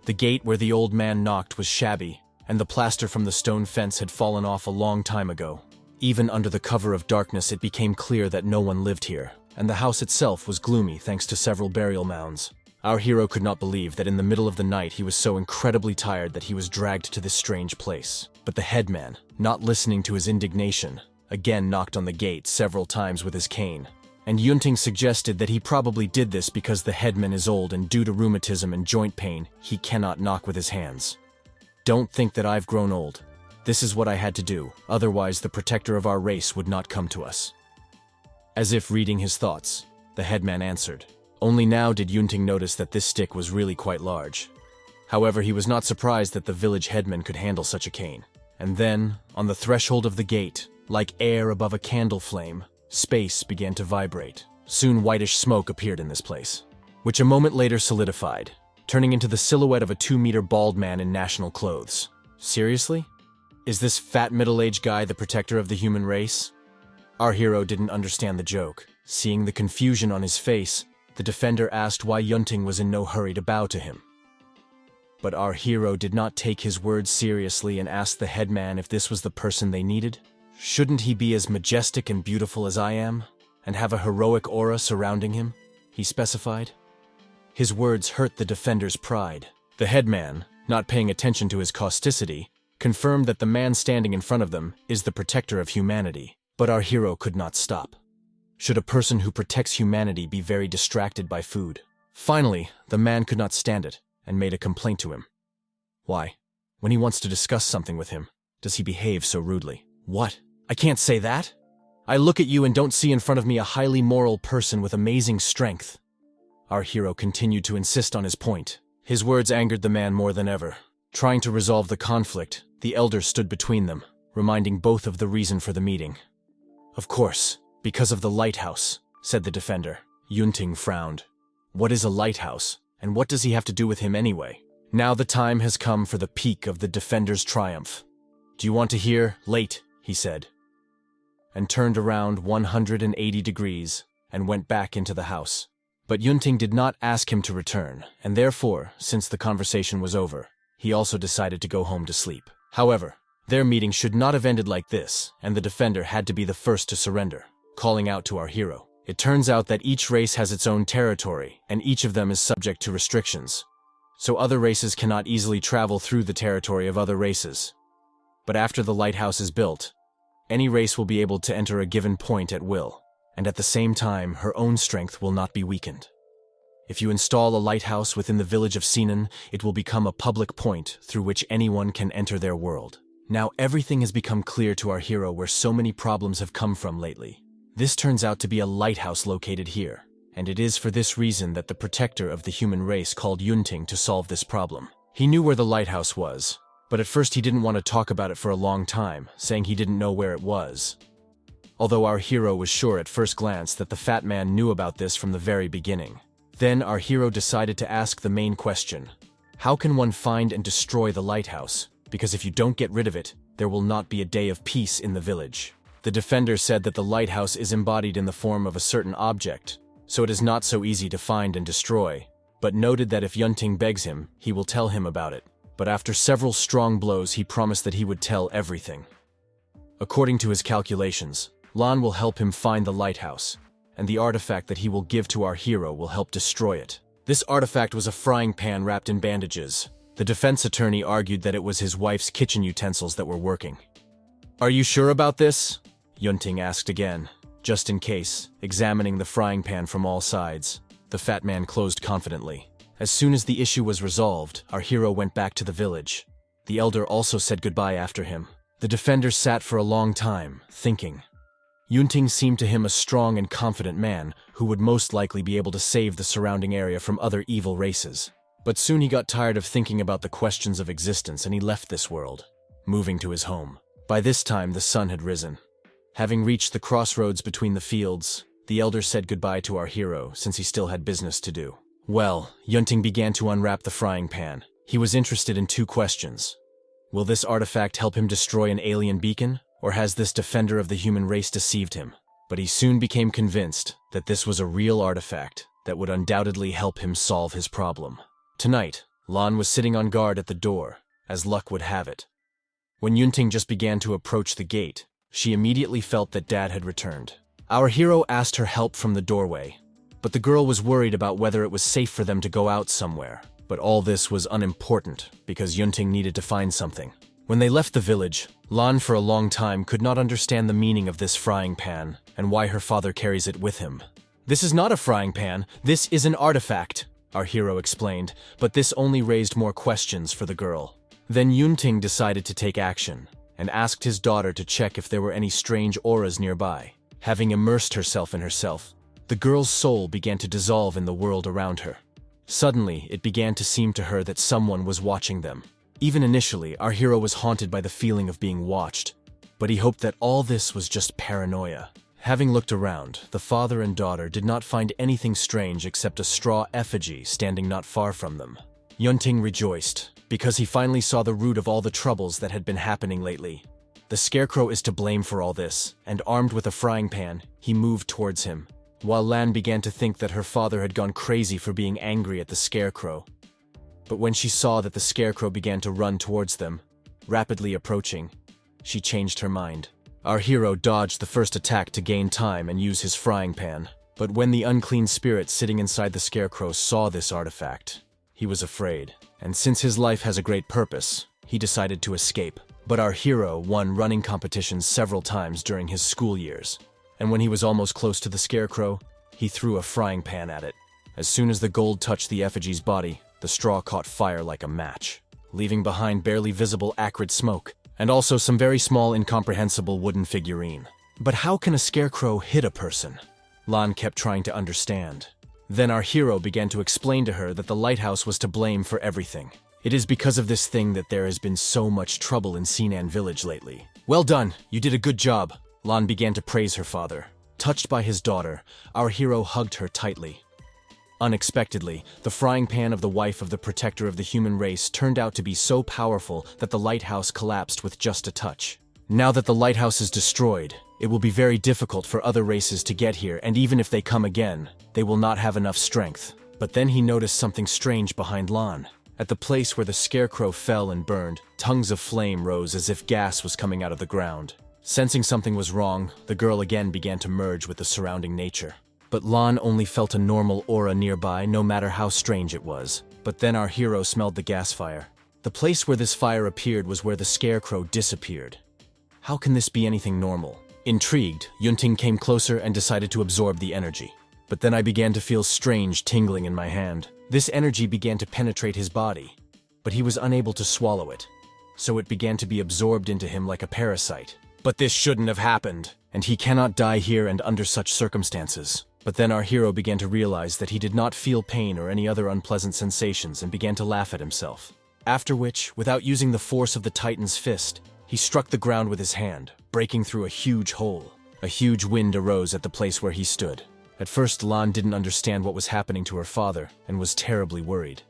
The gate where the old man knocked was shabby, and the plaster from the stone fence had fallen off a long time ago. Even under the cover of darkness it became clear that no one lived here, and the house itself was gloomy thanks to several burial mounds. Our hero could not believe that in the middle of the night he was so incredibly tired that he was dragged to this strange place. But the headman, not listening to his indignation, again knocked on the gate several times with his cane. And Yunting suggested that he probably did this because the headman is old and due to rheumatism and joint pain, he cannot knock with his hands. Don't think that I've grown old. This is what I had to do, otherwise the protector of our race would not come to us. As if reading his thoughts, the headman answered. Only now did Yunting notice that this stick was really quite large. However, he was not surprised that the village headman could handle such a cane. And then, on the threshold of the gate, like air above a candle flame, space began to vibrate. Soon whitish smoke appeared in this place, which a moment later solidified, turning into the silhouette of a 2-meter bald man in national clothes. Seriously? Is this fat middle-aged guy the protector of the human race? Our hero didn't understand the joke. Seeing the confusion on his face, the defender asked why Yunting was in no hurry to bow to him. But our hero did not take his words seriously and asked the headman if this was the person they needed. Shouldn't he be as majestic and beautiful as I am, and have a heroic aura surrounding him? He specified. His words hurt the defender's pride. The headman, not paying attention to his causticity, confirmed that the man standing in front of them is the protector of humanity. But our hero could not stop. Should a person who protects humanity be very distracted by food? Finally, the man could not stand it and made a complaint to him. Why, when he wants to discuss something with him, does he behave so rudely? What? I can't say that? I look at you and don't see in front of me a highly moral person with amazing strength. Our hero continued to insist on his point. His words angered the man more than ever. Trying to resolve the conflict, the elder stood between them, reminding both of the reason for the meeting. Of course, because of the lighthouse, said the defender. Yunting frowned. What is a lighthouse, and what does he have to do with him anyway? Now the time has come for the peak of the defender's triumph. Do you want to hear? Late, he said, and turned around 180 degrees and went back into the house. But Yunting did not ask him to return, and therefore, since the conversation was over, he also decided to go home to sleep. However, their meeting should not have ended like this, and the defender had to be the first to surrender, calling out to our hero. It turns out that each race has its own territory, and each of them is subject to restrictions. So other races cannot easily travel through the territory of other races. But after the lighthouse is built, any race will be able to enter a given point at will, and at the same time, her own strength will not be weakened. If you install a lighthouse within the village of Sinan, it will become a public point through which anyone can enter their world. Now everything has become clear to our hero where so many problems have come from lately. This turns out to be a lighthouse located here, and it is for this reason that the protector of the human race called Yunting to solve this problem. He knew where the lighthouse was, but at first he didn't want to talk about it for a long time, saying he didn't know where it was. Although our hero was sure at first glance that the fat man knew about this from the very beginning. Then our hero decided to ask the main question. How can one find and destroy the lighthouse? Because if you don't get rid of it, there will not be a day of peace in the village. The defender said that the lighthouse is embodied in the form of a certain object, so it is not so easy to find and destroy, but noted that if Yunting begs him, he will tell him about it. But after several strong blows, he promised that he would tell everything. According to his calculations, Lan will help him find the lighthouse, and the artifact that he will give to our hero will help destroy it. This artifact was a frying pan wrapped in bandages. The defense attorney argued that it was his wife's kitchen utensils that were working. Are you sure about this? Yunting asked again, just in case, examining the frying pan from all sides. The fat man closed confidently. As soon as the issue was resolved, our hero went back to the village. The elder also said goodbye after him. The defender sat for a long time, thinking. Yunting seemed to him a strong and confident man who would most likely be able to save the surrounding area from other evil races. But soon he got tired of thinking about the questions of existence and he left this world, moving to his home. By this time, the sun had risen. Having reached the crossroads between the fields, the elder said goodbye to our hero since he still had business to do. Well, Yunting began to unwrap the frying pan. He was interested in two questions. Will this artifact help him destroy an alien beacon, or has this defender of the human race deceived him? But he soon became convinced that this was a real artifact that would undoubtedly help him solve his problem. Tonight, Lan was sitting on guard at the door, as luck would have it. When Yunting just began to approach the gate, she immediately felt that Dad had returned. Our hero asked her help from the doorway, but the girl was worried about whether it was safe for them to go out somewhere. But all this was unimportant because Yunting needed to find something. When they left the village, Lan for a long time could not understand the meaning of this frying pan and why her father carries it with him. This is not a frying pan, this is an artifact, our hero explained, but this only raised more questions for the girl. Then Yunting decided to take action and asked his daughter to check if there were any strange auras nearby. Having immersed herself in herself, the girl's soul began to dissolve in the world around her. Suddenly, it began to seem to her that someone was watching them. Even initially, our hero was haunted by the feeling of being watched, but he hoped that all this was just paranoia. Having looked around, the father and daughter did not find anything strange except a straw effigy standing not far from them. Yunting rejoiced, because he finally saw the root of all the troubles that had been happening lately. The scarecrow is to blame for all this, and armed with a frying pan, he moved towards him, while Lan began to think that her father had gone crazy for being angry at the scarecrow. But when she saw that the scarecrow began to run towards them, rapidly approaching, she changed her mind. Our hero dodged the first attack to gain time and use his frying pan. But when the unclean spirit sitting inside the scarecrow saw this artifact, he was afraid. And since his life has a great purpose, he decided to escape. But our hero won running competitions several times during his school years. And when he was almost close to the scarecrow, he threw a frying pan at it. As soon as the gold touched the effigy's body, the straw caught fire like a match, leaving behind barely visible acrid smoke, and also some very small incomprehensible wooden figurine. But how can a scarecrow hit a person? Lan kept trying to understand. Then our hero began to explain to her that the lighthouse was to blame for everything. It is because of this thing that there has been so much trouble in Sinan village lately. Well done, you did a good job. Lan began to praise her father. Touched by his daughter, our hero hugged her tightly. Unexpectedly, the frying pan of the wife of the protector of the human race turned out to be so powerful that the lighthouse collapsed with just a touch. Now that the lighthouse is destroyed, it will be very difficult for other races to get here, and even if they come again, they will not have enough strength. But then he noticed something strange behind Lan. At the place where the scarecrow fell and burned, tongues of flame rose as if gas was coming out of the ground. Sensing something was wrong, the girl again began to merge with the surrounding nature. But Lan only felt a normal aura nearby, no matter how strange it was. But then our hero smelled the gas fire. The place where this fire appeared was where the scarecrow disappeared. How can this be anything normal? Intrigued, Yunting came closer and decided to absorb the energy. But then I began to feel strange tingling in my hand. This energy began to penetrate his body, but he was unable to swallow it. So it began to be absorbed into him like a parasite. But this shouldn't have happened, and he cannot die here and under such circumstances. But then our hero began to realize that he did not feel pain or any other unpleasant sensations and began to laugh at himself. After which, without using the force of the Titan's fist, he struck the ground with his hand, breaking through a huge hole. A huge wind arose at the place where he stood. At first, Lan didn't understand what was happening to her father and was terribly worried.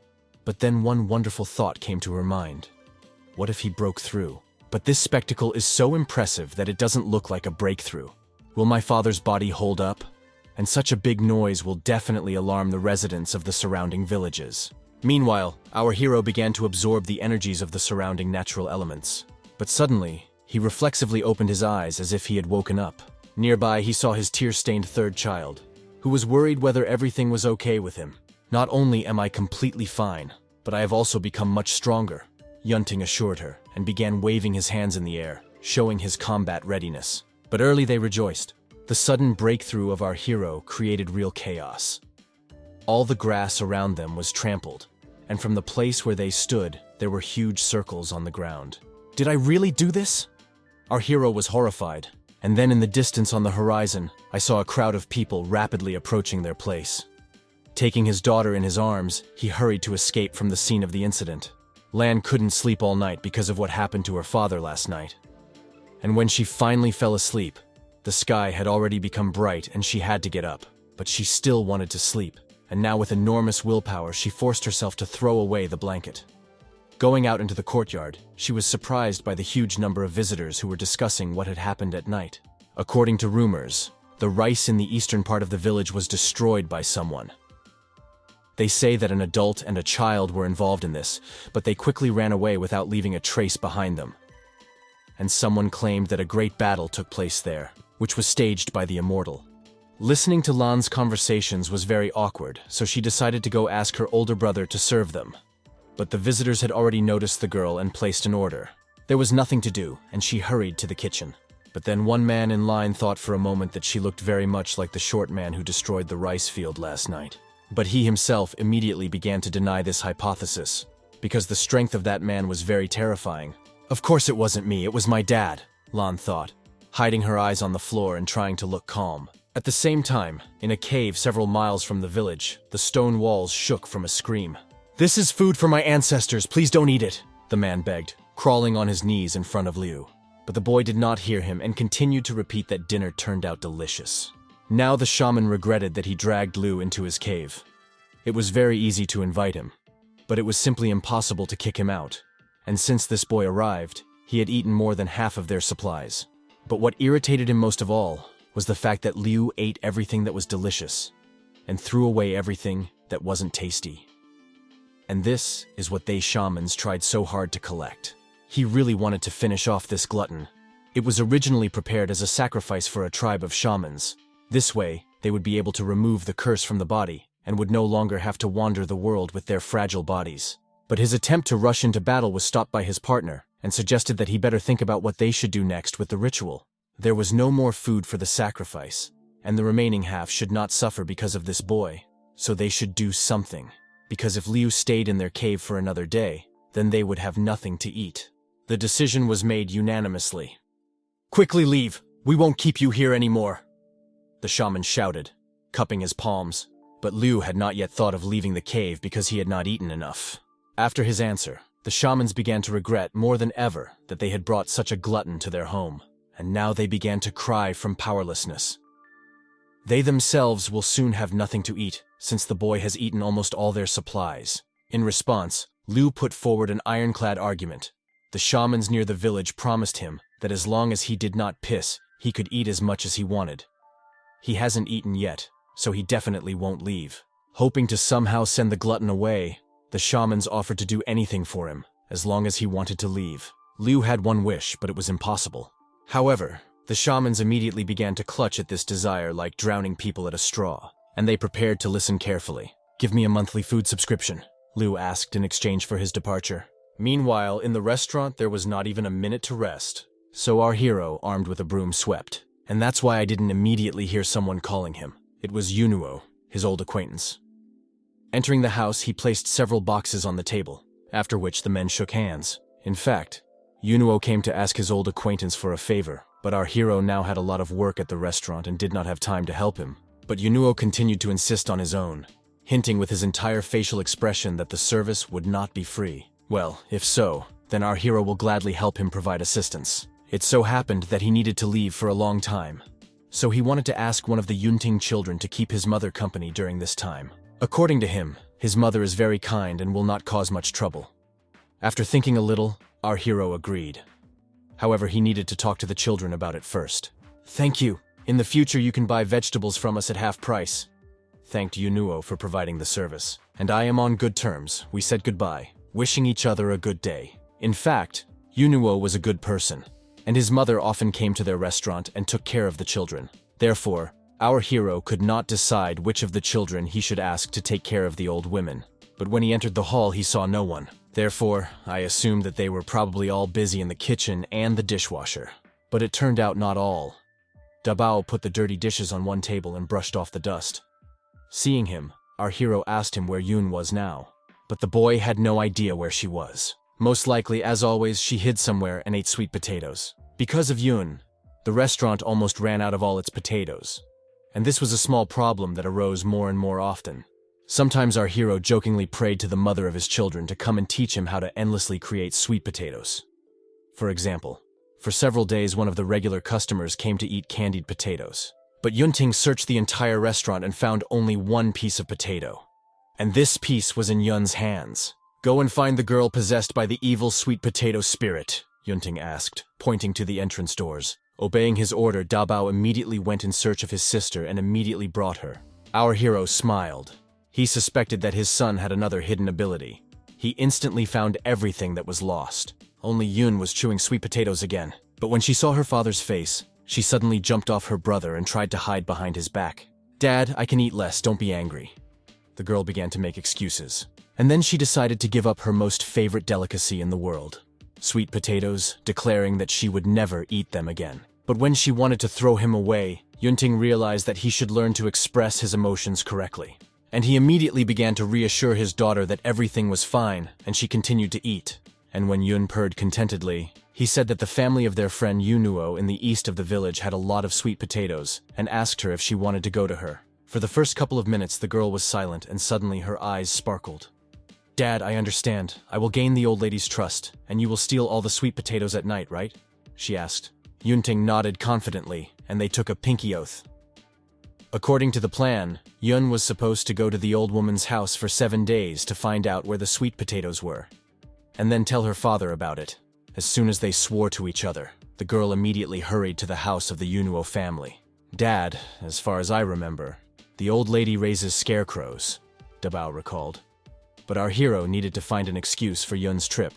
But then one wonderful thought came to her mind. What if he broke through? But this spectacle is so impressive that it doesn't look like a breakthrough. Will my father's body hold up? And such a big noise will definitely alarm the residents of the surrounding villages. Meanwhile, our hero began to absorb the energies of the surrounding natural elements. But suddenly, he reflexively opened his eyes as if he had woken up. Nearby, he saw his tear-stained third child, who was worried whether everything was okay with him. Not only am I completely fine, but I have also become much stronger, Yunting assured her, and began waving his hands in the air, showing his combat readiness. But early they rejoiced. The sudden breakthrough of our hero created real chaos. All the grass around them was trampled, and from the place where they stood, there were huge circles on the ground. Did I really do this? Our hero was horrified, and then in the distance on the horizon, I saw a crowd of people rapidly approaching their place. Taking his daughter in his arms, he hurried to escape from the scene of the incident. Lan couldn't sleep all night because of what happened to her father last night. And when she finally fell asleep, the The sky had already become bright and she had to get up, but she still wanted to sleep, and now with enormous willpower she forced herself to throw away the blanket. Going out into the courtyard, she was surprised by the huge number of visitors who were discussing what had happened at night. According to rumors, the rice in the eastern part of the village was destroyed by someone. They say that an adult and a child were involved in this, but they quickly ran away without leaving a trace behind them. And someone claimed that a great battle took place there, which was staged by the immortal. Listening to Lan's conversations was very awkward, so she decided to go ask her older brother to serve them. But the visitors had already noticed the girl and placed an order. There was nothing to do, and she hurried to the kitchen. But then one man in line thought for a moment that she looked very much like the short man who destroyed the rice field last night. But he himself immediately began to deny this hypothesis, because the strength of that man was very terrifying. Of course it wasn't me, it was my dad, Lan thought, hiding her eyes on the floor and trying to look calm. At the same time, in a cave several miles from the village, the stone walls shook from a scream. "This is food for my ancestors, please don't eat it," the man begged, crawling on his knees in front of Liu. But the boy did not hear him and continued to repeat that dinner turned out delicious. Now the shaman regretted that he dragged Liu into his cave. It was very easy to invite him, but it was simply impossible to kick him out. And since this boy arrived, he had eaten more than half of their supplies. But what irritated him most of all was the fact that Liu ate everything that was delicious and threw away everything that wasn't tasty. And this is what they shamans tried so hard to collect. He really wanted to finish off this glutton. It was originally prepared as a sacrifice for a tribe of shamans. This way, they would be able to remove the curse from the body and would no longer have to wander the world with their fragile bodies. But his attempt to rush into battle was stopped by his partner and suggested that he better think about what they should do next with the ritual. There was no more food for the sacrifice, and the remaining half should not suffer because of this boy. So they should do something, because if Liu stayed in their cave for another day, then they would have nothing to eat. The decision was made unanimously. "Quickly leave! We won't keep you here anymore!" the shaman shouted, cupping his palms. But Liu had not yet thought of leaving the cave because he had not eaten enough. After his answer, the shamans began to regret more than ever that they had brought such a glutton to their home, and now they began to cry from powerlessness. They themselves will soon have nothing to eat, since the boy has eaten almost all their supplies. In response, Liu put forward an ironclad argument. The shamans near the village promised him that as long as he did not piss, he could eat as much as he wanted. He hasn't eaten yet, so he definitely won't leave. Hoping to somehow send the glutton away, the shamans offered to do anything for him, as long as he wanted to leave. Liu had one wish, but it was impossible. However, the shamans immediately began to clutch at this desire like drowning people at a straw, and they prepared to listen carefully. "Give me a monthly food subscription," Liu asked in exchange for his departure. Meanwhile, in the restaurant there was not even a minute to rest, so our hero, armed with a broom, swept. And that's why I didn't immediately hear someone calling him. It was Yunuo, his old acquaintance. Entering the house, he placed several boxes on the table, after which the men shook hands. In fact, Yunuo came to ask his old acquaintance for a favor, but our hero now had a lot of work at the restaurant and did not have time to help him. But Yunuo continued to insist on his own, hinting with his entire facial expression that the service would not be free. Well, if so, then our hero will gladly help him provide assistance. It so happened that he needed to leave for a long time, so he wanted to ask one of the Yunting children to keep his mother company during this time. According to him, his mother is very kind and will not cause much trouble. After thinking a little, our hero agreed. However, he needed to talk to the children about it first. "Thank you. In the future you can buy vegetables from us at half price," thanked Yunuo for providing the service. "And I am on good terms. We said goodbye, wishing each other a good day." In fact, Yunuo was a good person, and his mother often came to their restaurant and took care of the children. Therefore, our hero could not decide which of the children he should ask to take care of the old women. But when he entered the hall, he saw no one. Therefore, I assumed that they were probably all busy in the kitchen and the dishwasher. But it turned out not all. Dabao put the dirty dishes on one table and brushed off the dust. Seeing him, our hero asked him where Yun was now. But the boy had no idea where she was. Most likely, as always, she hid somewhere and ate sweet potatoes. Because of Yun, the restaurant almost ran out of all its potatoes. And this was a small problem that arose more and more often. Sometimes our hero jokingly prayed to the mother of his children to come and teach him how to endlessly create sweet potatoes. For example, For several days, one of the regular customers came to eat candied potatoes. But Yunting searched the entire restaurant and found only one piece of potato. And this piece was in Yun's hands. "Go and find the girl possessed by the evil sweet potato spirit," Yunting asked, pointing to the entrance doors. Obeying his order, Dabao immediately went in search of his sister and immediately brought her. Our hero smiled. He suspected that his son had another hidden ability. He instantly found everything that was lost. Only Yun was chewing sweet potatoes again. But when she saw her father's face, she suddenly jumped off her brother and tried to hide behind his back. "Dad, I can eat less, don't be angry." The girl began to make excuses. And then she decided to give up her most favorite delicacy in the world, sweet potatoes, declaring that she would never eat them again. But when she wanted to throw him away, Yunting realized that he should learn to express his emotions correctly. And he immediately began to reassure his daughter that everything was fine, and she continued to eat. And when Yun purred contentedly, he said that the family of their friend Yunuo in the east of the village had a lot of sweet potatoes, and asked her if she wanted to go to her. For the first couple of minutes, the girl was silent, and suddenly her eyes sparkled. "Dad, I understand. I will gain the old lady's trust, and you will steal all the sweet potatoes at night, right?" she asked. Yunting nodded confidently, and they took a pinky oath. According to the plan, Yun was supposed to go to the old woman's house for 7 days to find out where the sweet potatoes were, and then tell her father about it. As soon as they swore to each other, the girl immediately hurried to the house of the Yunuo family. "Dad, as far as I remember, the old lady raises scarecrows," Dabao recalled. But our hero needed to find an excuse for Yun's trip.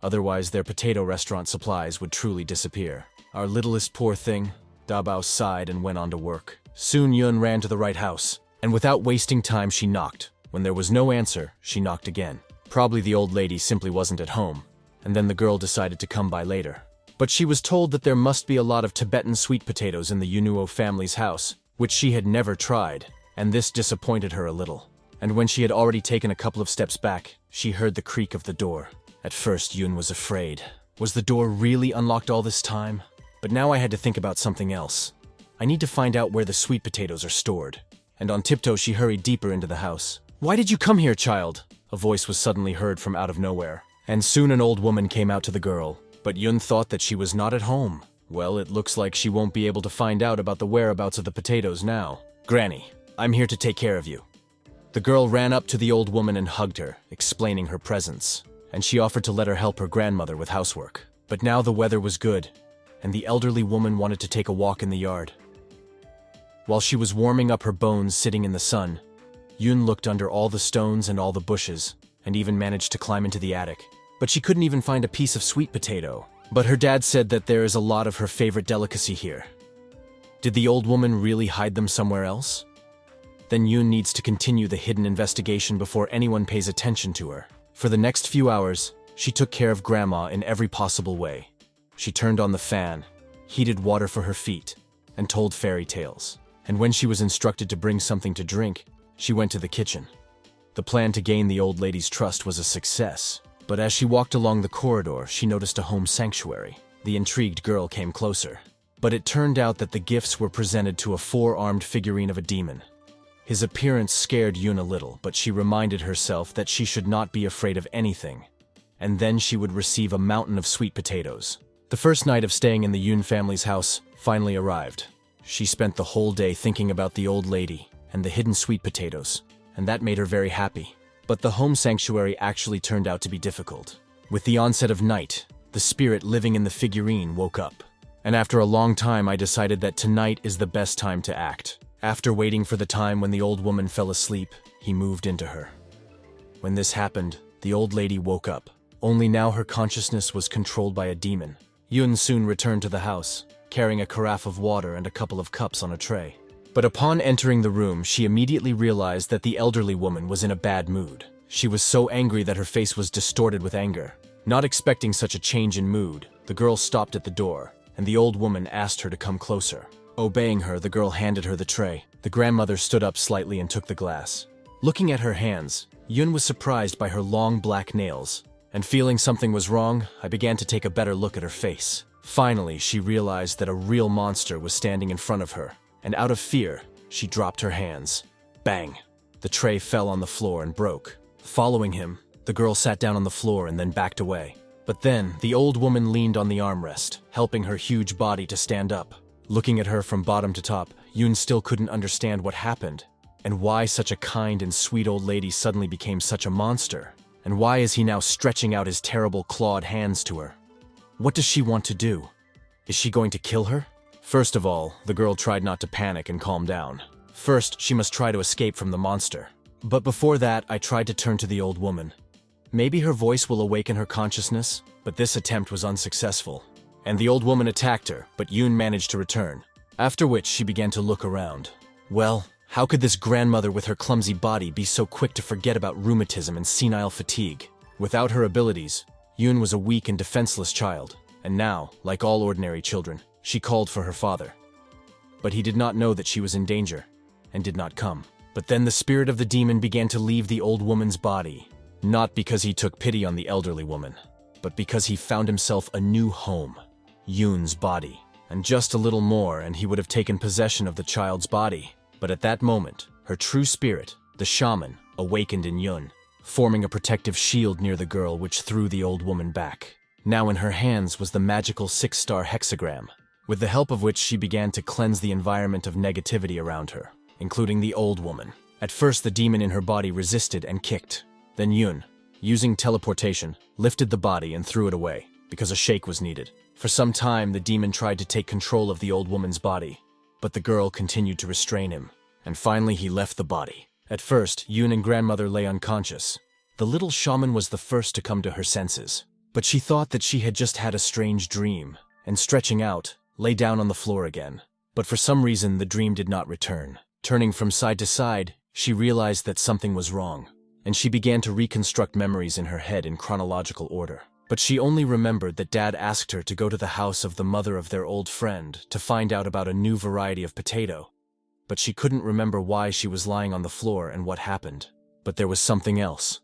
Otherwise, their potato restaurant supplies would truly disappear. "Our littlest poor thing," Dabao sighed and went on to work. Soon Yun ran to the right house, and without wasting time she knocked. When there was no answer, she knocked again. Probably the old lady simply wasn't at home, and then the girl decided to come by later. But she was told that there must be a lot of Tibetan sweet potatoes in the Yunuo family's house, which she had never tried, and this disappointed her a little. And when she had already taken a couple of steps back, she heard the creak of the door. At first, Yun was afraid. Was the door really unlocked all this time? But now I had to think about something else. I need to find out where the sweet potatoes are stored. And on tiptoe, she hurried deeper into the house. "Why did you come here, child?" A voice was suddenly heard from out of nowhere. And soon an old woman came out to the girl. But Yun thought that she was not at home. Well, it looks like she won't be able to find out about the whereabouts of the potatoes now. "Granny, I'm here to take care of you." The girl ran up to the old woman and hugged her, explaining her presence. And she offered to let her help her grandmother with housework. But now the weather was good, and the elderly woman wanted to take a walk in the yard. While she was warming up her bones sitting in the sun, Yun looked under all the stones and all the bushes, and even managed to climb into the attic. But she couldn't even find a piece of sweet potato. But her dad said that there is a lot of her favorite delicacy here. Did the old woman really hide them somewhere else? Then Yun needs to continue the hidden investigation before anyone pays attention to her. For the next few hours, she took care of Grandma in every possible way. She turned on the fan, heated water for her feet, and told fairy tales. And when she was instructed to bring something to drink, she went to the kitchen. The plan to gain the old lady's trust was a success. But as she walked along the corridor, she noticed a home sanctuary. The intrigued girl came closer. But it turned out that the gifts were presented to a 4-armed figurine of a demon. His appearance scared Yun a little, but she reminded herself that she should not be afraid of anything. And then she would receive a mountain of sweet potatoes. The first night of staying in the Yun family's house finally arrived. She spent the whole day thinking about the old lady and the hidden sweet potatoes, and that made her very happy. But the home sanctuary actually turned out to be difficult. With the onset of night, the spirit living in the figurine woke up. And after a long time, I decided that tonight is the best time to act. After waiting for the time when the old woman fell asleep, he moved into her. When this happened, the old lady woke up. Only now her consciousness was controlled by a demon. Yun soon returned to the house, carrying a carafe of water and a couple of cups on a tray. But upon entering the room, she immediately realized that the elderly woman was in a bad mood. She was so angry that her face was distorted with anger. Not expecting such a change in mood, the girl stopped at the door, and the old woman asked her to come closer. Obeying her, the girl handed her the tray. The grandmother stood up slightly and took the glass. Looking at her hands, Yun was surprised by her long black nails. And feeling something was wrong, I began to take a better look at her face. Finally, she realized that a real monster was standing in front of her. And out of fear, she dropped her hands. Bang! The tray fell on the floor and broke. Following him, the girl sat down on the floor and then backed away. But then, the old woman leaned on the armrest, helping her huge body to stand up. Looking at her from bottom to top, Yoon still couldn't understand what happened, and why such a kind and sweet old lady suddenly became such a monster. And why is he now stretching out his terrible clawed hands to her? What does she want to do? Is she going to kill her? First of all, the girl tried not to panic and calm down. First, she must try to escape from the monster. But before that, I tried to turn to the old woman. Maybe her voice will awaken her consciousness, but this attempt was unsuccessful. And the old woman attacked her, but Yoon managed to return. After which, she began to look around. Well, how could this grandmother with her clumsy body be so quick to forget about rheumatism and senile fatigue? Without her abilities, Yoon was a weak and defenseless child, and now, like all ordinary children, she called for her father. But he did not know that she was in danger, and did not come. But then the spirit of the demon began to leave the old woman's body, not because he took pity on the elderly woman, but because he found himself a new home, Yoon's body. And just a little more and he would have taken possession of the child's body. But at that moment, her true spirit, the shaman, awakened in Yoon, forming a protective shield near the girl which threw the old woman back. Now in her hands was the magical 6-star hexagram, with the help of which she began to cleanse the environment of negativity around her, including the old woman. At first the demon in her body resisted and kicked. Then Yoon, using teleportation, lifted the body and threw it away, because a shake was needed. For some time the demon tried to take control of the old woman's body, but the girl continued to restrain him, and finally he left the body. At first, Yoon and grandmother lay unconscious. The little shaman was the first to come to her senses, but she thought that she had just had a strange dream, and stretching out, lay down on the floor again. But for some reason the dream did not return. Turning from side to side, she realized that something was wrong, and she began to reconstruct memories in her head in chronological order. But she only remembered that Dad asked her to go to the house of the mother of their old friend to find out about a new variety of potato. But she couldn't remember why she was lying on the floor and what happened. But there was something else.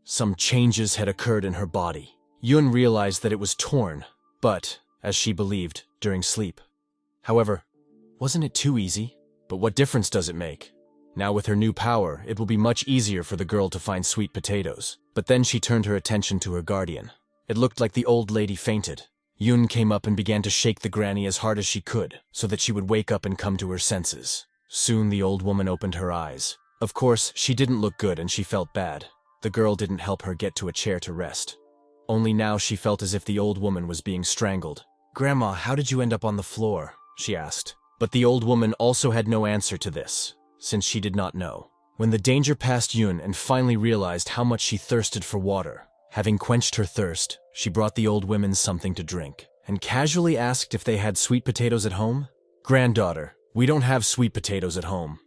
Some changes had occurred in her body. Yoon realized that it was torn, but, as she believed, during sleep. However, wasn't it too easy? But what difference does it make? Now with her new power, it will be much easier for the girl to find sweet potatoes. But then she turned her attention to her guardian. It looked like the old lady fainted. Yoon came up and began to shake the granny as hard as she could, so that she would wake up and come to her senses. Soon the old woman opened her eyes. Of course, she didn't look good and she felt bad. The girl didn't help her get to a chair to rest. Only now she felt as if the old woman was being strangled. "Grandma, how did you end up on the floor?" she asked. But the old woman also had no answer to this, since she did not know. When the danger passed Yoon and finally realized how much she thirsted for water, having quenched her thirst, she brought the old women something to drink, and casually asked if they had sweet potatoes at home. "Granddaughter, we don't have sweet potatoes at home."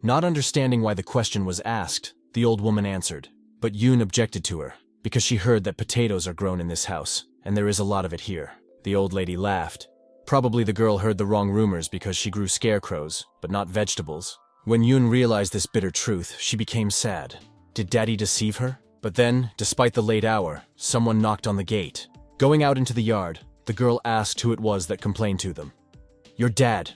Not understanding why the question was asked, the old woman answered, but Yoon objected to her, because she heard that potatoes are grown in this house, and there is a lot of it here. The old lady laughed. Probably the girl heard the wrong rumors because she grew scarecrows, but not vegetables. When Yoon realized this bitter truth, she became sad. Did Daddy deceive her? But then, despite the late hour, someone knocked on the gate. Going out into the yard, the girl asked who it was that complained to them. "Your dad,"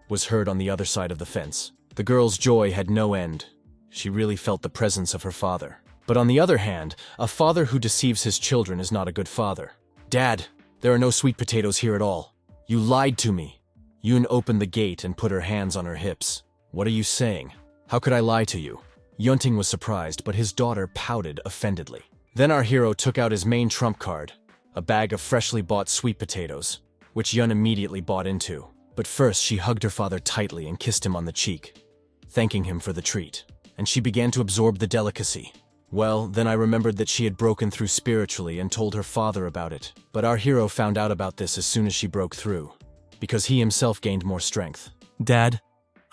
was heard on the other side of the fence. The girl's joy had no end. She really felt the presence of her father. But on the other hand, a father who deceives his children is not a good father. "Dad, there are no sweet potatoes here at all. You lied to me." Yoon opened the gate and put her hands on her hips. "What are you saying? How could I lie to you?" Yunting was surprised, but his daughter pouted offendedly. Then our hero took out his main trump card, a bag of freshly bought sweet potatoes, which Yun immediately bought into. But first she hugged her father tightly and kissed him on the cheek, thanking him for the treat, and she began to absorb the delicacy. Well, then I remembered that she had broken through spiritually and told her father about it. But our hero found out about this as soon as she broke through, because he himself gained more strength. "Dad,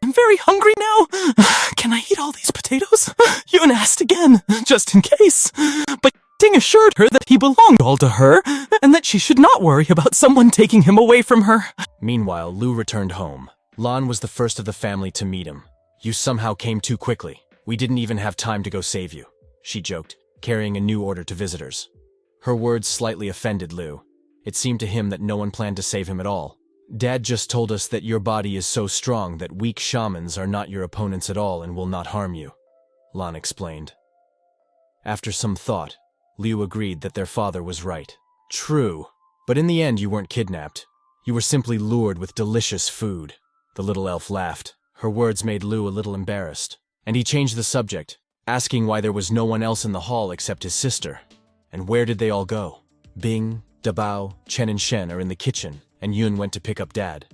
I'm very hungry now. Can I eat all these potatoes?" Yoon asked again, just in case. But Ting assured her that he belonged all to her, and that she should not worry about someone taking him away from her. Meanwhile, Lu returned home. Lan was the first of the family to meet him. "You somehow came too quickly. We didn't even have time to go save you," she joked, carrying a new order to visitors. Her words slightly offended Lu. It seemed to him that no one planned to save him at all. "Dad just told us that your body is so strong that weak shamans are not your opponents at all and will not harm you," Lan explained. After some thought, Liu agreed that their father was right. True. But in the end, you weren't kidnapped. You were simply lured with delicious food. The little elf laughed. Her words made Liu a little embarrassed. And he changed the subject, asking why there was no one else in the hall except his sister. And where did they all go? Bing, Dabao, Chen and Shen are in the kitchen, and Yun went to pick up Dad.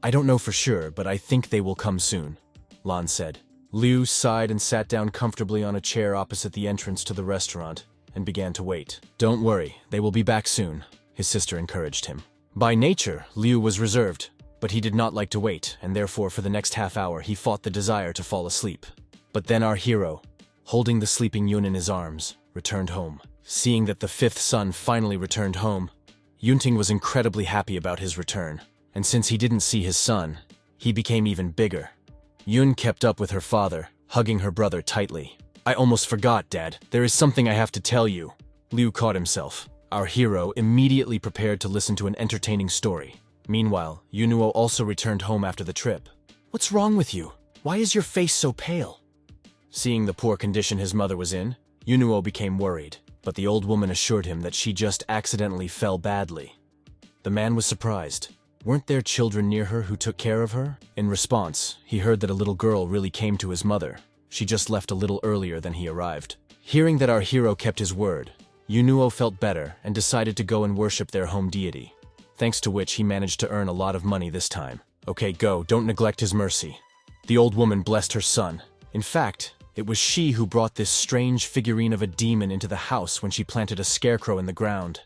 I don't know for sure, but I think they will come soon, Lan said. Liu sighed and sat down comfortably on a chair opposite the entrance to the restaurant and began to wait. Don't worry, they will be back soon, his sister encouraged him. By nature, Liu was reserved, but he did not like to wait, and therefore for the next half hour he fought the desire to fall asleep. But then our hero, holding the sleeping Yun in his arms, returned home. Seeing that the fifth son finally returned home, Yunting was incredibly happy about his return, and since he didn't see his son, he became even bigger. Yun kept up with her father, hugging her brother tightly. I almost forgot, Dad. There is something I have to tell you. Liu caught himself. Our hero immediately prepared to listen to an entertaining story. Meanwhile, Yunuo also returned home after the trip. What's wrong with you? Why is your face so pale? Seeing the poor condition his mother was in, Yunuo became worried, but the old woman assured him that she just accidentally fell badly. The man was surprised. Weren't there children near her who took care of her? In response, he heard that a little girl really came to his mother. She just left a little earlier than he arrived. Hearing that our hero kept his word, Yunuo felt better and decided to go and worship their home deity, thanks to which he managed to earn a lot of money this time. Okay, go, don't neglect his mercy. The old woman blessed her son. In fact, it was she who brought this strange figurine of a demon into the house when she planted a scarecrow in the ground.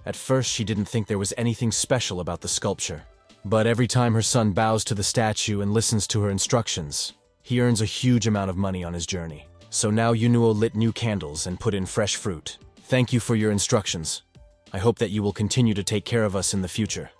At first, she didn't think there was anything special about the sculpture. But every time her son bows to the statue and listens to her instructions, he earns a huge amount of money on his journey. So now Yunuo lit new candles and put in fresh fruit. Thank you for your instructions. I hope that you will continue to take care of us in the future.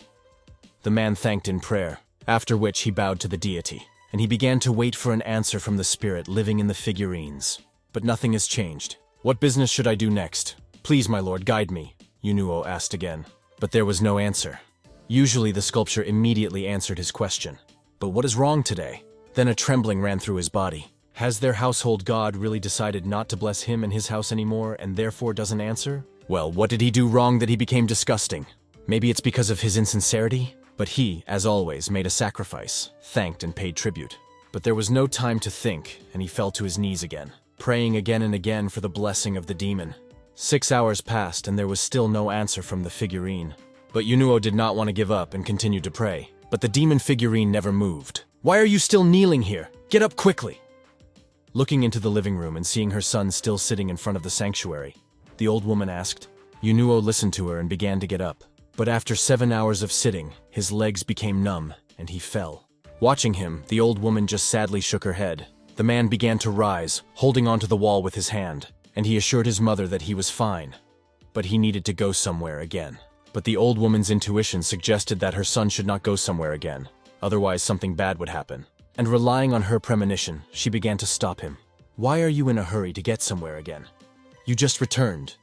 The man thanked in prayer, after which he bowed to the deity, and he began to wait for an answer from the spirit living in the figurines. But nothing has changed. What business should I do next? Please, my lord, guide me, Yunuo asked again. But there was no answer. Usually the sculpture immediately answered his question. But what is wrong today? Then a trembling ran through his body. Has their household god really decided not to bless him and his house anymore and therefore doesn't answer? Well, what did he do wrong that he became disgusting? Maybe it's because of his insincerity? But he, as always, made a sacrifice, thanked and paid tribute. But there was no time to think, and he fell to his knees again, praying again and again for the blessing of the demon. 6 hours passed and there was still no answer from the figurine. But Yunuo did not want to give up and continued to pray. But the demon figurine never moved. Why are you still kneeling here? Get up quickly! Looking into the living room and seeing her son still sitting in front of the sanctuary, the old woman asked. Yunuo listened to her and began to get up. But after 7 hours of sitting, his legs became numb and he fell. Watching him, the old woman just sadly shook her head. The man began to rise, holding onto the wall with his hand, and he assured his mother that he was fine. But he needed to go somewhere again. But the old woman's intuition suggested that her son should not go somewhere again, otherwise something bad would happen. And relying on her premonition, she began to stop him. Why are you in a hurry to get somewhere again? You just returned,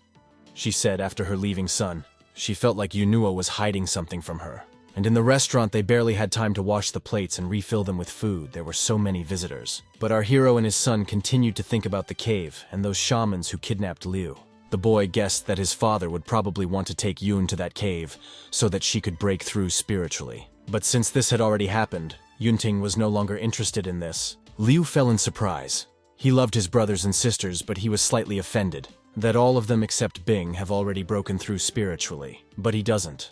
she said after her leaving son. She felt like Yunuo was hiding something from her. And in the restaurant, they barely had time to wash the plates and refill them with food. There were so many visitors. But our hero and his son continued to think about the cave and those shamans who kidnapped Liu. The boy guessed that his father would probably want to take Yun to that cave so that she could break through spiritually. But since this had already happened, Yunting was no longer interested in this. Liu fell in surprise. He loved his brothers and sisters, but he was slightly offended that all of them except Bing have already broken through spiritually. But he doesn't.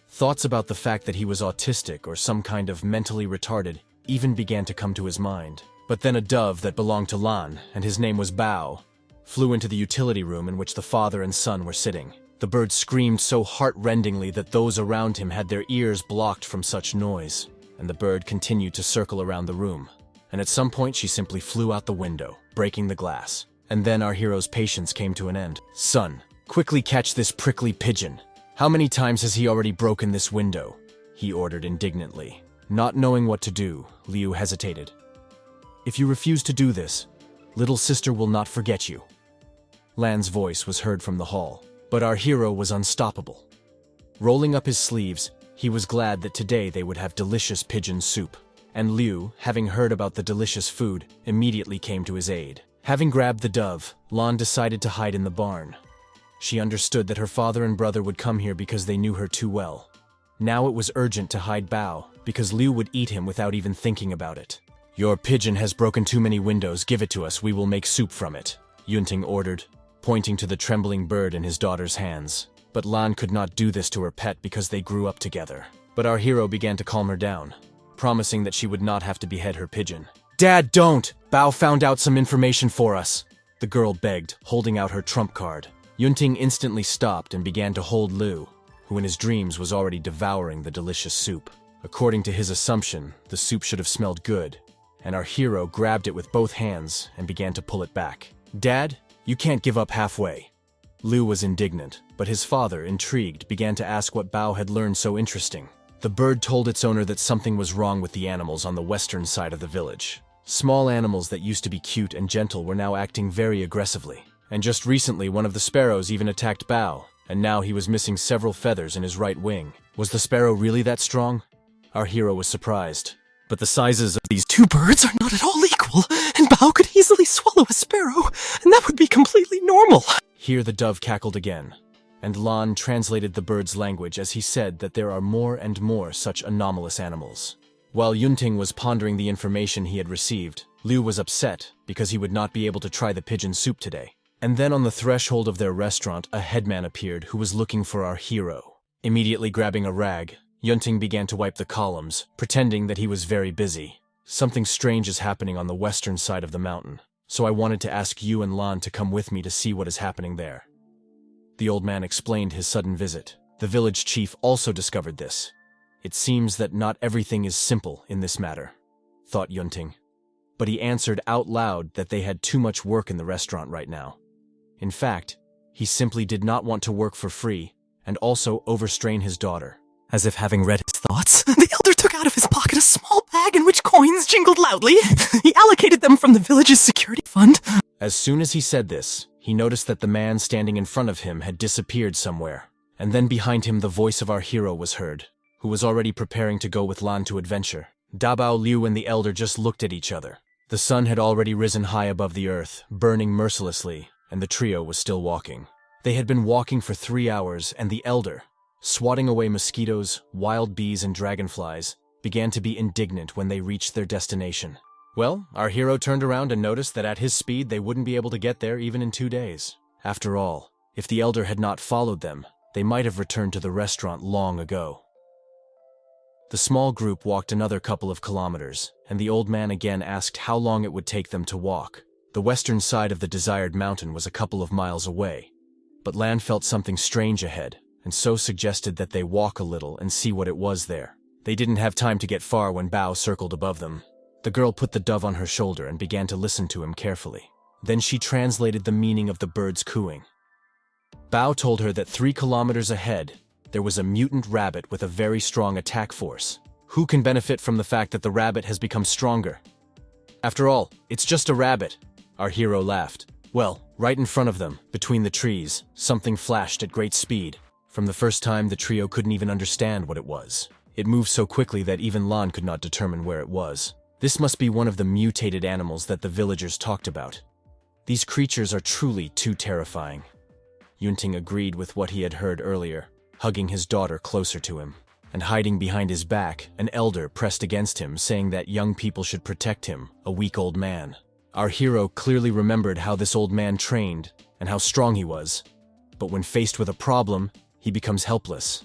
Thoughts about the fact that he was autistic or some kind of mentally retarded even began to come to his mind. But then a dove that belonged to Lan, and his name was Bao, flew into the utility room in which the father and son were sitting. The bird screamed so heart-rendingly that those around him had their ears blocked from such noise. And the bird continued to circle around the room. And at some point she simply flew out the window, breaking the glass. And then our hero's patience came to an end. Son, quickly catch this prickly pigeon. How many times has he already broken this window? He ordered indignantly. Not knowing what to do, Liu hesitated. If you refuse to do this, little sister will not forget you. Lan's voice was heard from the hall, but our hero was unstoppable. Rolling up his sleeves, he was glad that today they would have delicious pigeon soup. And Liu, having heard about the delicious food, immediately came to his aid. Having grabbed the dove, Lan decided to hide in the barn. She understood that her father and brother would come here because they knew her too well. Now it was urgent to hide Bao, because Liu would eat him without even thinking about it. "Your pigeon has broken too many windows, give it to us, we will make soup from it," Yunting ordered, pointing to the trembling bird in his daughter's hands. But Lan could not do this to her pet because they grew up together. But our hero began to calm her down, promising that she would not have to behead her pigeon. "Dad, don't! Bao found out some information for us," the girl begged, holding out her trump card. Yunting instantly stopped and began to hold Liu, who in his dreams was already devouring the delicious soup. According to his assumption, the soup should have smelled good, and our hero grabbed it with both hands and began to pull it back. "Dad, you can't give up halfway." Liu was indignant, but his father, intrigued, began to ask what Bao had learned so interesting. The bird told its owner that something was wrong with the animals on the western side of the village. Small animals that used to be cute and gentle were now acting very aggressively. And just recently, one of the sparrows even attacked Bao, and now he was missing several feathers in his right wing. Was the sparrow really that strong? Our hero was surprised. But the sizes of these Two birds are not at all equal, and Bao could easily swallow a sparrow, and that would be completely normal. Here the dove cackled again, and Lan translated the bird's language as he said that there are more and more such anomalous animals. While Yunting was pondering the information he had received, Liu was upset because he would not be able to try the pigeon soup today. And then on the threshold of their restaurant, a headman appeared who was looking for our hero. Immediately grabbing a rag, Yunting began to wipe the columns, pretending that he was very busy. "Something strange is happening on the western side of the mountain, so I wanted to ask you and Lan to come with me to see what is happening there." The old man explained his sudden visit. The village chief also discovered this. "It seems that not everything is simple in this matter," thought Yunting. But he answered out loud that they had too much work in the restaurant right now. In fact, he simply did not want to work for free and also overstrain his daughter. As if having read his thoughts, the elder took out of his pocket a small bag in which coins jingled loudly. He allocated them from the village's security fund. As soon as he said this, he noticed that the man standing in front of him had disappeared somewhere. And then behind him the voice of our hero was heard, who was already preparing to go with Lan to adventure. Dabao, Liu, and the elder just looked at each other. The sun had already risen high above the earth, burning mercilessly, and the trio was still walking. They had been walking for 3 hours, and the elder, swatting away mosquitoes, wild bees, and dragonflies, began to be indignant when they reached their destination. Well, our hero turned around and noticed that at his speed they wouldn't be able to get there even in 2 days. After all, if the elder had not followed them, they might have returned to the restaurant long ago. The small group walked another couple of kilometers, and the old man again asked how long it would take them to walk. The western side of the desired mountain was a couple of miles away, but Lan felt something strange ahead, and so suggested that they walk a little and see what it was there. They didn't have time to get far when Bao circled above them. The girl put the dove on her shoulder and began to listen to him carefully. Then she translated the meaning of the bird's cooing. Bao told her that 3 kilometers ahead, there was a mutant rabbit with a very strong attack force. Who can benefit from the fact that the rabbit has become stronger? After all, it's just a rabbit. Our hero laughed. Well, right in front of them, between the trees, something flashed at great speed. From the first time, the trio couldn't even understand what it was. It moved so quickly that even Lan could not determine where it was. This must be one of the mutated animals that the villagers talked about. These creatures are truly too terrifying. Yunting agreed with what he had heard earlier, hugging his daughter closer to him. And hiding behind his back, an elder pressed against him, saying that young people should protect him, a weak old man. Our hero clearly remembered how this old man trained and how strong he was. But when faced with a problem, he becomes helpless.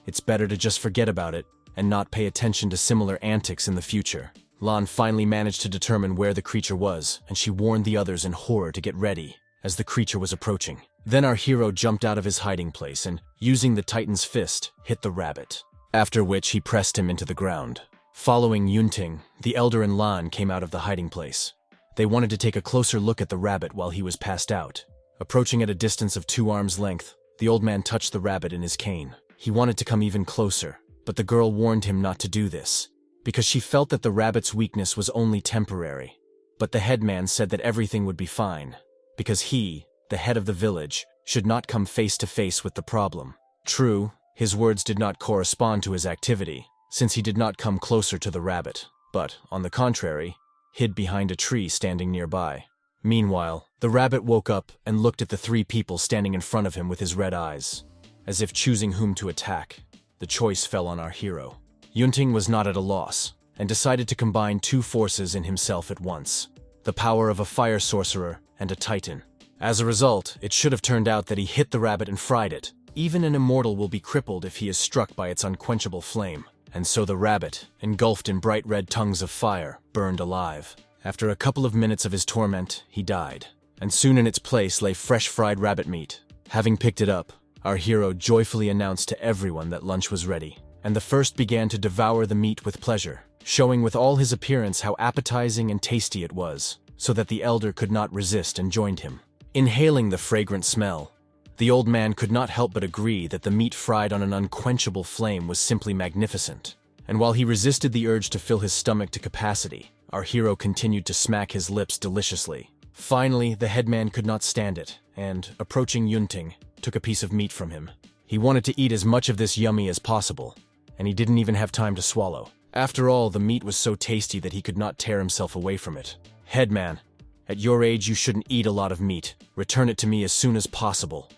It's better to just forget about it and not pay attention to similar antics in the future. Lan finally managed to determine where the creature was, and she warned the others in horror to get ready as the creature was approaching. Then our hero jumped out of his hiding place and, using the Titan's fist, hit the rabbit, after which he pressed him into the ground. Following Yunting, the elder and Lan came out of the hiding place. They wanted to take a closer look at the rabbit while he was passed out. Approaching at a distance of 2 arms length, the old man touched the rabbit in his cane. He wanted to come even closer, but the girl warned him not to do this, because she felt that the rabbit's weakness was only temporary. But the headman said that everything would be fine, because he, the head of the village, should not come face to face with the problem. True, his words did not correspond to his activity, since he did not come closer to the rabbit, but, on the contrary, hid behind a tree standing nearby. Meanwhile, the rabbit woke up and looked at the three people standing in front of him with his red eyes, as if choosing whom to attack. The choice fell on our hero. Yunting was not at a loss, and decided to combine two forces in himself at once: the power of a fire sorcerer and a titan. As a result, it should have turned out that he hit the rabbit and fried it. Even an immortal will be crippled if he is struck by its unquenchable flame. And so the rabbit, engulfed in bright red tongues of fire, burned alive. After a couple of minutes of his torment, he died. And soon in its place lay fresh fried rabbit meat. Having picked it up, our hero joyfully announced to everyone that lunch was ready. And the first began to devour the meat with pleasure, showing with all his appearance how appetizing and tasty it was, so that the elder could not resist and joined him. Inhaling the fragrant smell, the old man could not help but agree that the meat fried on an unquenchable flame was simply magnificent. And while he resisted the urge to fill his stomach to capacity, our hero continued to smack his lips deliciously. Finally, the headman could not stand it, and, approaching Yunting, took a piece of meat from him. He wanted to eat as much of this yummy as possible, and he didn't even have time to swallow. After all, the meat was so tasty that he could not tear himself away from it. "Headman, at your age you shouldn't eat a lot of meat. Return it to me as soon as possible."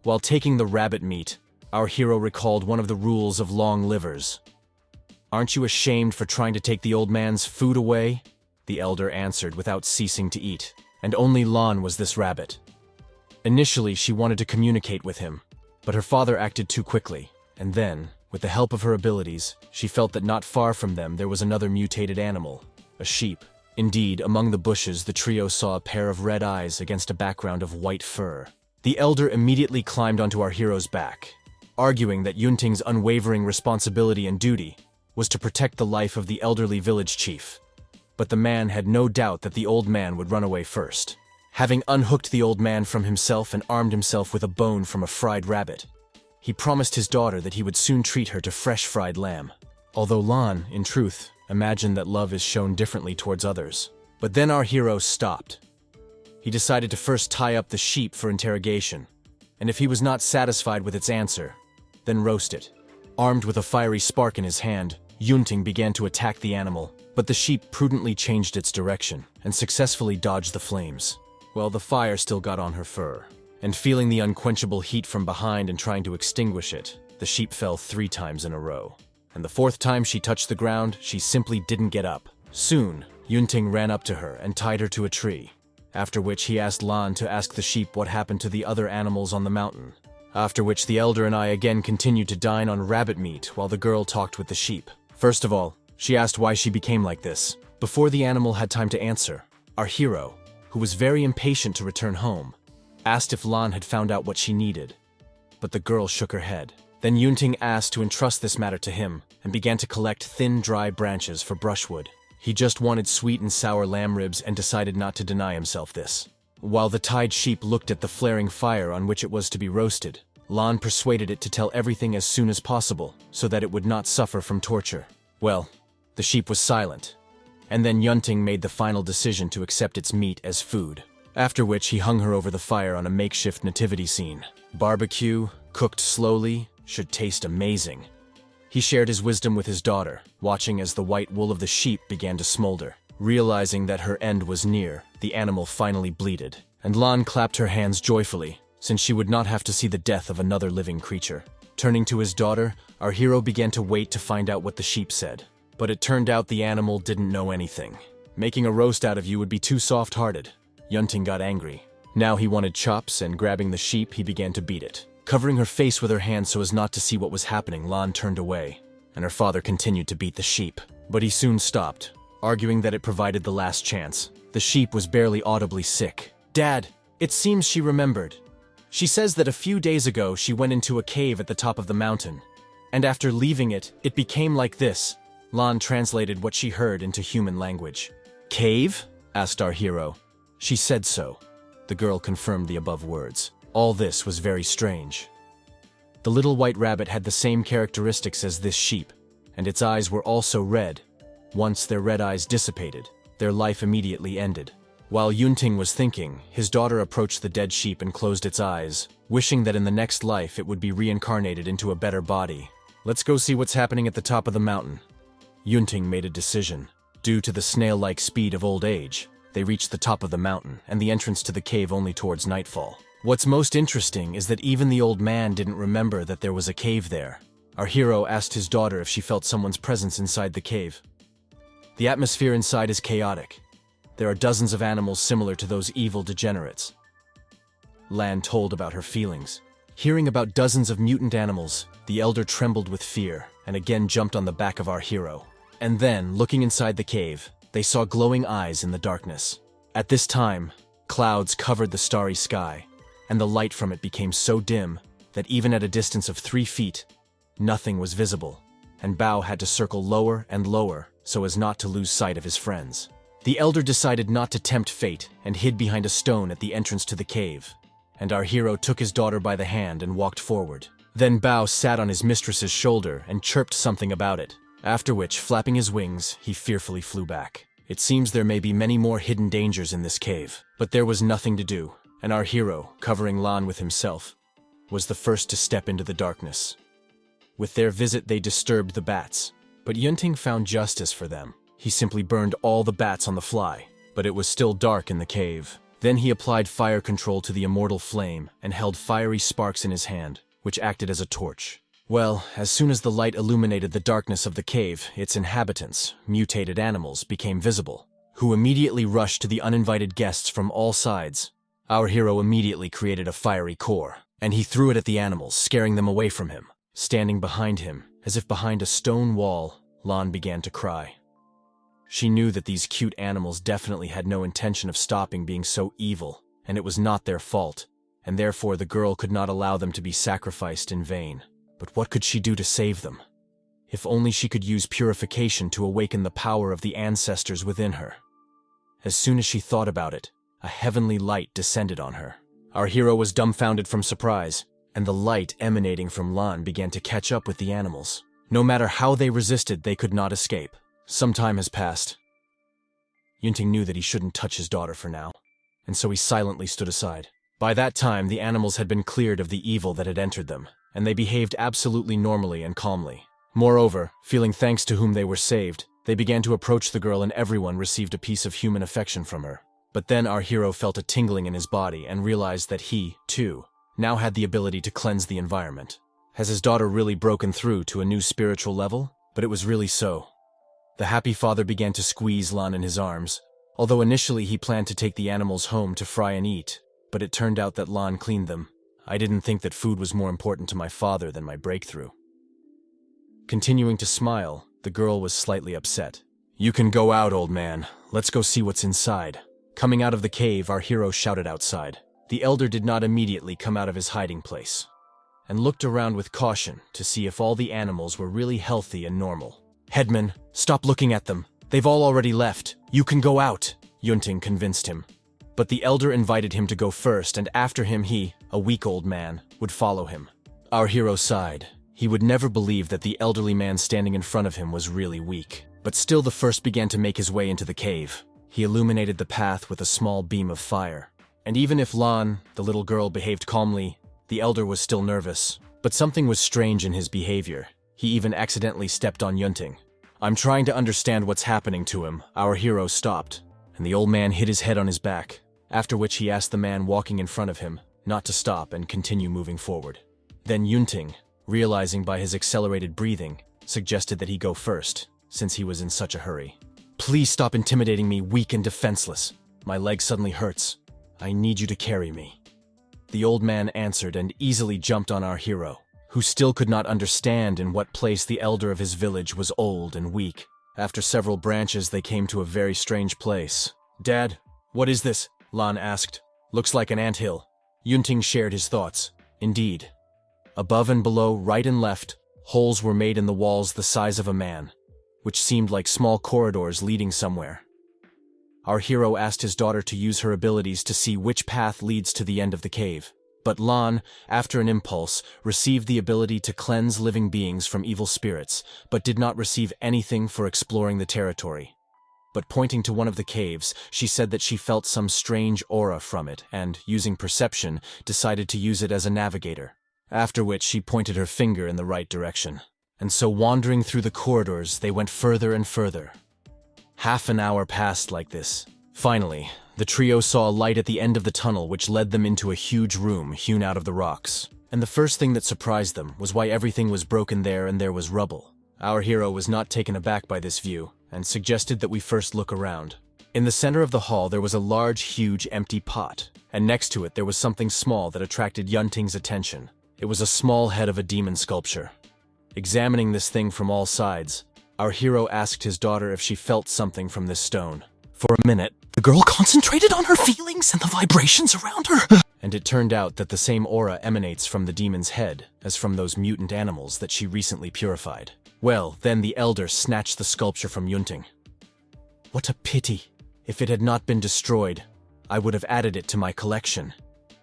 While taking the rabbit meat, our hero recalled one of the rules of long livers. "Aren't you ashamed for trying to take the old man's food away?" The elder answered without ceasing to eat. And only Lan was this rabbit. Initially, she wanted to communicate with him, but her father acted too quickly. And then, with the help of her abilities, she felt that not far from them there was another mutated animal, a sheep. Indeed, among the bushes, the trio saw a pair of red eyes against a background of white fur. The elder immediately climbed onto our hero's back, arguing that Yunting's unwavering responsibility and duty was to protect the life of the elderly village chief. But the man had no doubt that the old man would run away first. Having unhooked the old man from himself and armed himself with a bone from a fried rabbit, he promised his daughter that he would soon treat her to fresh fried lamb. Although Lan, in truth, imagined that love is shown differently towards others. But then our hero stopped. He decided to first tie up the sheep for interrogation, and if he was not satisfied with its answer, then roast it. Armed with a fiery spark in his hand, Yunting began to attack the animal, but the sheep prudently changed its direction and successfully dodged the flames. Well, the fire still got on her fur, and feeling the unquenchable heat from behind and trying to extinguish it, the sheep fell 3 times in a row. And the 4th time she touched the ground, she simply didn't get up. Soon, Yunting ran up to her and tied her to a tree, after which he asked Lan to ask the sheep what happened to the other animals on the mountain. After which the elder and I again continued to dine on rabbit meat while the girl talked with the sheep. First of all, she asked why she became like this. Before the animal had time to answer, our hero, who was very impatient to return home, asked if Lan had found out what she needed. But the girl shook her head. Then Yunting asked to entrust this matter to him and began to collect thin, dry branches for brushwood. He just wanted sweet and sour lamb ribs and decided not to deny himself this. While the tied sheep looked at the flaring fire on which it was to be roasted, Lan persuaded it to tell everything as soon as possible so that it would not suffer from torture. Well, the sheep was silent, and then Yunting made the final decision to accept its meat as food, after which he hung her over the fire on a makeshift nativity scene. Barbecue, cooked slowly, should taste amazing. He shared his wisdom with his daughter, watching as the white wool of the sheep began to smolder. Realizing that her end was near, the animal finally bleated, and Lan clapped her hands joyfully, since she would not have to see the death of another living creature. Turning to his daughter, our hero began to wait to find out what the sheep said. But it turned out the animal didn't know anything. "Making a roast out of you would be too soft-hearted." Yunting got angry. Now he wanted chops, and grabbing the sheep, he began to beat it. Covering her face with her hands so as not to see what was happening, Lan turned away, and her father continued to beat the sheep. But he soon stopped, arguing that it provided the last chance. The sheep was barely audibly sick. "Dad, it seems she remembered. She says that a few days ago she went into a cave at the top of the mountain, and after leaving it, it became like this." Lan translated what she heard into human language. "Cave?" asked our hero. "She said so." The girl confirmed the above words. All this was very strange. The little white rabbit had the same characteristics as this sheep, and its eyes were also red. Once their red eyes dissipated, their life immediately ended. While Yunting was thinking, his daughter approached the dead sheep and closed its eyes, wishing that in the next life it would be reincarnated into a better body. "Let's go see what's happening at the top of the mountain." Yunting made a decision. Due to the snail-like speed of old age, They reached the top of the mountain and the entrance to the cave only towards nightfall. What's most interesting is that even the old man didn't remember that there was a cave there. Our hero asked his daughter if she felt someone's presence inside the cave. The atmosphere inside is chaotic. There are dozens of animals similar to those evil degenerates. Lan told about her feelings. Hearing about dozens of mutant animals, the elder trembled with fear and again jumped on the back of our hero. And then, looking inside the cave, they saw glowing eyes in the darkness. At this time, clouds covered the starry sky, and the light from it became so dim that even at a distance of 3 feet, nothing was visible, and Bao had to circle lower and lower so as not to lose sight of his friends. The elder decided not to tempt fate and hid behind a stone at the entrance to the cave, and our hero took his daughter by the hand and walked forward. Then Bao sat on his mistress's shoulder and chirped something about it, after which, flapping his wings, he fearfully flew back. It seems there may be many more hidden dangers in this cave, but there was nothing to do, and our hero, covering Lan with himself, was the first to step into the darkness. With their visit, they disturbed the bats, but Yunting found justice for them. He simply burned all the bats on the fly, but it was still dark in the cave. Then he applied fire control to the immortal flame and held fiery sparks in his hand, which acted as a torch. Well, as soon as the light illuminated the darkness of the cave, its inhabitants, mutated animals, became visible, who immediately rushed to the uninvited guests from all sides. Our hero immediately created a fiery core, and he threw it at the animals, scaring them away from him. Standing behind him, as if behind a stone wall, Lan began to cry. She knew that these cute animals definitely had no intention of stopping being so evil, and it was not their fault, and therefore the girl could not allow them to be sacrificed in vain. But what could she do to save them? If only she could use purification to awaken the power of the ancestors within her. As soon as she thought about it, a heavenly light descended on her. Our hero was dumbfounded from surprise, and the light emanating from Lan began to catch up with the animals. No matter how they resisted, they could not escape. Some time has passed. Yunting knew that he shouldn't touch his daughter for now, and so he silently stood aside. By that time, the animals had been cleared of the evil that had entered them, and they behaved absolutely normally and calmly. Moreover, feeling thanks to whom they were saved, they began to approach the girl and everyone received a piece of human affection from her. But then our hero felt a tingling in his body and realized that he, too, now had the ability to cleanse the environment. Has his daughter really broken through to a new spiritual level? But it was really so. The happy father began to squeeze Lan in his arms, although initially he planned to take the animals home to fry and eat, but it turned out that Lan cleaned them. I didn't think that food was more important to my father than my breakthrough. Continuing to smile, the girl was slightly upset. "You can go out, old man. Let's go see what's inside." Coming out of the cave, our hero shouted outside. The elder did not immediately come out of his hiding place, and looked around with caution to see if all the animals were really healthy and normal. "Headman, stop looking at them. They've all already left. You can go out," Yunting convinced him. But the elder invited him to go first, and after him he, a weak old man, would follow him. Our hero sighed. He would never believe that the elderly man standing in front of him was really weak. But still the first began to make his way into the cave. He illuminated the path with a small beam of fire. And even if Lan, the little girl, behaved calmly, the elder was still nervous. But something was strange in his behavior. He even accidentally stepped on Yunting. "I'm trying to understand what's happening to him." Our hero stopped, and the old man hit his head on his back, after which he asked the man walking in front of him not to stop and continue moving forward. Then Yunting, realizing by his accelerated breathing, suggested that he go first, since he was in such a hurry. "Please stop intimidating me, weak and defenseless. My leg suddenly hurts. I need you to carry me." The old man answered and easily jumped on our hero, who still could not understand in what place the elder of his village was old and weak. After several branches, they came to a very strange place. "Dad, what is this?" Lan asked. "Looks like an anthill." Yunting shared his thoughts. Indeed. Above and below, right and left, holes were made in the walls the size of a man, which seemed like small corridors leading somewhere. Our hero asked his daughter to use her abilities to see which path leads to the end of the cave. But Lan, after an impulse, received the ability to cleanse living beings from evil spirits, but did not receive anything for exploring the territory. But pointing to one of the caves, she said that she felt some strange aura from it and, using perception, decided to use it as a navigator. After which she pointed her finger in the right direction. And so wandering through the corridors, they went further and further. Half an hour passed like this, Finally, the trio saw a light at the end of the tunnel which led them into a huge room hewn out of the rocks. And the first thing that surprised them was why everything was broken there and there was rubble. Our hero was not taken aback by this view and suggested that we first look around. In the center of the hall there was a large, huge, empty pot, and next to it there was something small that attracted Yunting's attention. It was a small head of a demon sculpture. Examining this thing from all sides, our hero asked his daughter if she felt something from this stone. For a minute, The girl concentrated on her feelings and the vibrations around her. and it turned out that the same aura emanates from the demon's head as from those mutant animals that she recently purified. Well, then the elder snatched the sculpture from Yunting. What a pity. If it had not been destroyed, I would have added it to my collection,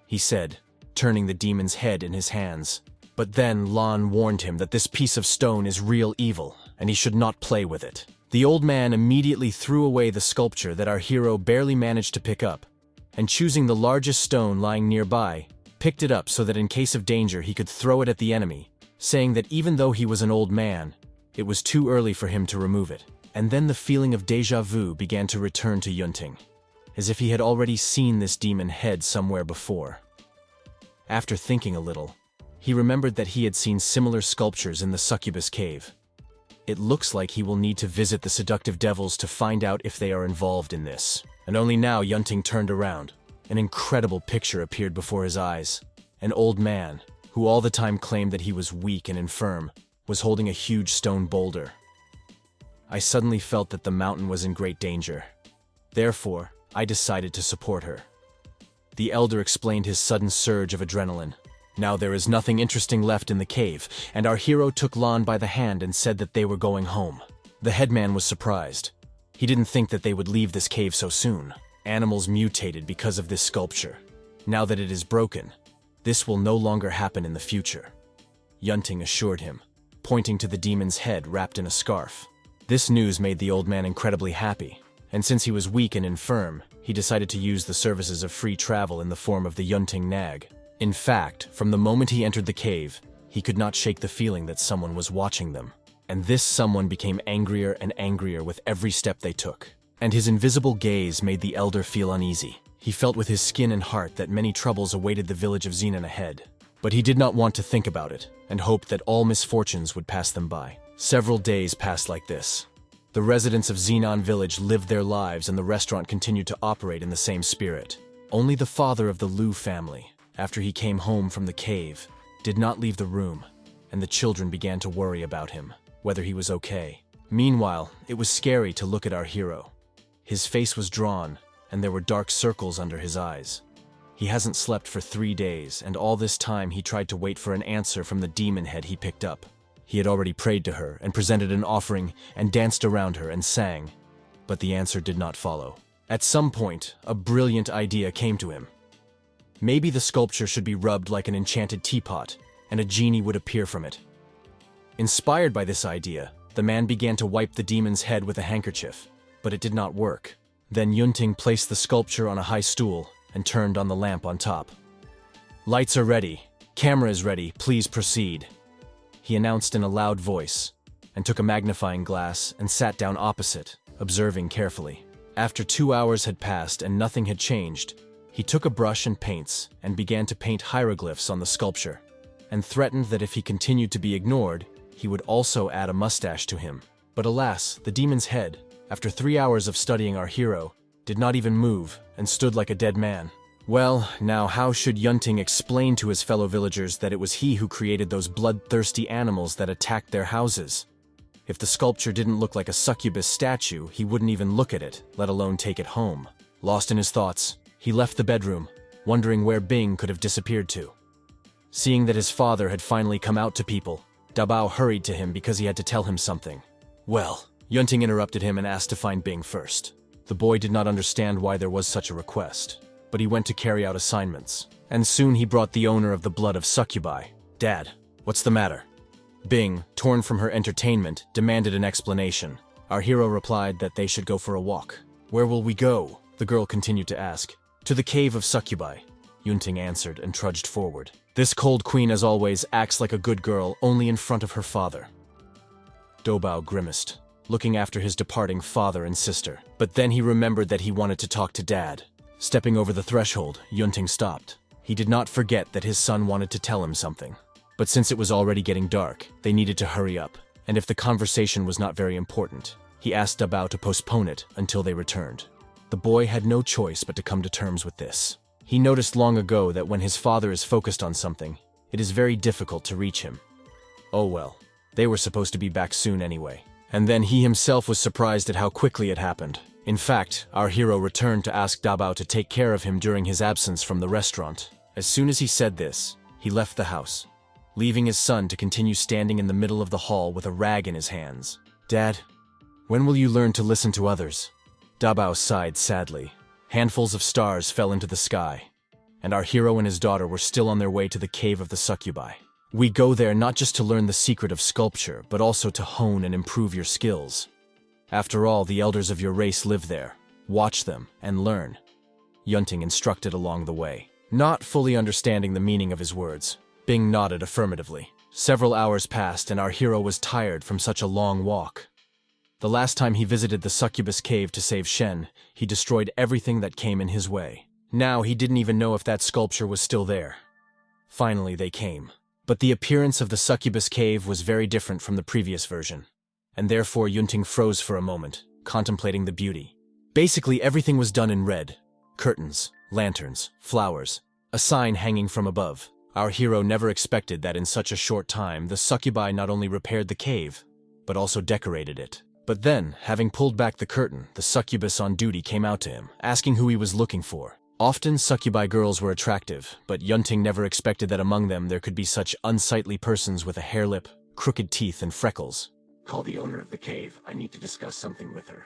he said, turning the demon's head in his hands. But then Lan warned him that this piece of stone is real evil, and he should not play with it. The old man immediately threw away the sculpture that our hero barely managed to pick up, and choosing the largest stone lying nearby, picked it up so that in case of danger he could throw it at the enemy, saying that even though he was an old man, it was too early for him to remove it. And then the feeling of déjà vu began to return to Yunting, as if he had already seen this demon head somewhere before. After thinking a little, he remembered that he had seen similar sculptures in the succubus cave. It looks like he will need to visit the seductive devils to find out if they are involved in this. And only now Yunting turned around. An incredible picture appeared before his eyes. An old man, who all the time claimed that he was weak and infirm, was holding a huge stone boulder. I suddenly felt that the mountain was in great danger. Therefore, I decided to support her. The elder explained his sudden surge of adrenaline. Now there is nothing interesting left in the cave, and our hero took Lan by the hand and said that they were going home. The headman was surprised. He didn't think that they would leave this cave so soon. Animals mutated because of this sculpture. Now that it is broken, this will no longer happen in the future, Yunting assured him, pointing to the demon's head wrapped in a scarf. This news made the old man incredibly happy, and since he was weak and infirm, he decided to use the services of free travel in the form of the Yunting nag. In fact, from the moment he entered the cave, he could not shake the feeling that someone was watching them. And this someone became angrier and angrier with every step they took. And his invisible gaze made the elder feel uneasy. He felt with his skin and heart that many troubles awaited the village of Xenon ahead. But he did not want to think about it, and hoped that all misfortunes would pass them by. Several days passed like this. The residents of Xenon village lived their lives and the restaurant continued to operate in the same spirit. Only the father of the Liu family, after he came home from the cave, did not leave the room, and the children began to worry about him, whether he was okay. Meanwhile, it was scary to look at our hero. His face was drawn, and there were dark circles under his eyes. He hasn't slept for 3 days, and all this time he tried to wait for an answer from the demon head he picked up. He had already prayed to her and presented an offering and danced around her and sang, but the answer did not follow. At some point, a brilliant idea came to him. Maybe the sculpture should be rubbed like an enchanted teapot, and a genie would appear from it. Inspired by this idea, the man began to wipe the demon's head with a handkerchief, but it did not work. Then Yunting placed the sculpture on a high stool and turned on the lamp on top. "Lights are ready. Camera is ready. Please proceed," he announced in a loud voice, and took a magnifying glass and sat down opposite, observing carefully. After 2 hours had passed and nothing had changed, he took a brush and paints and began to paint hieroglyphs on the sculpture, and threatened that if he continued to be ignored, he would also add a mustache to him. But alas, the demon's head, after 3 hours of studying our hero, did not even move and stood like a dead man. Well, now how should Yunting explain to his fellow villagers that it was he who created those bloodthirsty animals that attacked their houses? If the sculpture didn't look like a succubus statue, he wouldn't even look at it, let alone take it home. Lost in his thoughts, he left the bedroom, wondering where Bing could have disappeared to. Seeing that his father had finally come out to people, Dabao hurried to him because he had to tell him something. Well, Yunting interrupted him and asked to find Bing first. The boy did not understand why there was such a request, but he went to carry out assignments, and soon he brought the owner of the blood of succubi. "Dad, what's the matter?" Bing, torn from her entertainment, demanded an explanation. Our hero replied that they should go for a walk. "Where will we go?" the girl continued to ask. "To the cave of succubi," Yunting answered and trudged forward. This cold queen, as always, acts like a good girl only in front of her father. Dobao grimaced. looking after his departing father and sister. But then he remembered that he wanted to talk to Dad. Stepping over the threshold, Yunting stopped. He did not forget that his son wanted to tell him something. But since it was already getting dark, they needed to hurry up. And if the conversation was not very important, he asked Dabao to postpone it until they returned. The boy had no choice but to come to terms with this. He noticed long ago that when his father is focused on something, it is very difficult to reach him. Oh well, they were supposed to be back soon anyway. And then he himself was surprised at how quickly it happened. In fact, our hero returned to ask Dabao to take care of him during his absence from the restaurant. As soon as he said this, he left the house, leaving his son to continue standing in the middle of the hall with a rag in his hands. Dad, when will you learn to listen to others? Dabao sighed sadly. Handfuls of stars fell into the sky, and our hero and his daughter were still on their way to the cave of the succubi. We go there not just to learn the secret of sculpture, but also to hone and improve your skills. After all, the elders of your race live there. Watch them and learn. Yunting instructed along the way, not fully understanding the meaning of his words. Bing nodded affirmatively. Several hours passed and our hero was tired from such a long walk. The last time he visited the succubus cave to save Shen, he destroyed everything that came in his way. Now he didn't even know if that sculpture was still there. Finally they came. But the appearance of the succubus cave was very different from the previous version, and therefore Yunting froze for a moment, contemplating the beauty. Basically everything was done in red. Curtains, lanterns, flowers, a sign hanging from above. Our hero never expected that in such a short time the succubi not only repaired the cave, but also decorated it. But then, having pulled back the curtain, the succubus on duty came out to him, asking who he was looking for. Often succubi girls were attractive, but Yunting never expected that among them there could be such unsightly persons with a hair lip, crooked teeth, and freckles. Call the owner of the cave. I need to discuss something with her,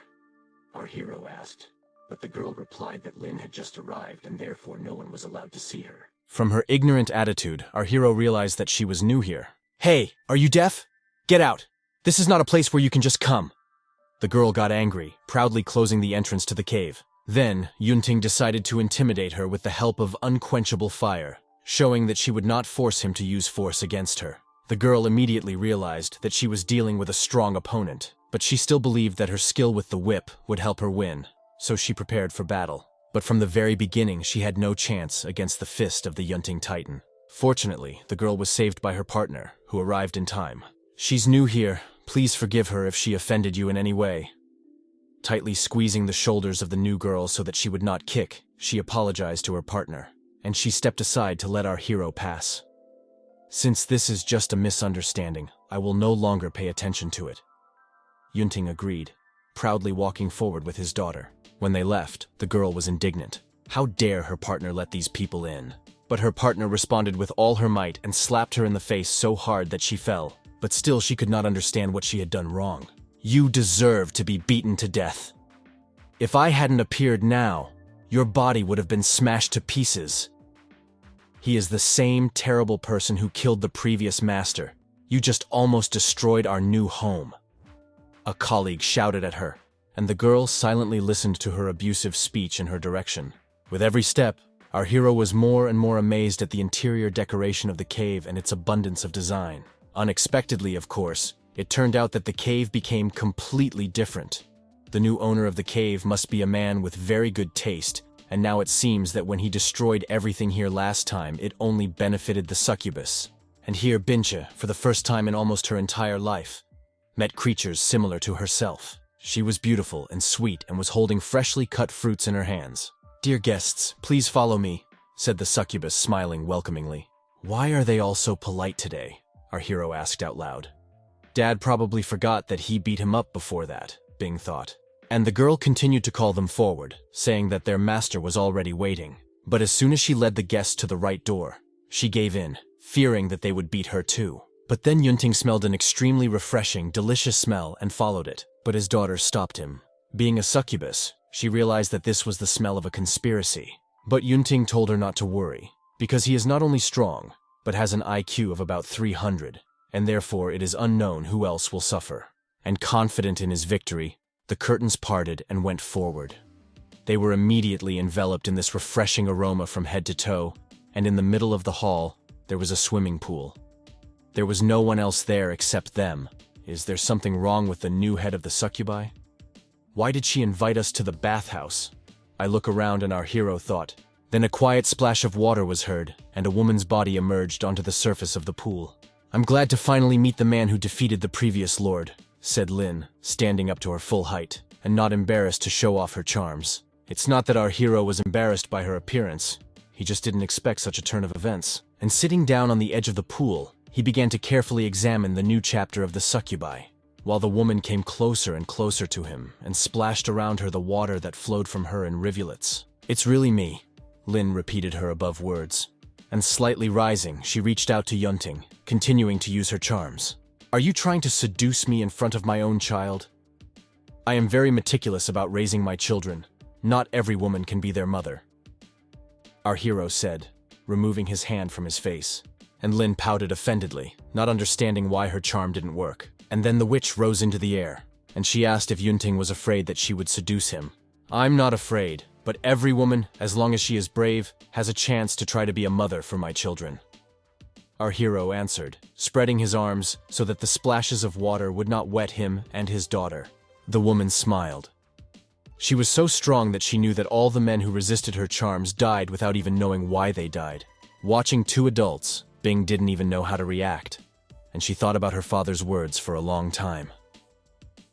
our hero asked. But the girl replied that Lin had just arrived and therefore no one was allowed to see her. From her ignorant attitude, our hero realized that she was new here. Hey, are you deaf? Get out! This is not a place where you can just come. The girl got angry, proudly closing the entrance to the cave. Then, Yunting decided to intimidate her with the help of unquenchable fire, showing that she would not force him to use force against her. The girl immediately realized that she was dealing with a strong opponent, but she still believed that her skill with the whip would help her win, so she prepared for battle. But from the very beginning, she had no chance against the fist of the Yunting Titan. Fortunately, the girl was saved by her partner, who arrived in time. She's new here. Please forgive her if she offended you in any way. Tightly squeezing the shoulders of the new girl so that she would not kick, she apologized to her partner, and she stepped aside to let our hero pass. Since this is just a misunderstanding, I will no longer pay attention to it. Yunting agreed, proudly walking forward with his daughter. When they left, the girl was indignant. How dare her partner let these people in? But her partner responded with all her might and slapped her in the face so hard that she fell. But still she could not understand what she had done wrong. You deserve to be beaten to death. If I hadn't appeared now, your body would have been smashed to pieces. He is the same terrible person who killed the previous master. You just almost destroyed our new home. A colleague shouted at her, and the girl silently listened to her abusive speech in her direction. With every step, our hero was more and more amazed at the interior decoration of the cave and its abundance of design. Unexpectedly, of course, it turned out that the cave became completely different. The new owner of the cave must be a man with very good taste, and now it seems that when he destroyed everything here last time, it only benefited the succubus. And here Bincha, for the first time in almost her entire life, met creatures similar to herself. She was beautiful and sweet and was holding freshly cut fruits in her hands. "Dear guests, please follow me," said the succubus, smiling welcomingly. "Why are they all so polite today?" our hero asked out loud. Dad probably forgot that he beat him up before that, Bing thought. And the girl continued to call them forward, saying that their master was already waiting. But as soon as she led the guests to the right door, she gave in, fearing that they would beat her too. But then Yunting smelled an extremely refreshing, delicious smell and followed it. But his daughter stopped him. Being a succubus, she realized that this was the smell of a conspiracy. But Yunting told her not to worry, because he is not only strong, but has an IQ of about 300, and therefore it is unknown who else will suffer. And confident in his victory, the curtains parted and went forward. They were immediately enveloped in this refreshing aroma from head to toe, and in the middle of the hall, there was a swimming pool. There was no one else there except them, Is there something wrong with the new head of the succubi? Why did she invite us to the bathhouse? I look around and our hero thought. Then a quiet splash of water was heard, and a woman's body emerged onto the surface of the pool. I'm glad to finally meet the man who defeated the previous lord, said Lin, standing up to her full height, and not embarrassed to show off her charms. It's not that our hero was embarrassed by her appearance. He just didn't expect such a turn of events. And sitting down on the edge of the pool, he began to carefully examine the new chapter of the succubi, while the woman came closer and closer to him and splashed around her the water that flowed from her in rivulets. It's really me, Lin repeated her above words. And slightly rising, she reached out to Yunting, continuing to use her charms. Are you trying to seduce me in front of my own child? I am very meticulous about raising my children. Not every woman can be their mother, our hero said, removing his hand from his face. And Lin pouted offendedly, not understanding why her charm didn't work. And then the witch rose into the air, and she asked if Yunting was afraid that she would seduce him. I'm not afraid, but every woman, as long as she is brave, has a chance to try to be a mother for my children. Our hero answered, spreading his arms so that the splashes of water would not wet him and his daughter. The woman smiled. She was so strong that she knew that all the men who resisted her charms died without even knowing why they died. Watching two adults, Bing didn't even know how to react, and she thought about her father's words for a long time.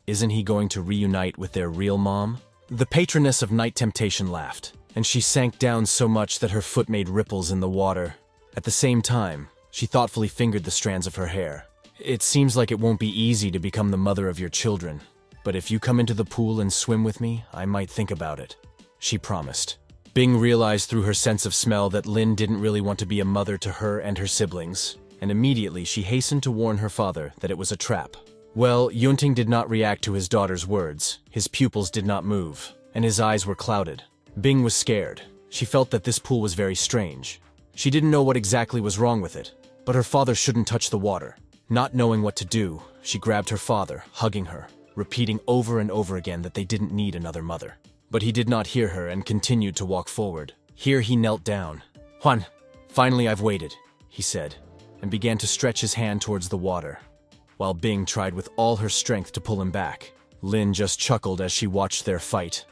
Isn't he going to reunite with their real mom? The patroness of night temptation laughed, and she sank down so much that her foot made ripples in the water. At the same time, she thoughtfully fingered the strands of her hair. It seems like it won't be easy to become the mother of your children, but if you come into the pool and swim with me, I might think about it, she promised. Bing realized through her sense of smell that Lin didn't really want to be a mother to her and her siblings, and immediately she hastened to warn her father that it was a trap. Well, Yunting did not react to his daughter's words. His pupils did not move, and his eyes were clouded. Bing was scared. She felt that this pool was very strange. She didn't know what exactly was wrong with it, but her father shouldn't touch the water. Not knowing what to do, she grabbed her father, hugging her, repeating over and over again that they didn't need another mother. But he did not hear her and continued to walk forward. Here he knelt down. Juan, finally I've waited, he said, and began to stretch his hand towards the water, while Bing tried with all her strength to pull him back. Lin just chuckled as she watched their fight.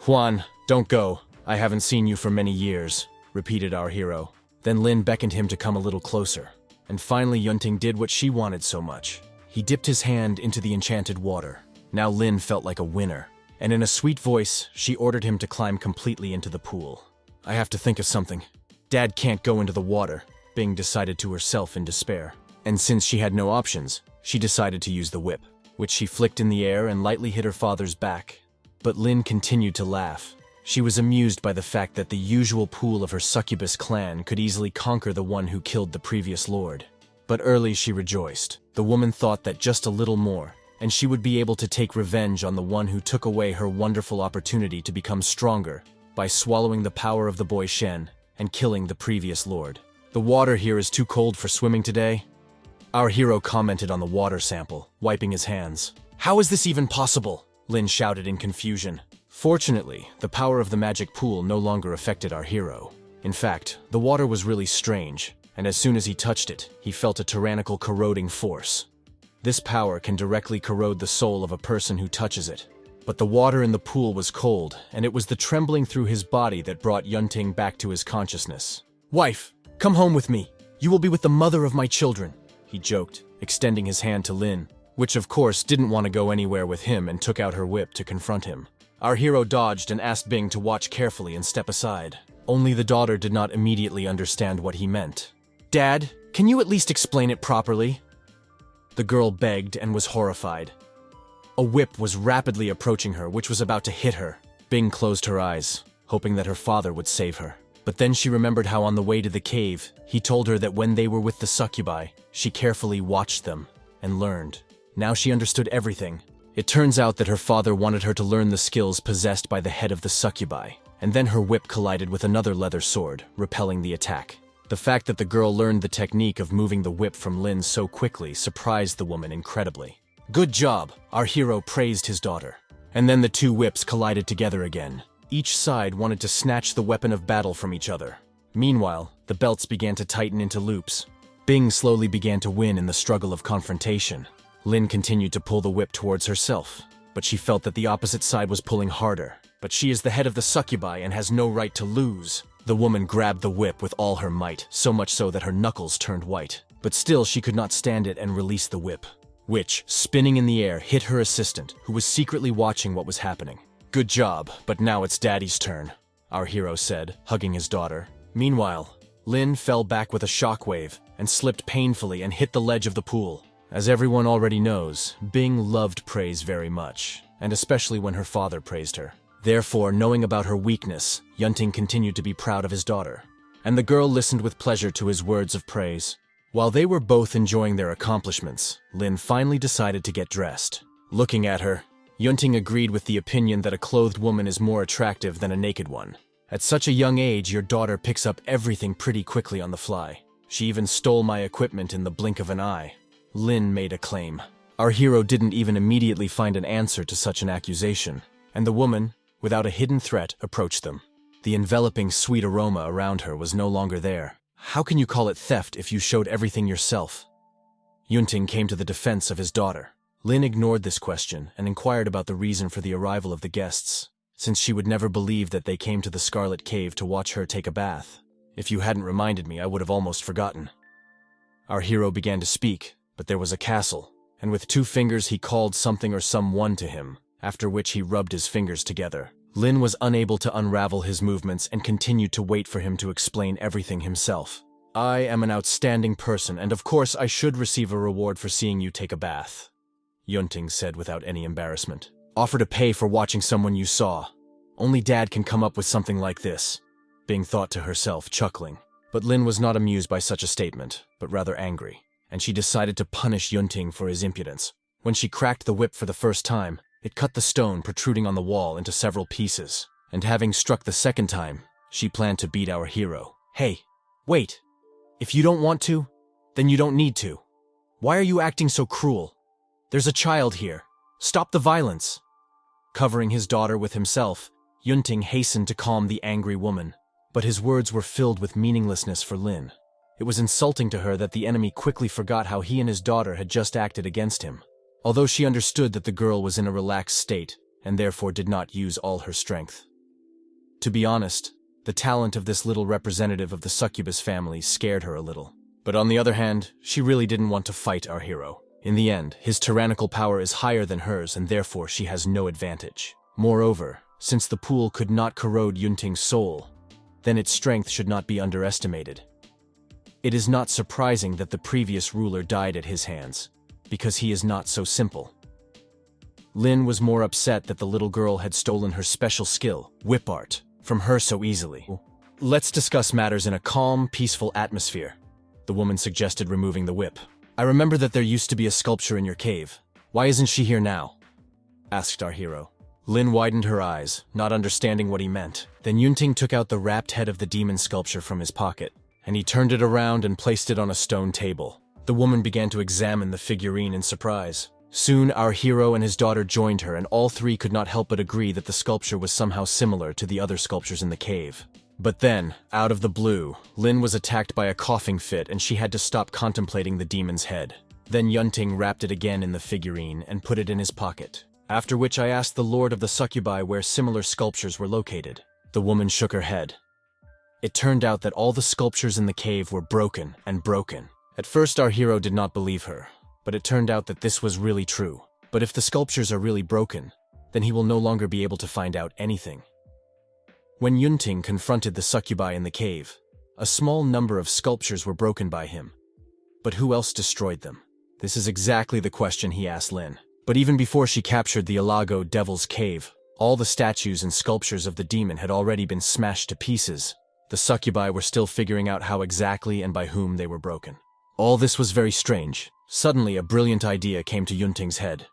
Juan, don't go. I haven't seen you for many years, repeated our hero. Then Lin beckoned him to come a little closer, and finally Yunting did what she wanted so much. He dipped his hand into the enchanted water. Now Lin felt like a winner, and in a sweet voice, she ordered him to climb completely into the pool. I have to think of something. Dad can't go into the water, Bing decided to herself in despair. And since she had no options, she decided to use the whip, which she flicked in the air and lightly hit her father's back. But Lin continued to laugh. She was amused by the fact that the usual pool of her succubus clan could easily conquer the one who killed the previous lord. But early she rejoiced. The woman thought that just a little more, and she would be able to take revenge on the one who took away her wonderful opportunity to become stronger by swallowing the power of the boy Shen and killing the previous lord. The water here is too cold for swimming today. Our hero commented on the water sample, wiping his hands. How is this even possible? Lin shouted in confusion. Fortunately, the power of the magic pool no longer affected our hero. In fact, the water was really strange, and as soon as he touched it, he felt a tyrannical corroding force. This power can directly corrode the soul of a person who touches it. But the water in the pool was cold, and it was the trembling through his body that brought Yunting back to his consciousness. Wife, come home with me. You will be with the mother of my children, he joked, extending his hand to Lin, which of course didn't want to go anywhere with him and took out her whip to confront him. Our hero dodged and asked Bing to watch carefully and step aside. Only the daughter did not immediately understand what he meant. Dad, can you at least explain it properly? The girl begged and was horrified. A whip was rapidly approaching her, which was about to hit her. Bing closed her eyes, hoping that her father would save her. But then she remembered how on the way to the cave, he told her that when they were with the succubi, she carefully watched them and learned. Now she understood everything. It turns out that her father wanted her to learn the skills possessed by the head of the succubi, and then her whip collided with another leather sword, repelling the attack. The fact that the girl learned the technique of moving the whip from Lin so quickly surprised the woman incredibly. Good job, our hero praised his daughter. And then the two whips collided together again. Each side wanted to snatch the weapon of battle from each other. Meanwhile, the belts began to tighten into loops. Bing slowly began to win in the struggle of confrontation. Lin continued to pull the whip towards herself, but she felt that the opposite side was pulling harder. But she is the head of the succubi and has no right to lose. The woman grabbed the whip with all her might, so much so that her knuckles turned white. But still she could not stand it and released the whip, which, spinning in the air, hit her assistant, who was secretly watching what was happening. "Good job, but now it's Daddy's turn," our hero said, hugging his daughter. Meanwhile, Lin fell back with a shockwave and slipped painfully and hit the ledge of the pool. As everyone already knows, Bing loved praise very much, and especially when her father praised her. Therefore, knowing about her weakness, Yunting continued to be proud of his daughter, and the girl listened with pleasure to his words of praise. While they were both enjoying their accomplishments, Lin finally decided to get dressed. Looking at her, Yunting agreed with the opinion that a clothed woman is more attractive than a naked one. At such a young age, your daughter picks up everything pretty quickly on the fly. She even stole my equipment in the blink of an eye. Lin made a claim. Our hero didn't even immediately find an answer to such an accusation, and the woman, without a hidden threat, approached them. The enveloping sweet aroma around her was no longer there. How can you call it theft if you showed everything yourself? Yunting came to the defense of his daughter. Lin ignored this question and inquired about the reason for the arrival of the guests, since she would never believe that they came to the Scarlet Cave to watch her take a bath. If you hadn't reminded me, I would have almost forgotten. Our hero began to speak, but there was a castle, and with 2 fingers he called something or someone to him, after which he rubbed his fingers together. Lin was unable to unravel his movements and continued to wait for him to explain everything himself. "I am an outstanding person, and of course I should receive a reward for seeing you take a bath," Yunting said without any embarrassment. "Offer to pay for watching someone you saw. Only Dad can come up with something like this," Bing thought to herself, chuckling. But Lin was not amused by such a statement, but rather angry, and she decided to punish Yunting for his impudence. When she cracked the whip for the first time, it cut the stone protruding on the wall into several pieces, and having struck the second time, she planned to beat our hero. "Hey, wait! If you don't want to, then you don't need to. Why are you acting so cruel? There's a child here. Stop the violence!" Covering his daughter with himself, Yunting hastened to calm the angry woman, but his words were filled with meaninglessness for Lin. It was insulting to her that the enemy quickly forgot how he and his daughter had just acted against him. Although she understood that the girl was in a relaxed state, and therefore did not use all her strength. To be honest, the talent of this little representative of the succubus family scared her a little. But on the other hand, she really didn't want to fight our hero. In the end, his tyrannical power is higher than hers, and therefore she has no advantage. Moreover, since the pool could not corrode Yunting's soul, then its strength should not be underestimated. It is not surprising that the previous ruler died at his hands, because he is not so simple. Lin was more upset that the little girl had stolen her special skill, whip art, from her so easily. "Let's discuss matters in a calm, peaceful atmosphere," the woman suggested, removing the whip. "I remember that there used to be a sculpture in your cave. Why isn't she here now?" asked our hero. Lin widened her eyes, not understanding what he meant. Then Yunting took out the wrapped head of the demon sculpture from his pocket, and he turned it around and placed it on a stone table. The woman began to examine the figurine in surprise. Soon our hero and his daughter joined her, and all 3 could not help but agree that the sculpture was somehow similar to the other sculptures in the cave. But then, out of the blue, Lin was attacked by a coughing fit and she had to stop contemplating the demon's head. Then Yunting wrapped it again in the figurine and put it in his pocket, after which I asked the lord of the succubi where similar sculptures were located. The woman shook her head. It turned out that all the sculptures in the cave were broken and broken. At first our hero did not believe her, but it turned out that this was really true. But if the sculptures are really broken, then he will no longer be able to find out anything. When Yunting confronted the succubi in the cave, a small number of sculptures were broken by him. But who else destroyed them? This is exactly the question he asked Lin. But even before she captured the Ilago Devil's Cave, all the statues and sculptures of the demon had already been smashed to pieces. The succubi were still figuring out how exactly and by whom they were broken. All this was very strange. Suddenly, a brilliant idea came to Yunting's head.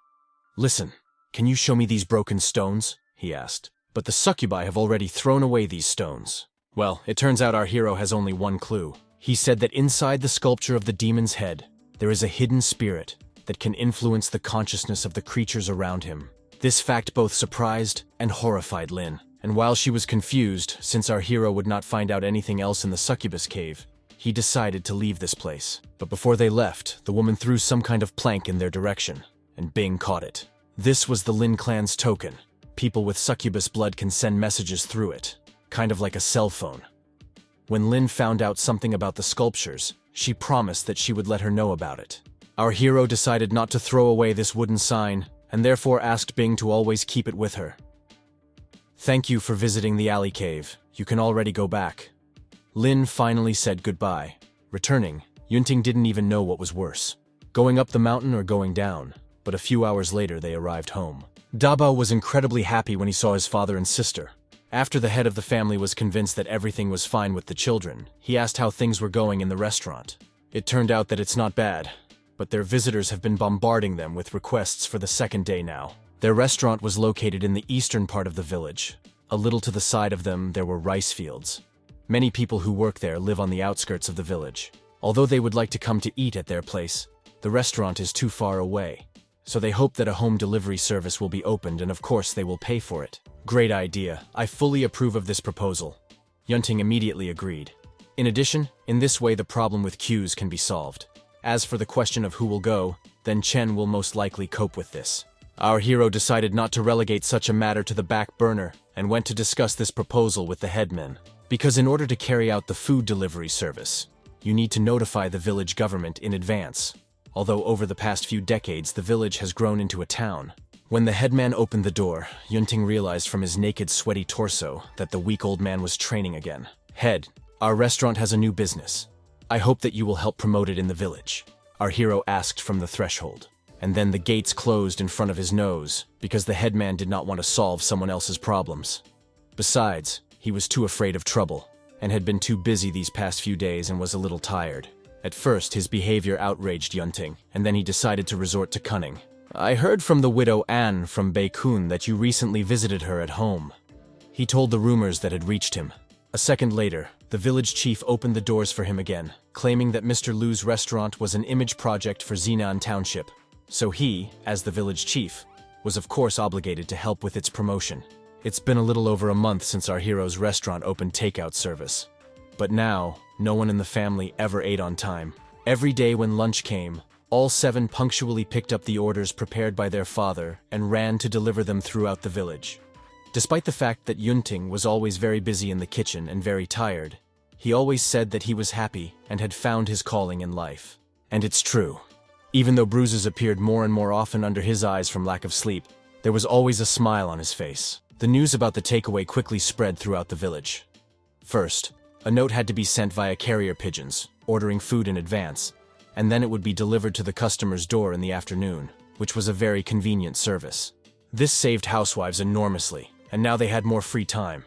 "Listen, can you show me these broken stones?" he asked. "But the succubi have already thrown away these stones." Well, it turns out our hero has only one clue. He said that inside the sculpture of the demon's head, there is a hidden spirit that can influence the consciousness of the creatures around him. This fact both surprised and horrified Lin. And while she was confused, since our hero would not find out anything else in the succubus cave, he decided to leave this place. But before they left, the woman threw some kind of plank in their direction, and Bing caught it. This was the Lin clan's token. People with succubus blood can send messages through it, kind of like a cell phone. When Lin found out something about the sculptures, she promised that she would let her know about it. Our hero decided not to throw away this wooden sign, and therefore asked Bing to always keep it with her. Thank you for visiting the alley cave. You can already go back. Lin finally said goodbye. Returning, Yunting didn't even know what was worse, going up the mountain or going down, but a few hours later they arrived home. Dabao was incredibly happy when he saw his father and sister. After the head of the family was convinced that everything was fine with the children, he asked how things were going in the restaurant. It turned out that it's not bad, but their visitors have been bombarding them with requests for the second day now. Their restaurant was located in the eastern part of the village. A little to the side of them, there were rice fields. Many people who work there live on the outskirts of the village. Although they would like to come to eat at their place, the restaurant is too far away. So they hope that a home delivery service will be opened, and of course they will pay for it. Great idea. I fully approve of this proposal. Yunting immediately agreed. In addition, in this way the problem with queues can be solved. As for the question of who will go, then Shen will most likely cope with this. Our hero decided not to relegate such a matter to the back burner and went to discuss this proposal with the headman. Because in order to carry out the food delivery service, you need to notify the village government in advance. Although over the past few decades the village has grown into a town. When the headman opened the door, Yunting realized from his naked, sweaty torso that the weak old man was training again. Head, our restaurant has a new business. I hope that you will help promote it in the village. Our hero asked from the threshold. And then the gates closed in front of his nose, because the headman did not want to solve someone else's problems. Besides, he was too afraid of trouble, and had been too busy these past few days and was a little tired. At first, his behavior outraged Yunting, and then he decided to resort to cunning. I heard from the widow Anne from Beikun that you recently visited her at home. He told the rumors that had reached him. A second later, the village chief opened the doors for him again, claiming that Mr. Lu's restaurant was an image project for Xinan Township. So he, as the village chief, was of course obligated to help with its promotion. It's been a little over a month since our hero's restaurant opened takeout service. But now, no one in the family ever ate on time. Every day when lunch came, all 7 punctually picked up the orders prepared by their father and ran to deliver them throughout the village. Despite the fact that Yunting was always very busy in the kitchen and very tired, he always said that he was happy and had found his calling in life. And it's true. Even though bruises appeared more and more often under his eyes from lack of sleep, there was always a smile on his face. The news about the takeaway quickly spread throughout the village. First, a note had to be sent via carrier pigeons, ordering food in advance, and then it would be delivered to the customer's door in the afternoon, which was a very convenient service. This saved housewives enormously, and now they had more free time.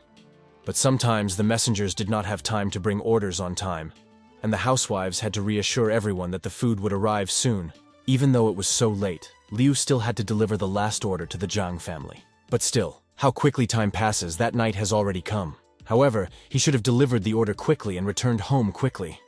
But sometimes the messengers did not have time to bring orders on time, and the housewives had to reassure everyone that the food would arrive soon. Even though it was so late, Liu still had to deliver the last order to the Zhang family. But still, how quickly time passes, that night has already come. However, he should have delivered the order quickly and returned home quickly.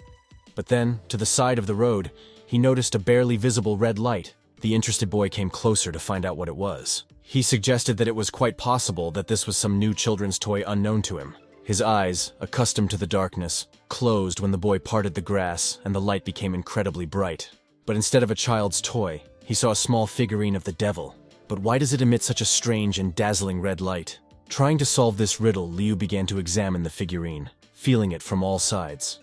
But then, to the side of the road, he noticed a barely visible red light. The interested boy came closer to find out what it was. He suggested that it was quite possible that this was some new children's toy unknown to him. His eyes, accustomed to the darkness, closed when the boy parted the grass and the light became incredibly bright. But instead of a child's toy, he saw a small figurine of the devil. But why does it emit such a strange and dazzling red light? Trying to solve this riddle, Liu began to examine the figurine, feeling it from all sides.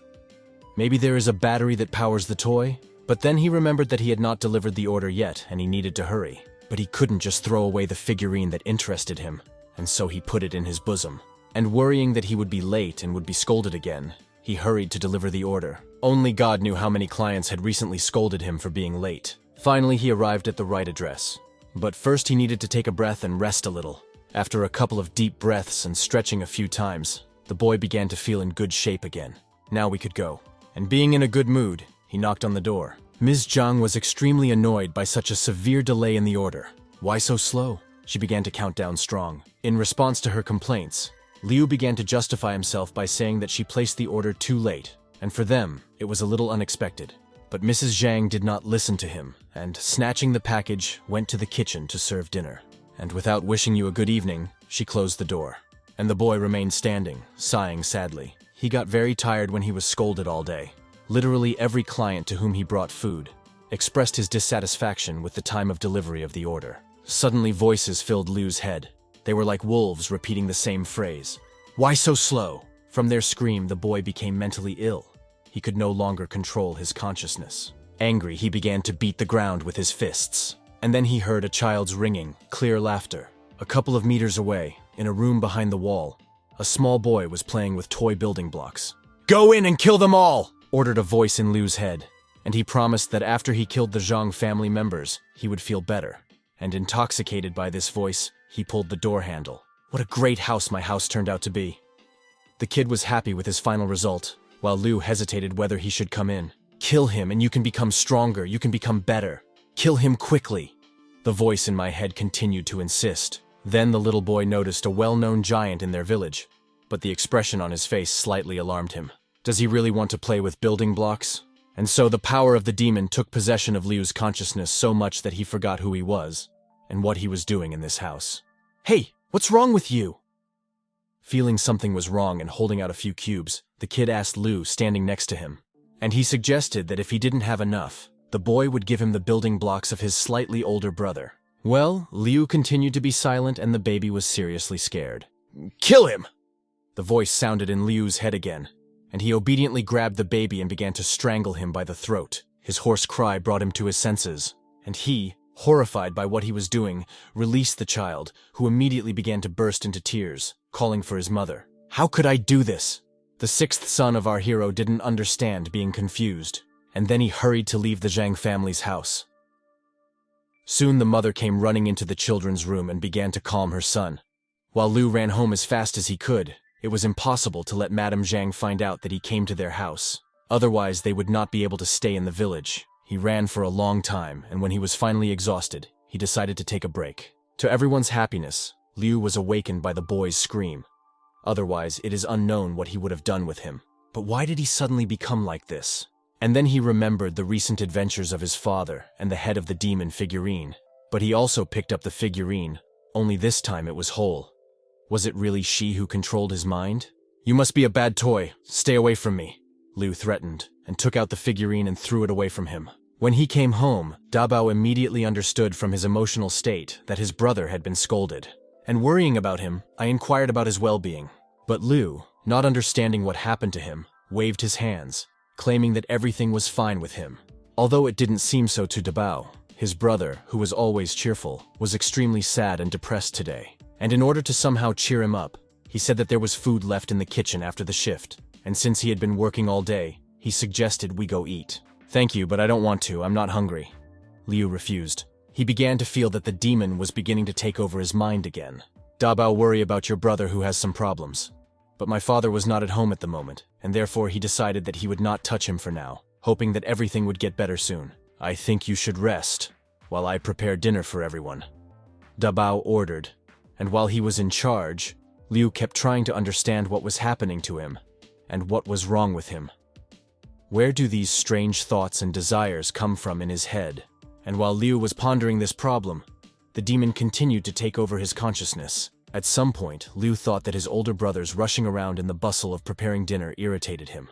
Maybe there is a battery that powers the toy? But then he remembered that he had not delivered the order yet and he needed to hurry. But he couldn't just throw away the figurine that interested him, and so he put it in his bosom. And worrying that he would be late and would be scolded again, he hurried to deliver the order. Only God knew how many clients had recently scolded him for being late. Finally, he arrived at the right address. But first he needed to take a breath and rest a little. After a couple of deep breaths and stretching a few times, the boy began to feel in good shape again. Now we could go. And being in a good mood, he knocked on the door. Ms. Zhang was extremely annoyed by such a severe delay in the order. Why so slow? She began to count down strong. In response to her complaints, Liu began to justify himself by saying that she placed the order too late, and for them, it was a little unexpected. But Mrs. Zhang did not listen to him, and snatching the package, went to the kitchen to serve dinner. And without wishing you a good evening, she closed the door. And the boy remained standing, sighing sadly. He got very tired when he was scolded all day. Literally every client to whom he brought food expressed his dissatisfaction with the time of delivery of the order. Suddenly voices filled Liu's head. They were like wolves repeating the same phrase. "Why so slow?" From their scream, the boy became mentally ill. He could no longer control his consciousness. Angry, he began to beat the ground with his fists. And then he heard a child's ringing, clear laughter. A couple of meters away, in a room behind the wall, a small boy was playing with toy building blocks. "Go in and kill them all!" ordered a voice in Liu's head, and he promised that after he killed the Zhang family members, he would feel better. And intoxicated by this voice, he pulled the door handle. What a great house my house turned out to be. The kid was happy with his final result, while Liu hesitated whether he should come in. "Kill him and you can become stronger, you can become better. Kill him quickly." The voice in my head continued to insist. Then the little boy noticed a well-known giant in their village, but the expression on his face slightly alarmed him. Does he really want to play with building blocks? And so the power of the demon took possession of Liu's consciousness so much that he forgot who he was and what he was doing in this house. "Hey, what's wrong with you?" Feeling something was wrong and holding out a few cubes, the kid asked Liu, standing next to him. And he suggested that if he didn't have enough, the boy would give him the building blocks of his slightly older brother. Well, Liu continued to be silent and the baby was seriously scared. "Kill him!" The voice sounded in Liu's head again, and he obediently grabbed the baby and began to strangle him by the throat. His hoarse cry brought him to his senses, and he, horrified by what he was doing, released the child, who immediately began to burst into tears, calling for his mother. "How could I do this?" The sixth son of our hero didn't understand, being confused, and then he hurried to leave the Zhang family's house. Soon the mother came running into the children's room and began to calm her son. While Liu ran home as fast as he could, it was impossible to let Madame Zhang find out that he came to their house. Otherwise, they would not be able to stay in the village. He ran for a long time, and when he was finally exhausted, he decided to take a break. To everyone's happiness, Liu was awakened by the boy's scream. Otherwise, it is unknown what he would have done with him. But why did he suddenly become like this? And then he remembered the recent adventures of his father and the head of the demon figurine. But he also picked up the figurine, only this time it was whole. Was it really she who controlled his mind? "You must be a bad toy. Stay away from me," Liu threatened, and took out the figurine and threw it away from him. When he came home, Dabao immediately understood from his emotional state that his brother had been scolded. And worrying about him, I inquired about his well-being. But Liu, not understanding what happened to him, waved his hands, claiming that everything was fine with him. Although it didn't seem so to Dabao, his brother, who was always cheerful, was extremely sad and depressed today. And in order to somehow cheer him up, he said that there was food left in the kitchen after the shift, and since he had been working all day, he suggested we go eat. "Thank you, but I don't want to. I'm not hungry." Liu refused. He began to feel that the demon was beginning to take over his mind again. "Dabao, worry about your brother who has some problems. But my father was not at home at the moment, and therefore he decided that he would not touch him for now, hoping that everything would get better soon. I think you should rest, while I prepare dinner for everyone," Dabao ordered. And while he was in charge, Liu kept trying to understand what was happening to him, and what was wrong with him. Where do these strange thoughts and desires come from in his head? And while Liu was pondering this problem, the demon continued to take over his consciousness. At some point, Liu thought that his older brothers rushing around in the bustle of preparing dinner irritated him.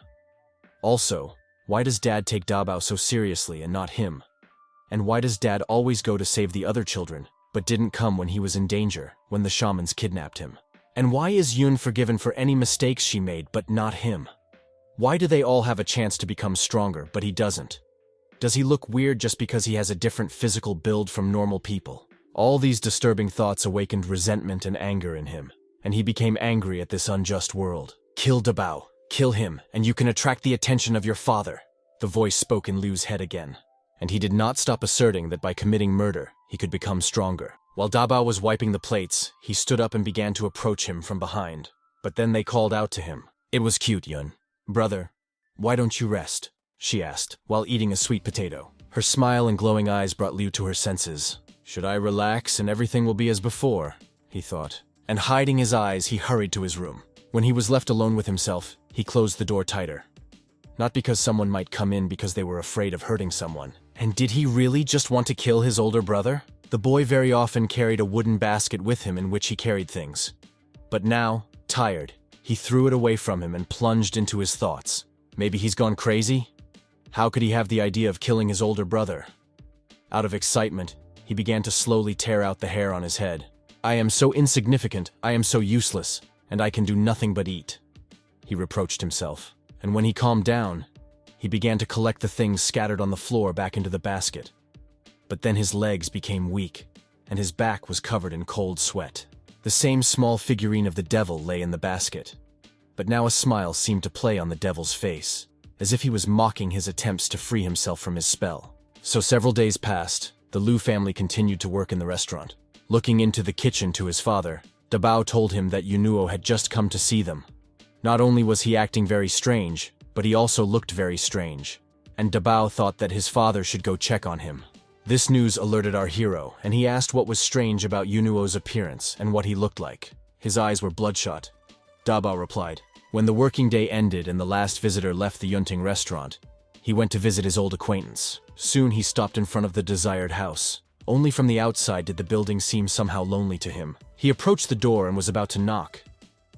Also, why does Dad take Dabao so seriously and not him? And why does Dad always go to save the other children, but didn't come when he was in danger, when the shamans kidnapped him? And why is Yun forgiven for any mistakes she made, but not him? Why do they all have a chance to become stronger, but he doesn't? Does he look weird just because he has a different physical build from normal people? All these disturbing thoughts awakened resentment and anger in him, and he became angry at this unjust world. "Kill Dabao. Kill him, and you can attract the attention of your father," the voice spoke in Liu's head again. And he did not stop asserting that by committing murder, he could become stronger. While Dabao was wiping the plates, he stood up and began to approach him from behind. But then they called out to him. "It was cute, Yun. Brother, why don't you rest?" she asked, while eating a sweet potato. Her smile and glowing eyes brought Liu to her senses. "Should I relax and everything will be as before?" he thought. And hiding his eyes, he hurried to his room. When he was left alone with himself, he closed the door tighter. Not because someone might come in because they were afraid of hurting someone. And did he really just want to kill his older brother? The boy very often carried a wooden basket with him in which he carried things. But now, tired, he threw it away from him and plunged into his thoughts. Maybe he's gone crazy? How could he have the idea of killing his older brother? Out of excitement, he began to slowly tear out the hair on his head. I am so insignificant, I am so useless, and I can do nothing but eat, he reproached himself. And when he calmed down, he began to collect the things scattered on the floor back into the basket. But then his legs became weak, and his back was covered in cold sweat. The same small figurine of the devil lay in the basket, but now a smile seemed to play on the devil's face, as if he was mocking his attempts to free himself from his spell. So several days passed. The Liu family continued to work in the restaurant. Looking into the kitchen to his father, Dabao told him that Yunuo had just come to see them. Not only was he acting very strange, but he also looked very strange, and Dabao thought that his father should go check on him. This news alerted our hero, and he asked what was strange about Yunuo's appearance and what he looked like. His eyes were bloodshot. Dabao replied. When the working day ended and the last visitor left the Yunting restaurant, he went to visit his old acquaintance. Soon he stopped in front of the desired house. Only from the outside did the building seem somehow lonely to him. He approached the door and was about to knock,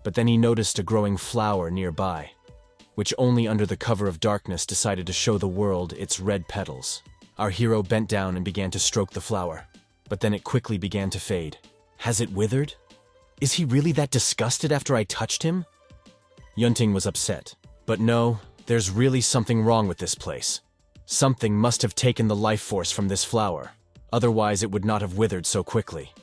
but then he noticed a growing flower nearby, which only under the cover of darkness decided to show the world its red petals. Our hero bent down and began to stroke the flower, but then it quickly began to fade. Has it withered? Is he really that disgusted after I touched him? Yunting was upset. But no, there's really something wrong with this place. Something must have taken the life force from this flower. Otherwise it would not have withered so quickly.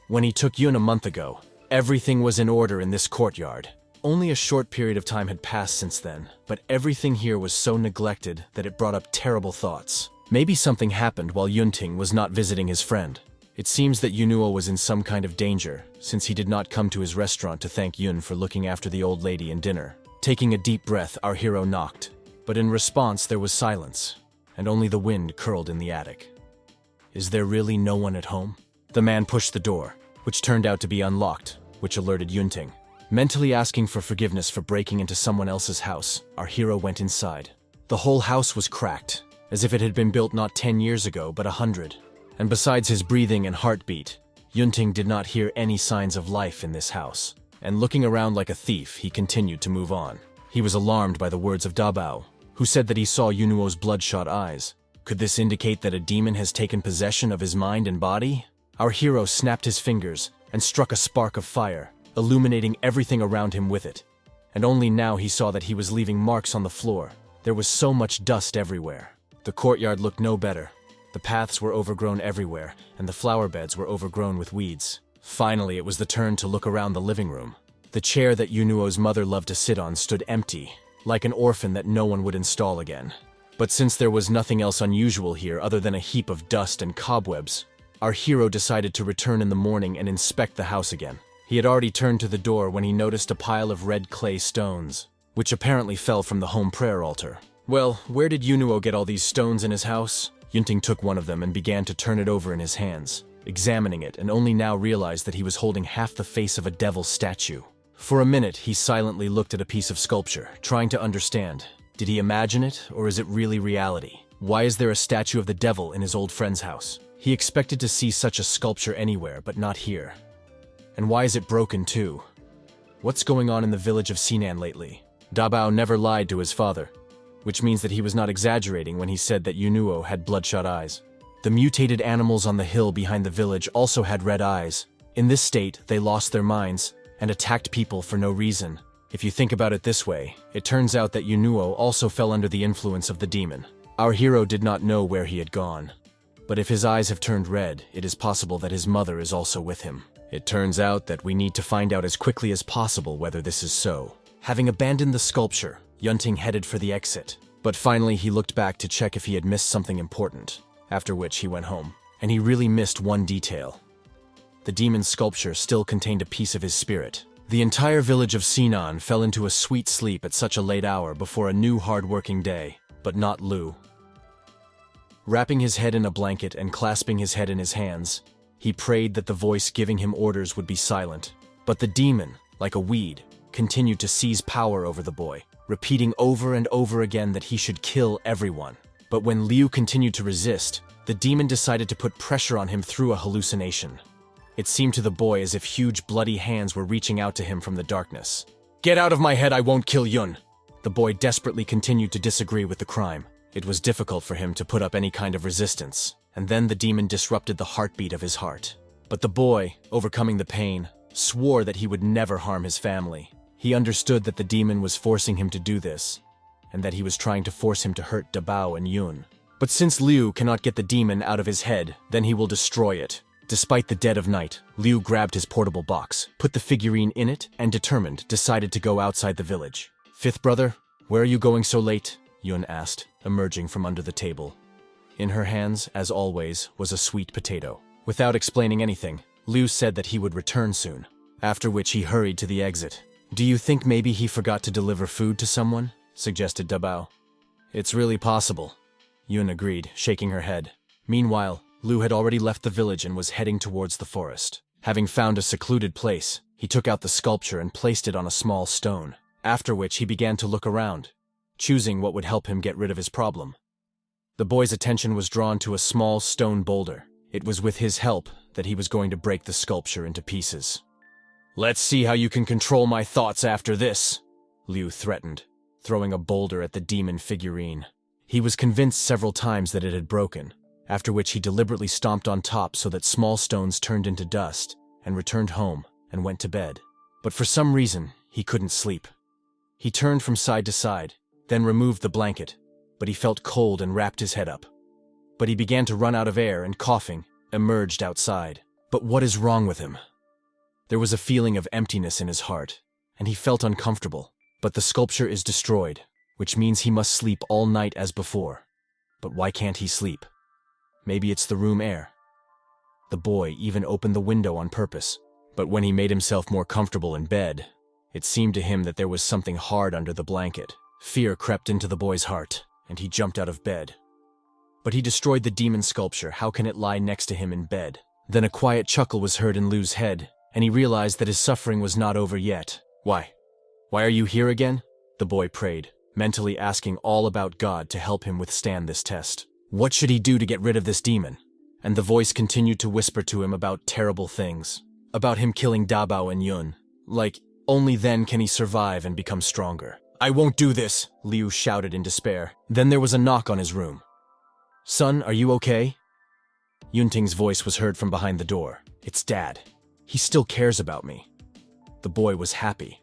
When he took Yun a month ago, everything was in order in this courtyard. Only a short period of time had passed since then, but everything here was so neglected that it brought up terrible thoughts. Maybe something happened while Yunting was not visiting his friend. It seems that Yunuo was in some kind of danger, since he did not come to his restaurant to thank Yun for looking after the old lady in dinner. Taking a deep breath, our hero knocked, but in response there was silence, and only the wind curled in the attic. Is there really no one at home? The man pushed the door, which turned out to be unlocked, which alerted Yunting. Mentally asking for forgiveness for breaking into someone else's house, our hero went inside. The whole house was cracked, as if it had been built not 10 years ago, but 100. And besides his breathing and heartbeat, Yunting did not hear any signs of life in this house. And looking around like a thief, he continued to move on. He was alarmed by the words of Dabao, who said that he saw Yunuo's bloodshot eyes. Could this indicate that a demon has taken possession of his mind and body? Our hero snapped his fingers and struck a spark of fire, illuminating everything around him with it. And only now he saw that he was leaving marks on the floor. There was so much dust everywhere. The courtyard looked no better. The paths were overgrown everywhere, and the flower beds were overgrown with weeds. Finally, it was the turn to look around the living room. The chair that Yunuo's mother loved to sit on stood empty, like an orphan that no one would install again. But since there was nothing else unusual here other than a heap of dust and cobwebs, our hero decided to return in the morning and inspect the house again. He had already turned to the door when he noticed a pile of red clay stones, which apparently fell from the home prayer altar. Well, where did Yunuo get all these stones in his house? Yunting took one of them and began to turn it over in his hands, examining it, and only now realized that he was holding half the face of a devil statue. For a minute, he silently looked at a piece of sculpture, trying to understand. Did he imagine it, or is it really reality? Why is there a statue of the devil in his old friend's house? He expected to see such a sculpture anywhere, but not here. And why is it broken too? What's going on in the village of Sinan lately? Dabao never lied to his father, which means that he was not exaggerating when he said that Yunuo had bloodshot eyes. The mutated animals on the hill behind the village also had red eyes. In this state, they lost their minds and attacked people for no reason. If you think about it this way, it turns out that Yunuo also fell under the influence of the demon. Our hero did not know where he had gone. But if his eyes have turned red, it is possible that his mother is also with him. It turns out that we need to find out as quickly as possible whether this is so. Having abandoned the sculpture, Yunting headed for the exit. But finally he looked back to check if he had missed something important, after which he went home. And he really missed one detail. The demon's sculpture still contained a piece of his spirit. The entire village of Sinan fell into a sweet sleep at such a late hour before a new hard-working day, but not Liu. Wrapping his head in a blanket and clasping his head in his hands, he prayed that the voice giving him orders would be silent. But the demon, like a weed, continued to seize power over the boy, repeating over and over again that he should kill everyone. But when Liu continued to resist, the demon decided to put pressure on him through a hallucination. It seemed to the boy as if huge bloody hands were reaching out to him from the darkness. "Get out of my head, I won't kill Yun!" The boy desperately continued to disagree with the crime. It was difficult for him to put up any kind of resistance, and then the demon disrupted the heartbeat of his heart. But the boy, overcoming the pain, swore that he would never harm his family. He understood that the demon was forcing him to do this, and that he was trying to force him to hurt Dabao and Yun. But since Liu cannot get the demon out of his head, then he will destroy it. Despite the dead of night, Liu grabbed his portable box, put the figurine in it, and determined, decided to go outside the village. "Fifth brother, where are you going so late?" Yun asked, emerging from under the table. In her hands, as always, was a sweet potato. Without explaining anything, Liu said that he would return soon, after which he hurried to the exit. "Do you think maybe he forgot to deliver food to someone?" suggested Dabao. "It's really possible," Yun agreed, shaking her head. Meanwhile, Liu had already left the village and was heading towards the forest. Having found a secluded place, he took out the sculpture and placed it on a small stone, after which he began to look around, choosing what would help him get rid of his problem. The boy's attention was drawn to a small stone boulder. It was with his help that he was going to break the sculpture into pieces. "Let's see how you can control my thoughts after this," Liu threatened, throwing a boulder at the demon figurine. He was convinced several times that it had broken, after which he deliberately stomped on top so that small stones turned into dust, and returned home and went to bed. But for some reason, he couldn't sleep. He turned from side to side, then removed the blanket, but he felt cold and wrapped his head up. But he began to run out of air and, coughing, emerged outside. But what is wrong with him? There was a feeling of emptiness in his heart, and he felt uncomfortable. But the sculpture is destroyed, which means he must sleep all night as before. But why can't he sleep? Maybe it's the room air. The boy even opened the window on purpose, but when he made himself more comfortable in bed, it seemed to him that there was something hard under the blanket. Fear crept into the boy's heart, and he jumped out of bed. But he destroyed the demon sculpture. How can it lie next to him in bed? Then a quiet chuckle was heard in Liu's head, and he realized that his suffering was not over yet. Why are you here again?" the boy prayed, mentally asking all about God to help him withstand this test. What should he do to get rid of this demon? And the voice continued to whisper to him about terrible things, about him killing Dabao and Yun. Like, only then can he survive and become stronger. "I won't do this," Liu shouted in despair. Then there was a knock on his room. "Son, are you okay?" Yunting's voice was heard from behind the door. "It's Dad. He still cares about me." The boy was happy.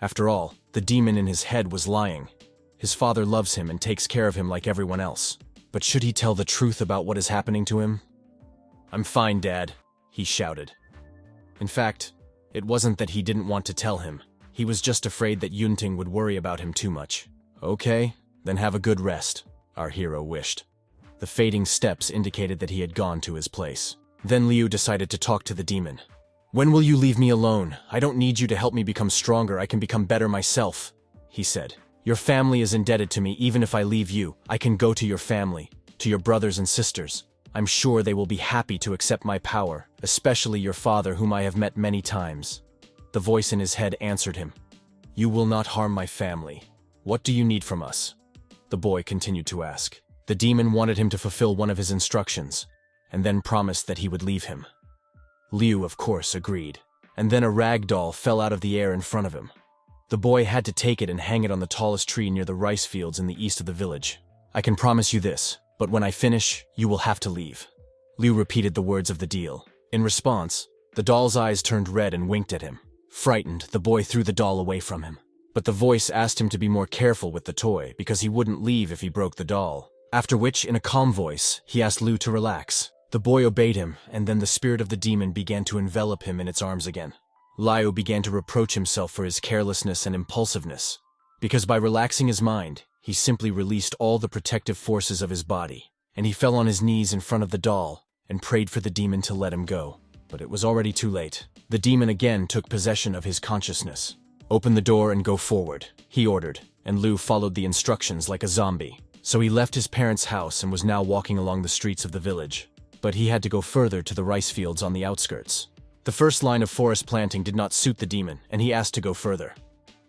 After all, the demon in his head was lying. His father loves him and takes care of him like everyone else. But should he tell the truth about what is happening to him? "I'm fine, Dad," he shouted. In fact, it wasn't that he didn't want to tell him. He was just afraid that Yunting would worry about him too much. "Okay, then have a good rest," our hero wished. The fading steps indicated that he had gone to his place. Then Liu decided to talk to the demon. "When will you leave me alone? I don't need you to help me become stronger. I can become better myself," he said. "Your family is indebted to me. Even if I leave you, I can go to your family, to your brothers and sisters. I'm sure they will be happy to accept my power, especially your father, whom I have met many times." The voice in his head answered him. "You will not harm my family. What do you need from us?" The boy continued to ask. The demon wanted him to fulfill one of his instructions, and then promised that he would leave him. Liu, of course, agreed, and then a rag doll fell out of the air in front of him. The boy had to take it and hang it on the tallest tree near the rice fields in the east of the village. "I can promise you this, but when I finish, you will have to leave." Liu repeated the words of the deal. In response, the doll's eyes turned red and winked at him. Frightened, the boy threw the doll away from him. But the voice asked him to be more careful with the toy because he wouldn't leave if he broke the doll. After which, in a calm voice, he asked Liu to relax. The boy obeyed him, and then the spirit of the demon began to envelop him in its arms again. Liu began to reproach himself for his carelessness and impulsiveness, because by relaxing his mind, he simply released all the protective forces of his body, and he fell on his knees in front of the doll and prayed for the demon to let him go. But it was already too late. The demon again took possession of his consciousness. "Open the door and go forward," he ordered, and Liu followed the instructions like a zombie. So he left his parents' house and was now walking along the streets of the village. But he had to go further to the rice fields on the outskirts. The first line of forest planting did not suit the demon, and he asked to go further.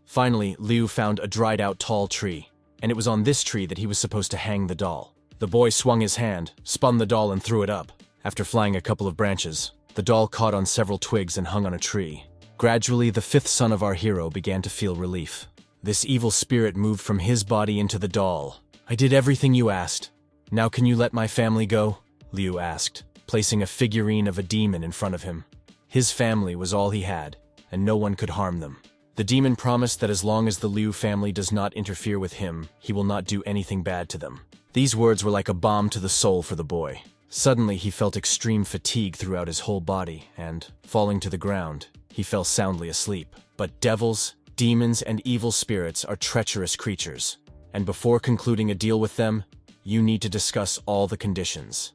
Finally, Liu found a dried-out tall tree, and it was on this tree that he was supposed to hang the doll. The boy swung his hand, spun the doll, and threw it up. After flying a couple of branches, the doll caught on several twigs and hung on a tree. Gradually, the fifth son of our hero began to feel relief. This evil spirit moved from his body into the doll, I did everything you asked. Now can you let my family go? Liu asked, placing a figurine of a demon in front of him. His family was all he had, and no one could harm them. The demon promised that as long as the Liu family does not interfere with him, he will not do anything bad to them. These words were like a balm to the soul for the boy. Suddenly he felt extreme fatigue throughout his whole body, and, falling to the ground, he fell soundly asleep. But devils, demons, and evil spirits are treacherous creatures, and before concluding a deal with them, you need to discuss all the conditions.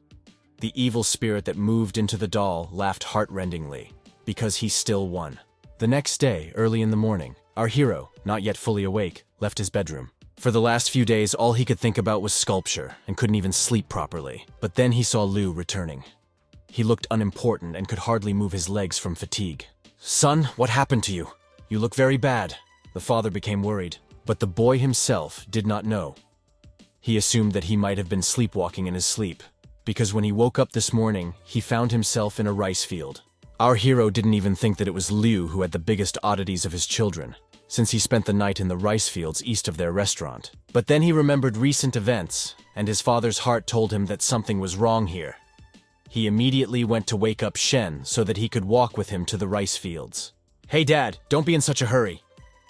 The evil spirit that moved into the doll laughed heart-rendingly, because he still won. The next day, early in the morning, our hero, not yet fully awake, left his bedroom. For the last few days, all he could think about was sculpture, and couldn't even sleep properly. But then he saw Liu returning. He looked unimportant and could hardly move his legs from fatigue. "Son, what happened to you? You look very bad." The father became worried, but the boy himself did not know. He assumed that he might have been sleepwalking in his sleep, because when he woke up this morning, he found himself in a rice field. Our hero didn't even think that it was Liu who had the biggest oddities of his children, since he spent the night in the rice fields east of their restaurant. But then he remembered recent events, and his father's heart told him that something was wrong here. He immediately went to wake up Shen so that he could walk with him to the rice fields. "Hey Dad, don't be in such a hurry,"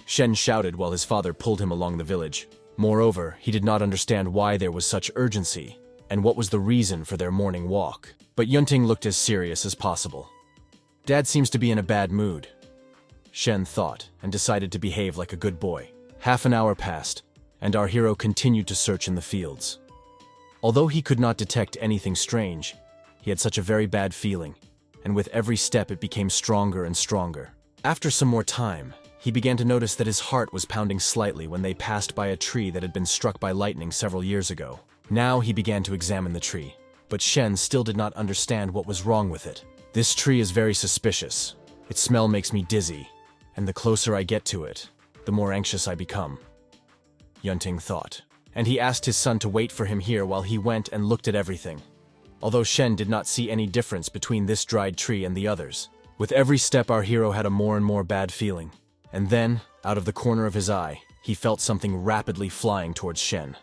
Shen shouted while his father pulled him along the village. Moreover, he did not understand why there was such urgency, and what was the reason for their morning walk. But Yunting looked as serious as possible. "Dad seems to be in a bad mood," Shen thought, and decided to behave like a good boy. Half an hour passed, and our hero continued to search in the fields. Although he could not detect anything strange, he had such a very bad feeling, and with every step it became stronger and stronger. After some more time, he began to notice that his heart was pounding slightly when they passed by a tree that had been struck by lightning several years ago. Now he began to examine the tree, but Shen still did not understand what was wrong with it. "This tree is very suspicious. Its smell makes me dizzy, and the closer I get to it, the more anxious I become," Yunting thought. And he asked his son to wait for him here while he went and looked at everything. Although Shen did not see any difference between this dried tree and the others. With every step our hero had a more and more bad feeling. And then, out of the corner of his eye, he felt something rapidly flying towards Shen.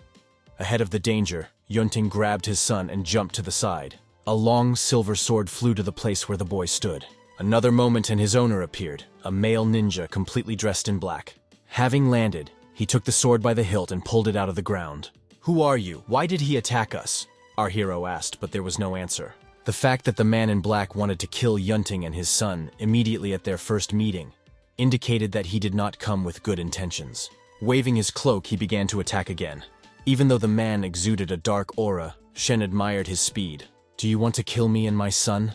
Ahead of the danger, Yunting grabbed his son and jumped to the side. A long silver sword flew to the place where the boy stood. Another moment and his owner appeared, a male ninja completely dressed in black. Having landed, he took the sword by the hilt and pulled it out of the ground. "Who are you? Why did he attack us?" our hero asked, but there was no answer. The fact that the man in black wanted to kill Yunting and his son immediately at their first meeting indicated that he did not come with good intentions. Waving his cloak, he began to attack again. Even though the man exuded a dark aura, Shen admired his speed. "Do you want to kill me and my son?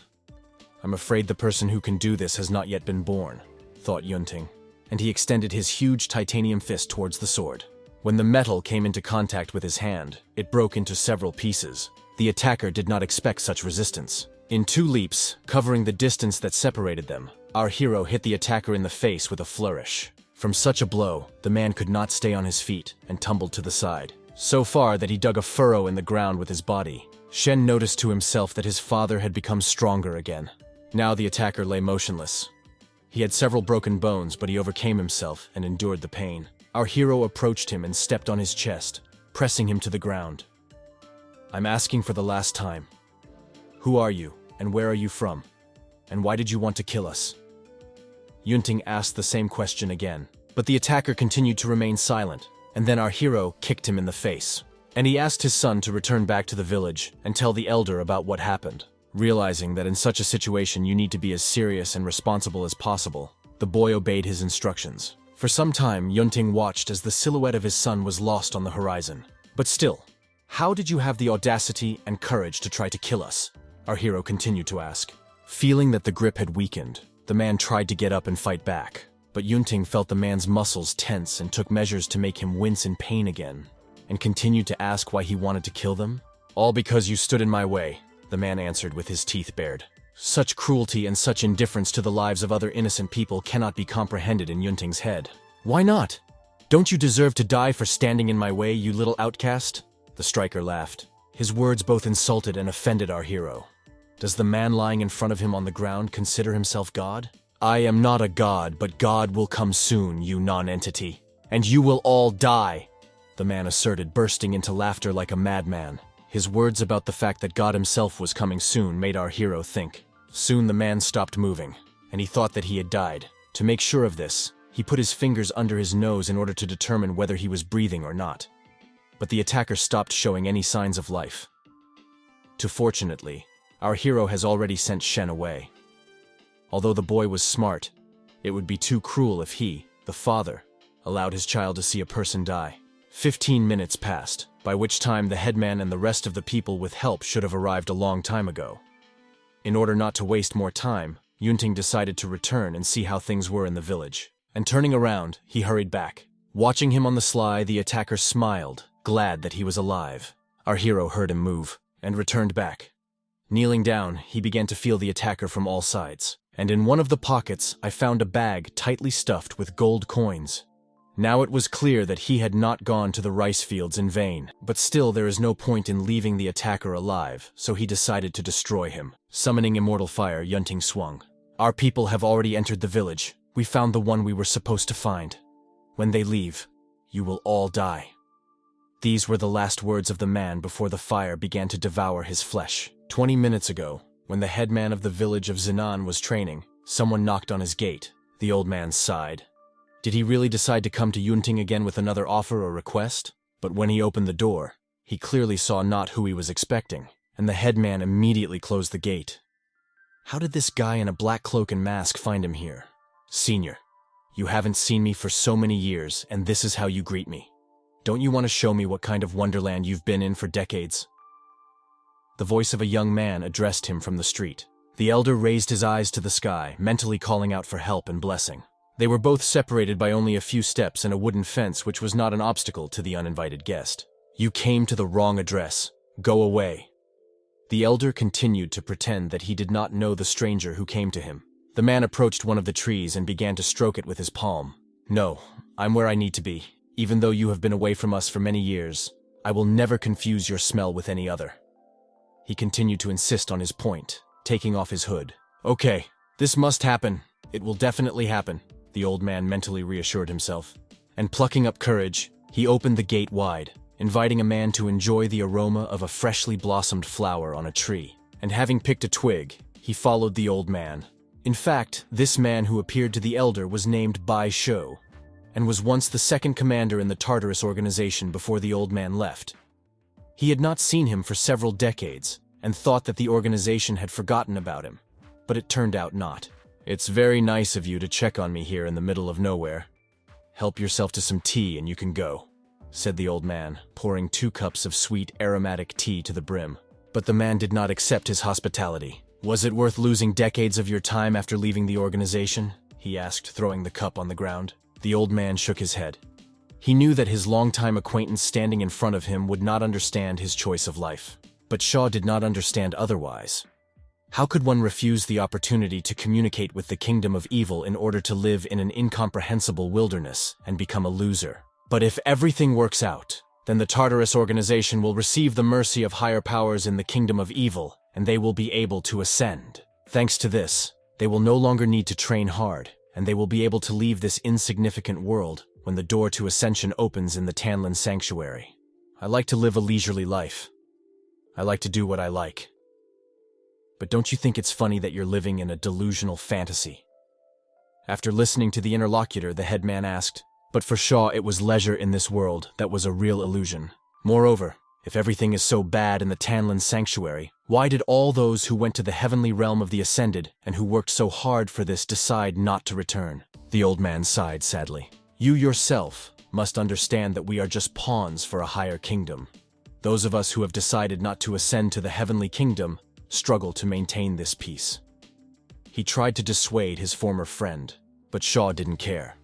I'm afraid the person who can do this has not yet been born," thought Yunting, and he extended his huge titanium fist towards the sword. When the metal came into contact with his hand, it broke into several pieces. The attacker did not expect such resistance. In 2 leaps, covering the distance that separated them, our hero hit the attacker in the face with a flourish. From such a blow, the man could not stay on his feet and tumbled to the side, so far that he dug a furrow in the ground with his body. Shen noticed to himself that his father had become stronger again. Now the attacker lay motionless. He had several broken bones, but he overcame himself and endured the pain. Our hero approached him and stepped on his chest, pressing him to the ground. "I'm asking for the last time. Who are you, and where are you from? And why did you want to kill us?" Yunting asked the same question again, but the attacker continued to remain silent, and then our hero kicked him in the face. And he asked his son to return back to the village and tell the elder about what happened. Realizing that in such a situation you need to be as serious and responsible as possible, the boy obeyed his instructions. For some time, Yunting watched as the silhouette of his son was lost on the horizon. "But still, how did you have the audacity and courage to try to kill us?" our hero continued to ask. Feeling that the grip had weakened, the man tried to get up and fight back, but Yunting felt the man's muscles tense and took measures to make him wince in pain again, and continued to ask why he wanted to kill them. "All because you stood in my way," the man answered with his teeth bared. Such cruelty and such indifference to the lives of other innocent people cannot be comprehended in Yunting's head. "Why not? Don't you deserve to die for standing in my way, you little outcast?" the striker laughed. His words both insulted and offended our hero. Does the man lying in front of him on the ground consider himself God? "I am not a god, but God will come soon, you non-entity. And you will all die," the man asserted, bursting into laughter like a madman. His words about the fact that God himself was coming soon made our hero think. Soon the man stopped moving, and he thought that he had died. To make sure of this, he put his fingers under his nose in order to determine whether he was breathing or not. But the attacker stopped showing any signs of life. Fortunately, our hero has already sent Shen away. Although the boy was smart, it would be too cruel if he, the father, allowed his child to see a person die. 15 minutes passed, by which time the headman and the rest of the people with help should have arrived a long time ago. In order not to waste more time, Yunting decided to return and see how things were in the village. And turning around, he hurried back. Watching him on the sly, the attacker smiled, glad that he was alive. Our hero heard him move, and returned back. Kneeling down, he began to feel the attacker from all sides. And in one of the pockets, I found a bag tightly stuffed with gold coins. Now it was clear that he had not gone to the rice fields in vain, but still there is no point in leaving the attacker alive, so he decided to destroy him. Summoning immortal fire, Yunting swung. Our people have already entered the village. We found the one we were supposed to find. When they leave, you will all die. These were the last words of the man before the fire began to devour his flesh. 20 minutes ago, when the headman of the village of Zinan was training, someone knocked on his gate. The old man sighed. Did he really decide to come to Yunting again with another offer or request? But when he opened the door, he clearly saw not who he was expecting, and the headman immediately closed the gate. How did this guy in a black cloak and mask find him here? Senior, you haven't seen me for so many years, and this is how you greet me. Don't you want to show me what kind of wonderland you've been in for decades? The voice of a young man addressed him from the street. The elder raised his eyes to the sky, mentally calling out for help and blessing. They were both separated by only a few steps and a wooden fence, which was not an obstacle to the uninvited guest. You came to the wrong address. Go away. The elder continued to pretend that he did not know the stranger who came to him. The man approached one of the trees and began to stroke it with his palm. No, I'm where I need to be. Even though you have been away from us for many years, I will never confuse your smell with any other. He continued to insist on his point, taking off his hood. Okay, this must happen. It will definitely happen, the old man mentally reassured himself. And plucking up courage, he opened the gate wide, inviting a man to enjoy the aroma of a freshly blossomed flower on a tree. And having picked a twig, he followed the old man. In fact, this man who appeared to the elder was named Bai Shou, and was once the second commander in the Tartarus organization before the old man left. He had not seen him for several decades, and thought that the organization had forgotten about him, but it turned out not. It's very nice of you to check on me here in the middle of nowhere. Help yourself to some tea and you can go, said the old man, pouring 2 cups of sweet, aromatic tea to the brim. But the man did not accept his hospitality. Was it worth losing decades of your time after leaving the organization? He asked, throwing the cup on the ground. The old man shook his head. He knew that his longtime acquaintance standing in front of him would not understand his choice of life. But Shaw did not understand otherwise. How could one refuse the opportunity to communicate with the kingdom of evil in order to live in an incomprehensible wilderness and become a loser? But if everything works out, then the Tartarus organization will receive the mercy of higher powers in the kingdom of evil, and they will be able to ascend. Thanks to this, they will no longer need to train hard, and they will be able to leave this insignificant world when the door to ascension opens in the Tanlin Sanctuary. I like to live a leisurely life. I like to do what I like. But don't you think it's funny that you're living in a delusional fantasy? After listening to the interlocutor, the headman asked, but for Shaw it was leisure in this world that was a real illusion. Moreover, if everything is so bad in the Tanlin Sanctuary, why did all those who went to the heavenly realm of the Ascended and who worked so hard for this decide not to return? The old man sighed sadly. You yourself must understand that we are just pawns for a higher kingdom. Those of us who have decided not to ascend to the heavenly kingdom struggle to maintain this peace. He tried to dissuade his former friend, but Shaw didn't care.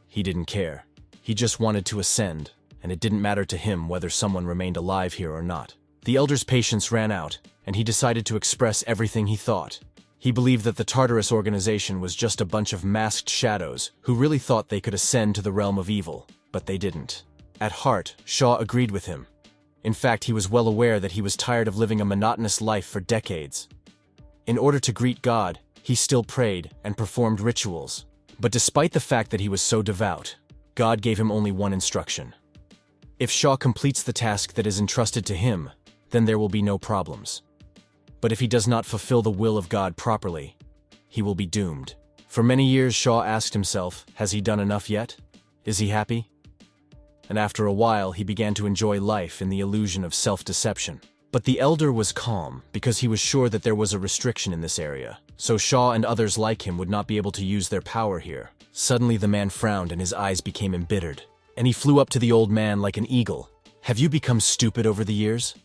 He didn't care. He just wanted to ascend, and it didn't matter to him whether someone remained alive here or not. The elder's patience ran out, and he decided to express everything he thought. He believed that the Tartarus organization was just a bunch of masked shadows who really thought they could ascend to the realm of evil, but they didn't. At heart, Shaw agreed with him. In fact, he was well aware that he was tired of living a monotonous life for decades. In order to greet God, he still prayed and performed rituals. But despite the fact that he was so devout, God gave him only one instruction. If Shaw completes the task that is entrusted to him, then there will be no problems. But if he does not fulfill the will of God properly, he will be doomed. For many years, Shaw asked himself, has he done enough yet? Is he happy? And after a while, he began to enjoy life in the illusion of self-deception. But the elder was calm because he was sure that there was a restriction in this area, so Shaw and others like him would not be able to use their power here. Suddenly the man frowned and his eyes became embittered, and he flew up to the old man like an eagle. Have you become stupid over the years?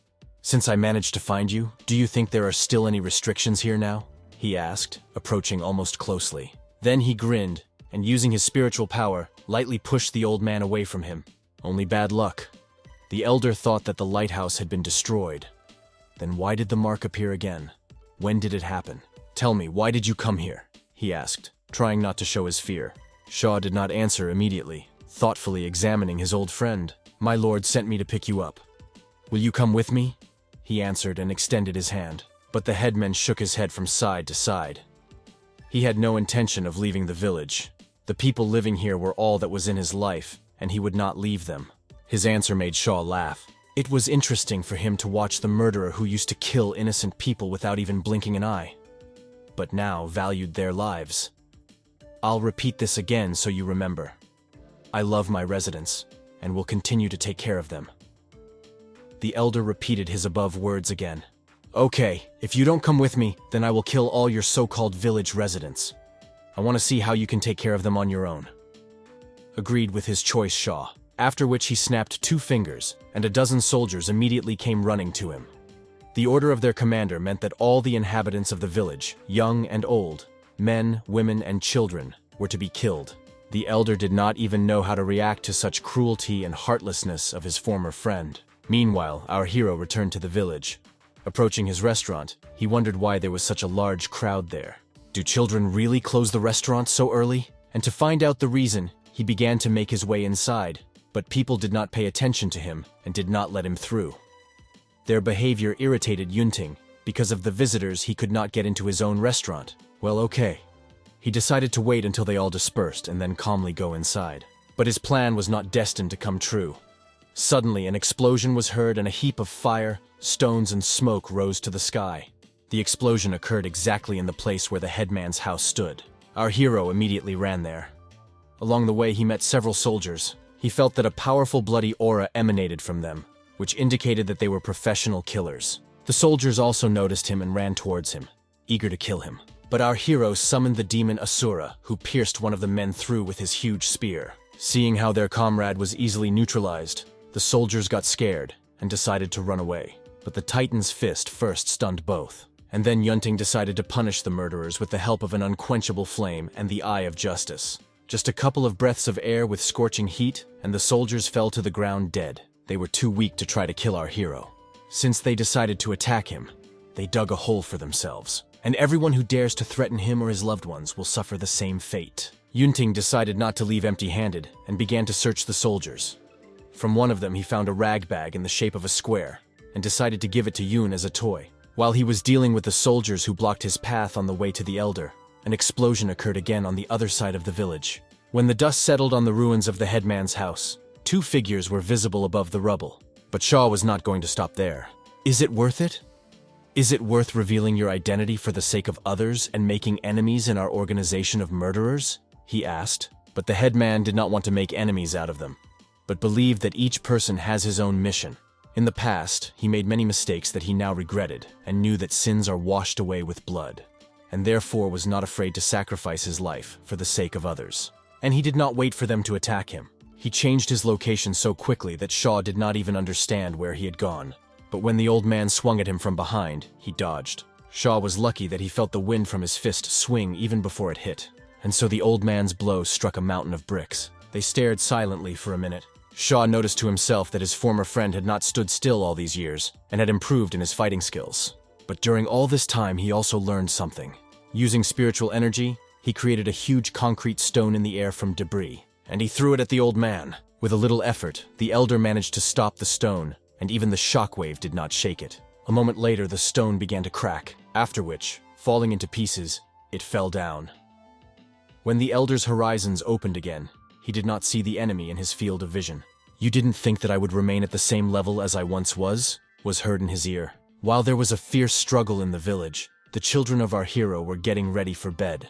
Since I managed to find you, do you think there are still any restrictions here now? He asked, approaching almost closely. Then he grinned, and using his spiritual power, lightly pushed the old man away from him. Only bad luck. The elder thought that the lighthouse had been destroyed. Then why did the mark appear again? When did it happen? Tell me, why did you come here? He asked, trying not to show his fear. Shaw did not answer immediately, thoughtfully examining his old friend. My lord sent me to pick you up. Will you come with me? He answered and extended his hand, but the headman shook his head from side to side. He had no intention of leaving the village. The people living here were all that was in his life, and he would not leave them. His answer made Shaw laugh. It was interesting for him to watch the murderer who used to kill innocent people without even blinking an eye, but now valued their lives. I'll repeat this again so you remember. I love my residents, and will continue to take care of them. The elder repeated his above words again. Okay, if you don't come with me, then I will kill all your so-called village residents. I want to see how you can take care of them on your own. Agreed with his choice, Shaw, after which he snapped 2 fingers, and a dozen soldiers immediately came running to him. The order of their commander meant that all the inhabitants of the village, young and old, men, women, and children, were to be killed. The elder did not even know how to react to such cruelty and heartlessness of his former friend. Meanwhile, our hero returned to the village. Approaching his restaurant, he wondered why there was such a large crowd there. Do children really close the restaurant so early? And to find out the reason, he began to make his way inside, but people did not pay attention to him and did not let him through. Their behavior irritated Yunting. Because of the visitors, he could not get into his own restaurant. Well, okay. He decided to wait until they all dispersed and then calmly go inside. But his plan was not destined to come true. Suddenly, an explosion was heard and a heap of fire, stones, and smoke rose to the sky. The explosion occurred exactly in the place where the headman's house stood. Our hero immediately ran there. Along the way, he met several soldiers. He felt that a powerful bloody aura emanated from them, which indicated that they were professional killers. The soldiers also noticed him and ran towards him, eager to kill him. But our hero summoned the demon Asura, who pierced one of the men through with his huge spear. Seeing how their comrade was easily neutralized, the soldiers got scared and decided to run away. But the Titan's fist first stunned both. And then Yunting decided to punish the murderers with the help of an unquenchable flame and the Eye of Justice. Just a couple of breaths of air with scorching heat, and the soldiers fell to the ground dead. They were too weak to try to kill our hero. Since they decided to attack him, they dug a hole for themselves. And everyone who dares to threaten him or his loved ones will suffer the same fate. Yunting decided not to leave empty-handed and began to search the soldiers. From one of them, he found a rag bag in the shape of a square and decided to give it to Yun as a toy. While he was dealing with the soldiers who blocked his path on the way to the elder, an explosion occurred again on the other side of the village. When the dust settled on the ruins of the headman's house, 2 figures were visible above the rubble. But Shaw was not going to stop there. Is it worth it? Is it worth revealing your identity for the sake of others and making enemies in our organization of murderers? He asked. But the headman did not want to make enemies out of them, but believed that each person has his own mission. In the past, he made many mistakes that he now regretted and knew that sins are washed away with blood, and therefore was not afraid to sacrifice his life for the sake of others. And he did not wait for them to attack him. He changed his location so quickly that Shaw did not even understand where he had gone. But when the old man swung at him from behind, he dodged. Shaw was lucky that he felt the wind from his fist swing even before it hit, and so the old man's blow struck a mountain of bricks. They stared silently for a minute. Shaw noticed to himself that his former friend had not stood still all these years, and had improved in his fighting skills. But during all this time, he also learned something. Using spiritual energy, he created a huge concrete stone in the air from debris, and he threw it at the old man. With a little effort, the elder managed to stop the stone, and even the shockwave did not shake it. A moment later, the stone began to crack, after which, falling into pieces, it fell down. When the elder's horizons opened again, he did not see the enemy in his field of vision. "You didn't think that I would remain at the same level as I once was heard in his ear. While there was a fierce struggle in the village, the children of our hero were getting ready for bed.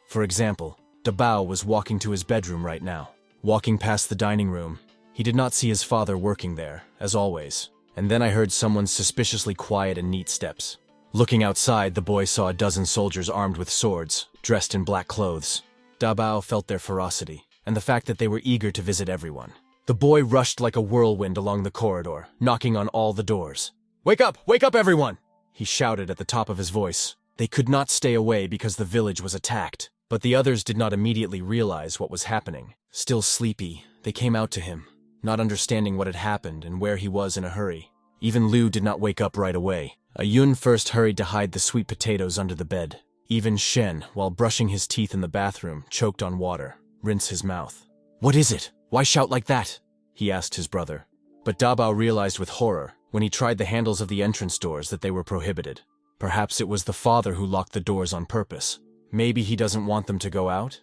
For example, Dabao was walking to his bedroom right now. Walking past the dining room, he did not see his father working there, as always. And then I heard someone's suspiciously quiet and neat steps. Looking outside, the boy saw a dozen soldiers armed with swords, dressed in black clothes. Dabao felt their ferocity, and the fact that they were eager to visit everyone. The boy rushed like a whirlwind along the corridor, knocking on all the doors. Wake up everyone!" he shouted at the top of his voice. They could not stay away because the village was attacked, but the others did not immediately realize what was happening. Still sleepy, they came out to him, not understanding what had happened and where he was in a hurry. Even Liu did not wake up right away. Yun first hurried to hide the sweet potatoes under the bed. Even Shen, while brushing his teeth in the bathroom, choked on water, rinsed his mouth. "What is it? Why shout like that?" he asked his brother. But Dabao realized with horror, when he tried the handles of the entrance doors, that they were prohibited. Perhaps it was the father who locked the doors on purpose. Maybe he doesn't want them to go out?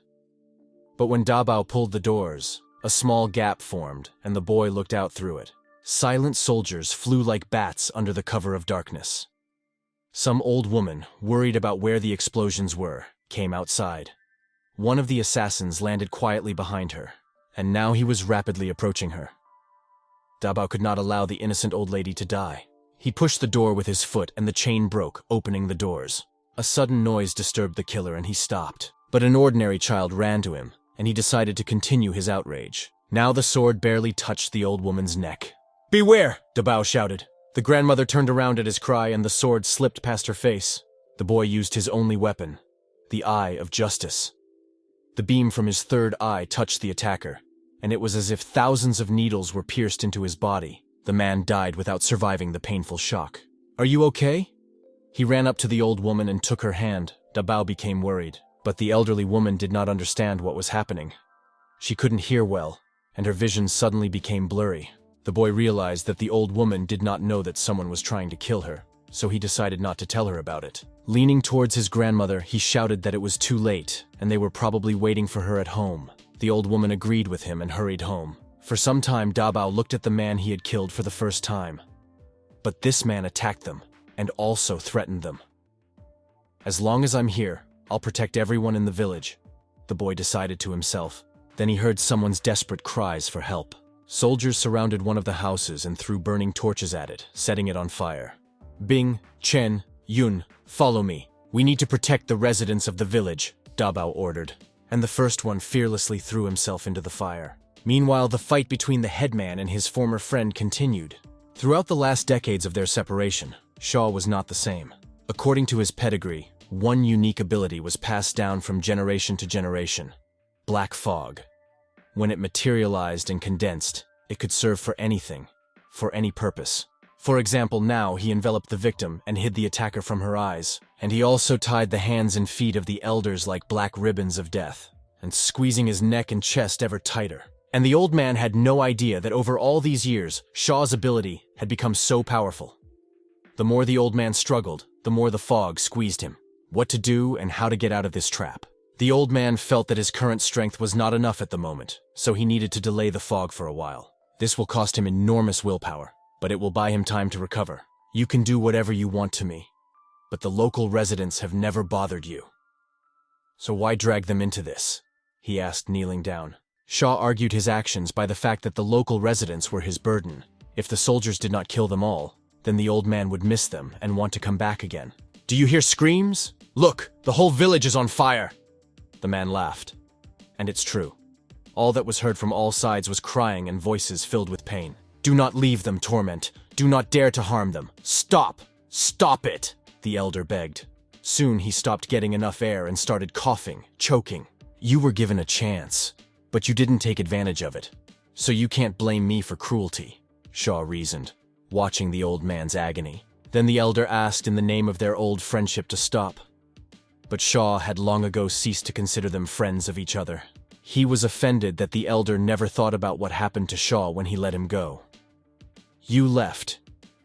But when Dabao pulled the doors, a small gap formed, and the boy looked out through it. Silent soldiers flew like bats under the cover of darkness. Some old woman, worried about where the explosions were, came outside. One of the assassins landed quietly behind her, and now he was rapidly approaching her. Dabao could not allow the innocent old lady to die. He pushed the door with his foot and the chain broke, opening the doors. A sudden noise disturbed the killer and he stopped. But an ordinary child ran to him, and he decided to continue his outrage. Now the sword barely touched the old woman's neck. "Beware!" Dabao shouted. The grandmother turned around at his cry and the sword slipped past her face. The boy used his only weapon, the eye of justice. The beam from his third eye touched the attacker, and it was as if thousands of needles were pierced into his body. The man died without surviving the painful shock. "Are you okay?" He ran up to the old woman and took her hand. Dabao became worried, but the elderly woman did not understand what was happening. She couldn't hear well, and her vision suddenly became blurry. The boy realized that the old woman did not know that someone was trying to kill her, so he decided not to tell her about it. Leaning towards his grandmother, he shouted that it was too late, and they were probably waiting for her at home. The old woman agreed with him and hurried home. For some time, Dabao looked at the man he had killed for the first time. But this man attacked them, and also threatened them. "As long as I'm here, I'll protect everyone in the village," the boy decided to himself. Then he heard someone's desperate cries for help. Soldiers surrounded one of the houses and threw burning torches at it, setting it on fire. "Bing, Chen, Yun, follow me. We need to protect the residents of the village," Dabao ordered. And the first one fearlessly threw himself into the fire. Meanwhile, the fight between the headman and his former friend continued. Throughout the last decades of their separation, Shaw was not the same. According to his pedigree, one unique ability was passed down from generation to generation: black fog. When it materialized and condensed, it could serve for anything, for any purpose. For example, now he enveloped the victim and hid the attacker from her eyes, and he also tied the hands and feet of the elders like black ribbons of death, and squeezing his neck and chest ever tighter. And the old man had no idea that over all these years, Shaw's ability had become so powerful. The more the old man struggled, the more the fog squeezed him. What to do and how to get out of this trap. The old man felt that his current strength was not enough at the moment, so he needed to delay the fog for a while. This will cost him enormous willpower, but it will buy him time to recover. "You can do whatever you want to me, but the local residents have never bothered you. So why drag them into this?" he asked, kneeling down. Shaw argued his actions by the fact that the local residents were his burden. If the soldiers did not kill them all, then the old man would miss them and want to come back again. "Do you hear screams? Look, the whole village is on fire!" The man laughed. And it's true. All that was heard from all sides was crying and voices filled with pain. "Do not leave them, Torment. Do not dare to harm them. Stop! Stop it!" the elder begged. Soon he stopped getting enough air and started coughing, choking. "You were given a chance, but you didn't take advantage of it. So you can't blame me for cruelty," Shaw reasoned, watching the old man's agony. Then the elder asked in the name of their old friendship to stop. But Shaw had long ago ceased to consider them friends of each other. He was offended that the elder never thought about what happened to Shaw when he let him go. "You left,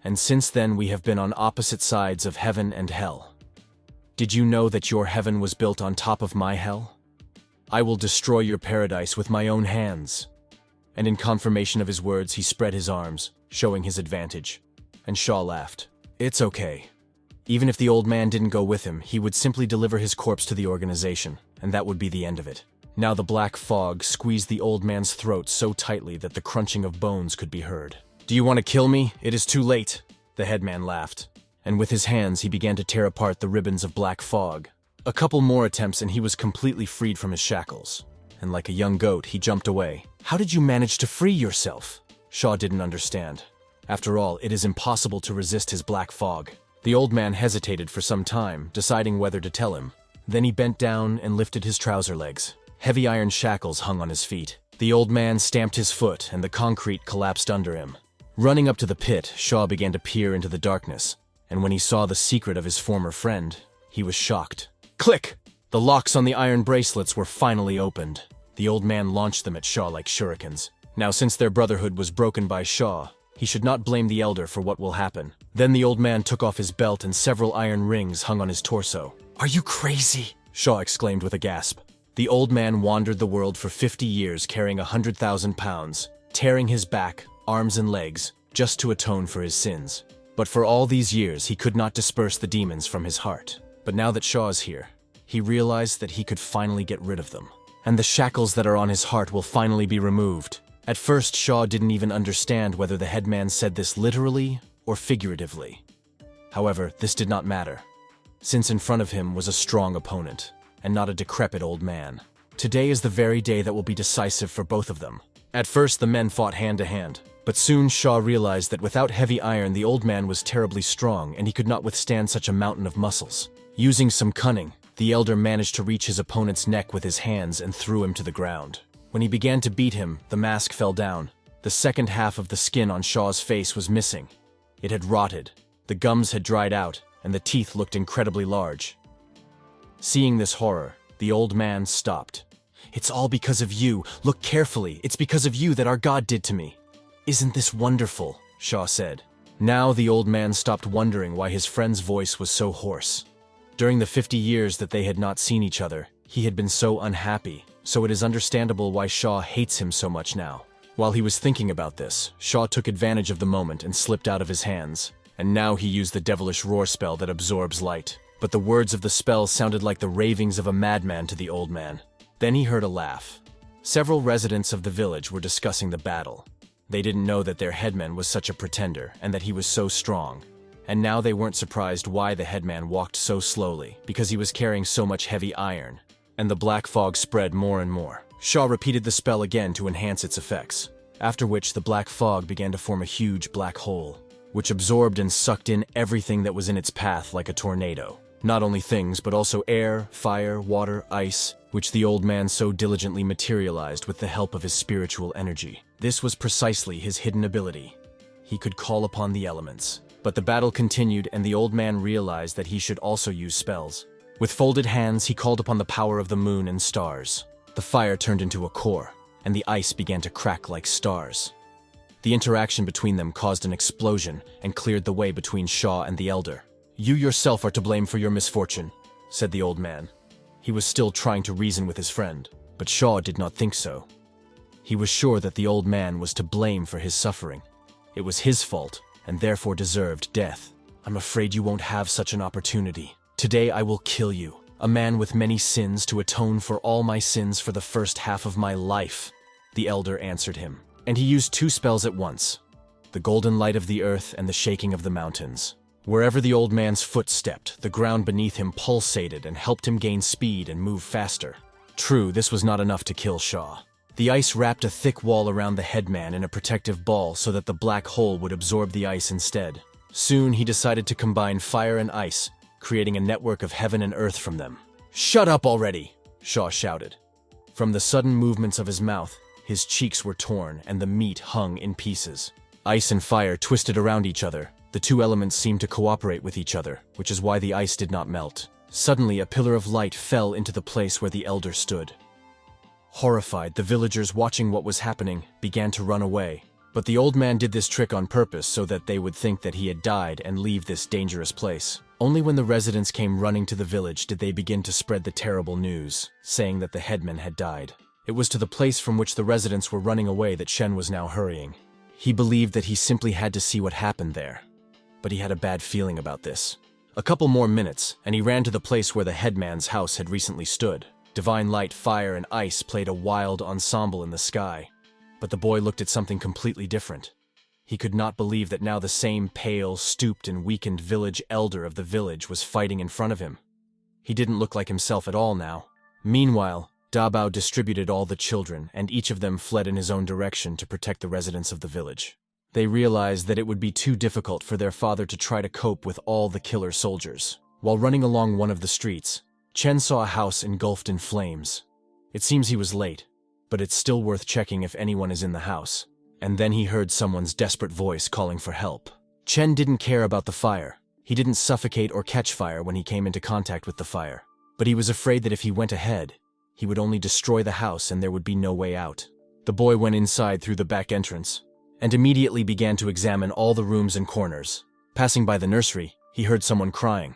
and since then we have been on opposite sides of heaven and hell. Did you know that your heaven was built on top of my hell? I will destroy your paradise with my own hands." And in confirmation of his words, he spread his arms, showing his advantage. And Shaw laughed. It's okay. Even if the old man didn't go with him, he would simply deliver his corpse to the organization, and that would be the end of it. Now the black fog squeezed the old man's throat so tightly that the crunching of bones could be heard. Do you want to kill me? It is too late, the headman laughed. And with his hands he began to tear apart the ribbons of black fog. A couple more attempts and he was completely freed from his shackles. And like a young goat, he jumped away. How did you manage to free yourself? Shaw didn't understand. After all, it is impossible to resist his black fog. The old man hesitated for some time, deciding whether to tell him. Then he bent down and lifted his trouser legs. Heavy iron shackles hung on his feet. The old man stamped his foot and the concrete collapsed under him. Running up to the pit, Shaw began to peer into the darkness. And when he saw the secret of his former friend, he was shocked. Click! The locks on the iron bracelets were finally opened. The old man launched them at Shaw like shurikens. Now, since their brotherhood was broken by Shaw, he should not blame the elder for what will happen. Then the old man took off his belt and several iron rings hung on his torso. Are you crazy? Shaw exclaimed with a gasp. The old man wandered the world for 50 years carrying 100,000 pounds, tearing his back, arms and legs, just to atone for his sins. But for all these years, he could not disperse the demons from his heart. But now that Shaw is here, he realized that he could finally get rid of them. And the shackles that are on his heart will finally be removed. At first, Shaw didn't even understand whether the headman said this literally or figuratively. However, this did not matter, since in front of him was a strong opponent, and not a decrepit old man. Today is the very day that will be decisive for both of them. At first, the men fought hand to hand, but soon Shaw realized that without heavy iron, the old man was terribly strong and he could not withstand such a mountain of muscles. Using some cunning, the elder managed to reach his opponent's neck with his hands and threw him to the ground. When he began to beat him, the mask fell down. The second half of the skin on Shaw's face was missing. It had rotted, the gums had dried out, and the teeth looked incredibly large. Seeing this horror, the old man stopped. It's all because of you. Look carefully. It's because of you that our God did to me. Isn't this wonderful? Shaw said. Now the old man stopped wondering why his friend's voice was so hoarse. During the 50 years that they had not seen each other, he had been so unhappy, so it is understandable why Shaw hates him so much now. While he was thinking about this, Shaw took advantage of the moment and slipped out of his hands. And now he used the devilish roar spell that absorbs light. But the words of the spell sounded like the ravings of a madman to the old man. Then he heard a laugh. Several residents of the village were discussing the battle. They didn't know that their headman was such a pretender and that he was so strong. And now they weren't surprised why the headman walked so slowly, because he was carrying so much heavy iron. And the black fog spread more and more. Shaw repeated the spell again to enhance its effects, after which the black fog began to form a huge black hole, which absorbed and sucked in everything that was in its path like a tornado. Not only things, but also air, fire, water, ice, which the old man so diligently materialized with the help of his spiritual energy. This was precisely his hidden ability. He could call upon the elements. But the battle continued and the old man realized that he should also use spells. With folded hands, he called upon the power of the moon and stars. The fire turned into a core, and the ice began to crack like stars. The interaction between them caused an explosion and cleared the way between Shaw and the elder. You yourself are to blame for your misfortune, said the old man. He was still trying to reason with his friend, but Shaw did not think so. He was sure that the old man was to blame for his suffering. It was his fault, and therefore deserved death. I'm afraid you won't have such an opportunity. Today I will kill you, a man with many sins, to atone for all my sins for the first half of my life, the elder answered him. And he used two spells at once, the golden light of the earth and the shaking of the mountains. Wherever the old man's foot stepped, the ground beneath him pulsated and helped him gain speed and move faster. True, this was not enough to kill Shaw. The ice wrapped a thick wall around the headman in a protective ball so that the black hole would absorb the ice instead. Soon he decided to combine fire and ice, creating a network of heaven and earth from them. Shut up already, Shaw shouted. From the sudden movements of his mouth, his cheeks were torn and the meat hung in pieces. Ice and fire twisted around each other. The two elements seemed to cooperate with each other, which is why the ice did not melt. Suddenly, a pillar of light fell into the place where the elder stood. Horrified, the villagers watching what was happening began to run away. But the old man did this trick on purpose so that they would think that he had died and leave this dangerous place. Only when the residents came running to the village did they begin to spread the terrible news, saying that the headman had died. It was to the place from which the residents were running away that Shen was now hurrying. He believed that he simply had to see what happened there. But he had a bad feeling about this. A couple more minutes, and he ran to the place where the headman's house had recently stood. Divine light, fire, and ice played a wild ensemble in the sky. But the boy looked at something completely different. He could not believe that now the same pale, stooped, and weakened village elder of the village was fighting in front of him. He didn't look like himself at all now. Meanwhile, Dabao distributed all the children, and each of them fled in his own direction to protect the residents of the village. They realized that it would be too difficult for their father to try to cope with all the killer soldiers. While running along one of the streets, Chen saw a house engulfed in flames. It seems he was late, but it's still worth checking if anyone is in the house. And then he heard someone's desperate voice calling for help. Chen didn't care about the fire. He didn't suffocate or catch fire when he came into contact with the fire. But he was afraid that if he went ahead, he would only destroy the house and there would be no way out. The boy went inside through the back entrance and immediately began to examine all the rooms and corners. Passing by the nursery, he heard someone crying.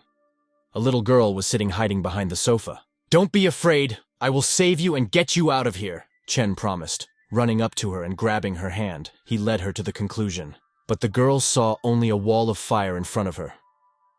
A little girl was sitting hiding behind the sofa. "Don't be afraid. I will save you and get you out of here," Chen promised. Running up to her and grabbing her hand, he led her to the conclusion. But the girl saw only a wall of fire in front of her.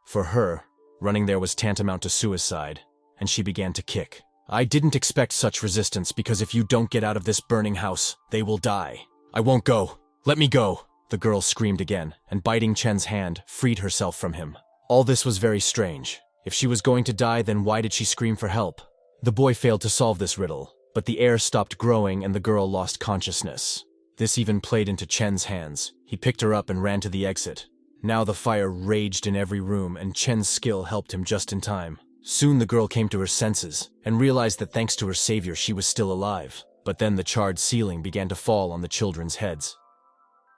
For her, running there was tantamount to suicide, and she began to kick. "I didn't expect such resistance because if you don't get out of this burning house, they will die. I won't go. Let me go," the girl screamed again, and biting Chen's hand, freed herself from him. All this was very strange. If she was going to die, then why did she scream for help? The boy failed to solve this riddle, but the air stopped growing and the girl lost consciousness. This even played into Chen's hands. He picked her up and ran to the exit. Now the fire raged in every room, and Chen's skill helped him just in time. Soon the girl came to her senses and realized that thanks to her savior she was still alive. But then the charred ceiling began to fall on the children's heads.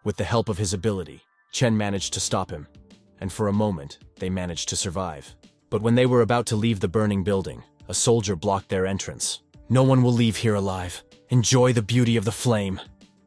With the help of his ability, Chen managed to stop him, and for a moment, they managed to survive. But when they were about to leave the burning building, a soldier blocked their entrance. "No one will leave here alive. Enjoy the beauty of the flame."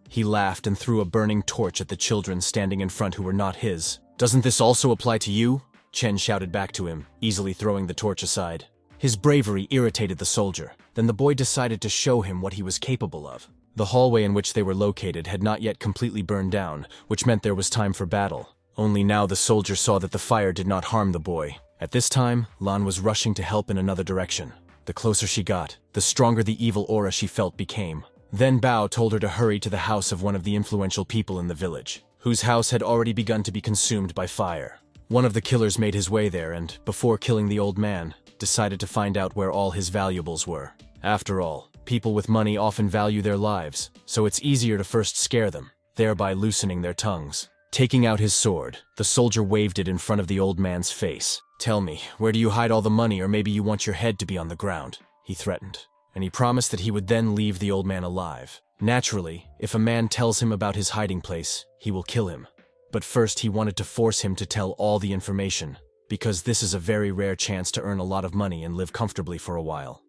He laughed and threw a burning torch at the children standing in front who were not his. "Doesn't this also apply to you?" Chen shouted back to him, easily throwing the torch aside. His bravery irritated the soldier. Then the boy decided to show him what he was capable of. The hallway in which they were located had not yet completely burned down, which meant there was time for battle. Only now the soldier saw that the fire did not harm the boy. At this time, Lan was rushing to help in another direction. The closer she got, the stronger the evil aura she felt became. Then Bao told her to hurry to the house of one of the influential people in the village, whose house had already begun to be consumed by fire. One of the killers made his way there and, before killing the old man, decided to find out where all his valuables were. After all, people with money often value their lives, so it's easier to first scare them, thereby loosening their tongues. Taking out his sword, the soldier waved it in front of the old man's face. "Tell me, where do you hide all the money, or maybe you want your head to be on the ground?" he threatened. And he promised that he would then leave the old man alive. Naturally, if a man tells him about his hiding place, he will kill him. But first he wanted to force him to tell all the information, because this is a very rare chance to earn a lot of money and live comfortably for a while.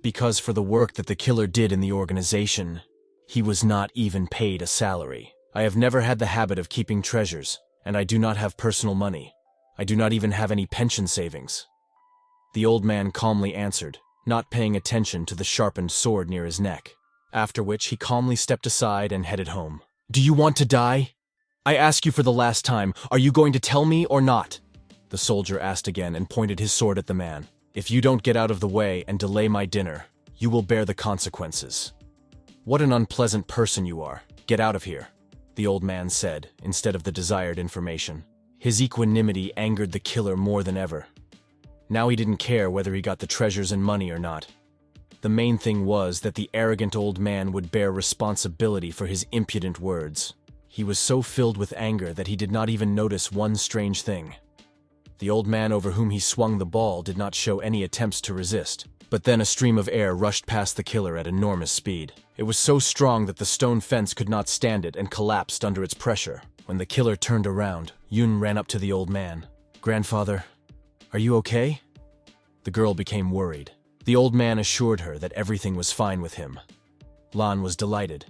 Because for the work that the killer did in the organization, he was not even paid a salary. "I have never had the habit of keeping treasures, and I do not have personal money. I do not even have any pension savings," the old man calmly answered, not paying attention to the sharpened sword near his neck. After which he calmly stepped aside and headed home. "Do you want to die? I ask you for the last time, are you going to tell me or not?" the soldier asked again and pointed his sword at the man. "If you don't get out of the way and delay my dinner, you will bear the consequences." "What an unpleasant person you are. Get out of here," the old man said, instead of the desired information. His equanimity angered the killer more than ever. Now he didn't care whether he got the treasures and money or not. The main thing was that the arrogant old man would bear responsibility for his impudent words. He was so filled with anger that he did not even notice one strange thing. The old man over whom he swung the ball did not show any attempts to resist. But then a stream of air rushed past the killer at enormous speed. It was so strong that the stone fence could not stand it and collapsed under its pressure. When the killer turned around, Yun ran up to the old man. "Grandfather, are you okay?" The girl became worried. The old man assured her that everything was fine with him. Lan was delighted.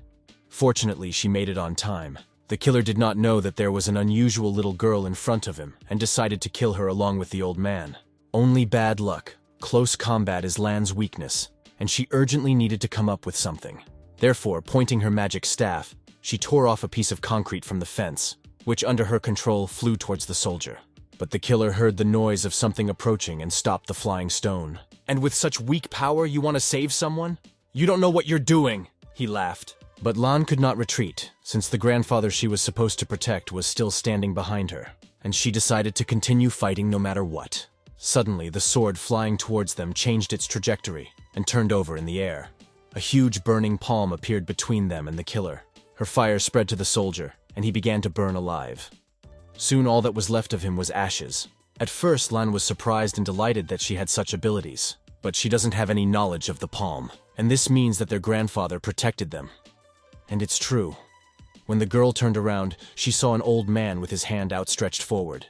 Fortunately, she made it on time. The killer did not know that there was an unusual little girl in front of him and decided to kill her along with the old man. Only bad luck. Close combat is Lan's weakness, and she urgently needed to come up with something. Therefore, pointing her magic staff, she tore off a piece of concrete from the fence, which under her control flew towards the soldier. But the killer heard the noise of something approaching and stopped the flying stone. "And with such weak power, you want to save someone? You don't know what you're doing," he laughed. But Lan could not retreat, since the grandfather she was supposed to protect was still standing behind her, and she decided to continue fighting no matter what. Suddenly, the sword flying towards them changed its trajectory and turned over in the air. A huge burning palm appeared between them and the killer. Her fire spread to the soldier, and he began to burn alive. Soon all that was left of him was ashes. At first, Lan was surprised and delighted that she had such abilities, but she doesn't have any knowledge of the palm, and this means that their grandfather protected them. And it's true. When the girl turned around, she saw an old man with his hand outstretched forward.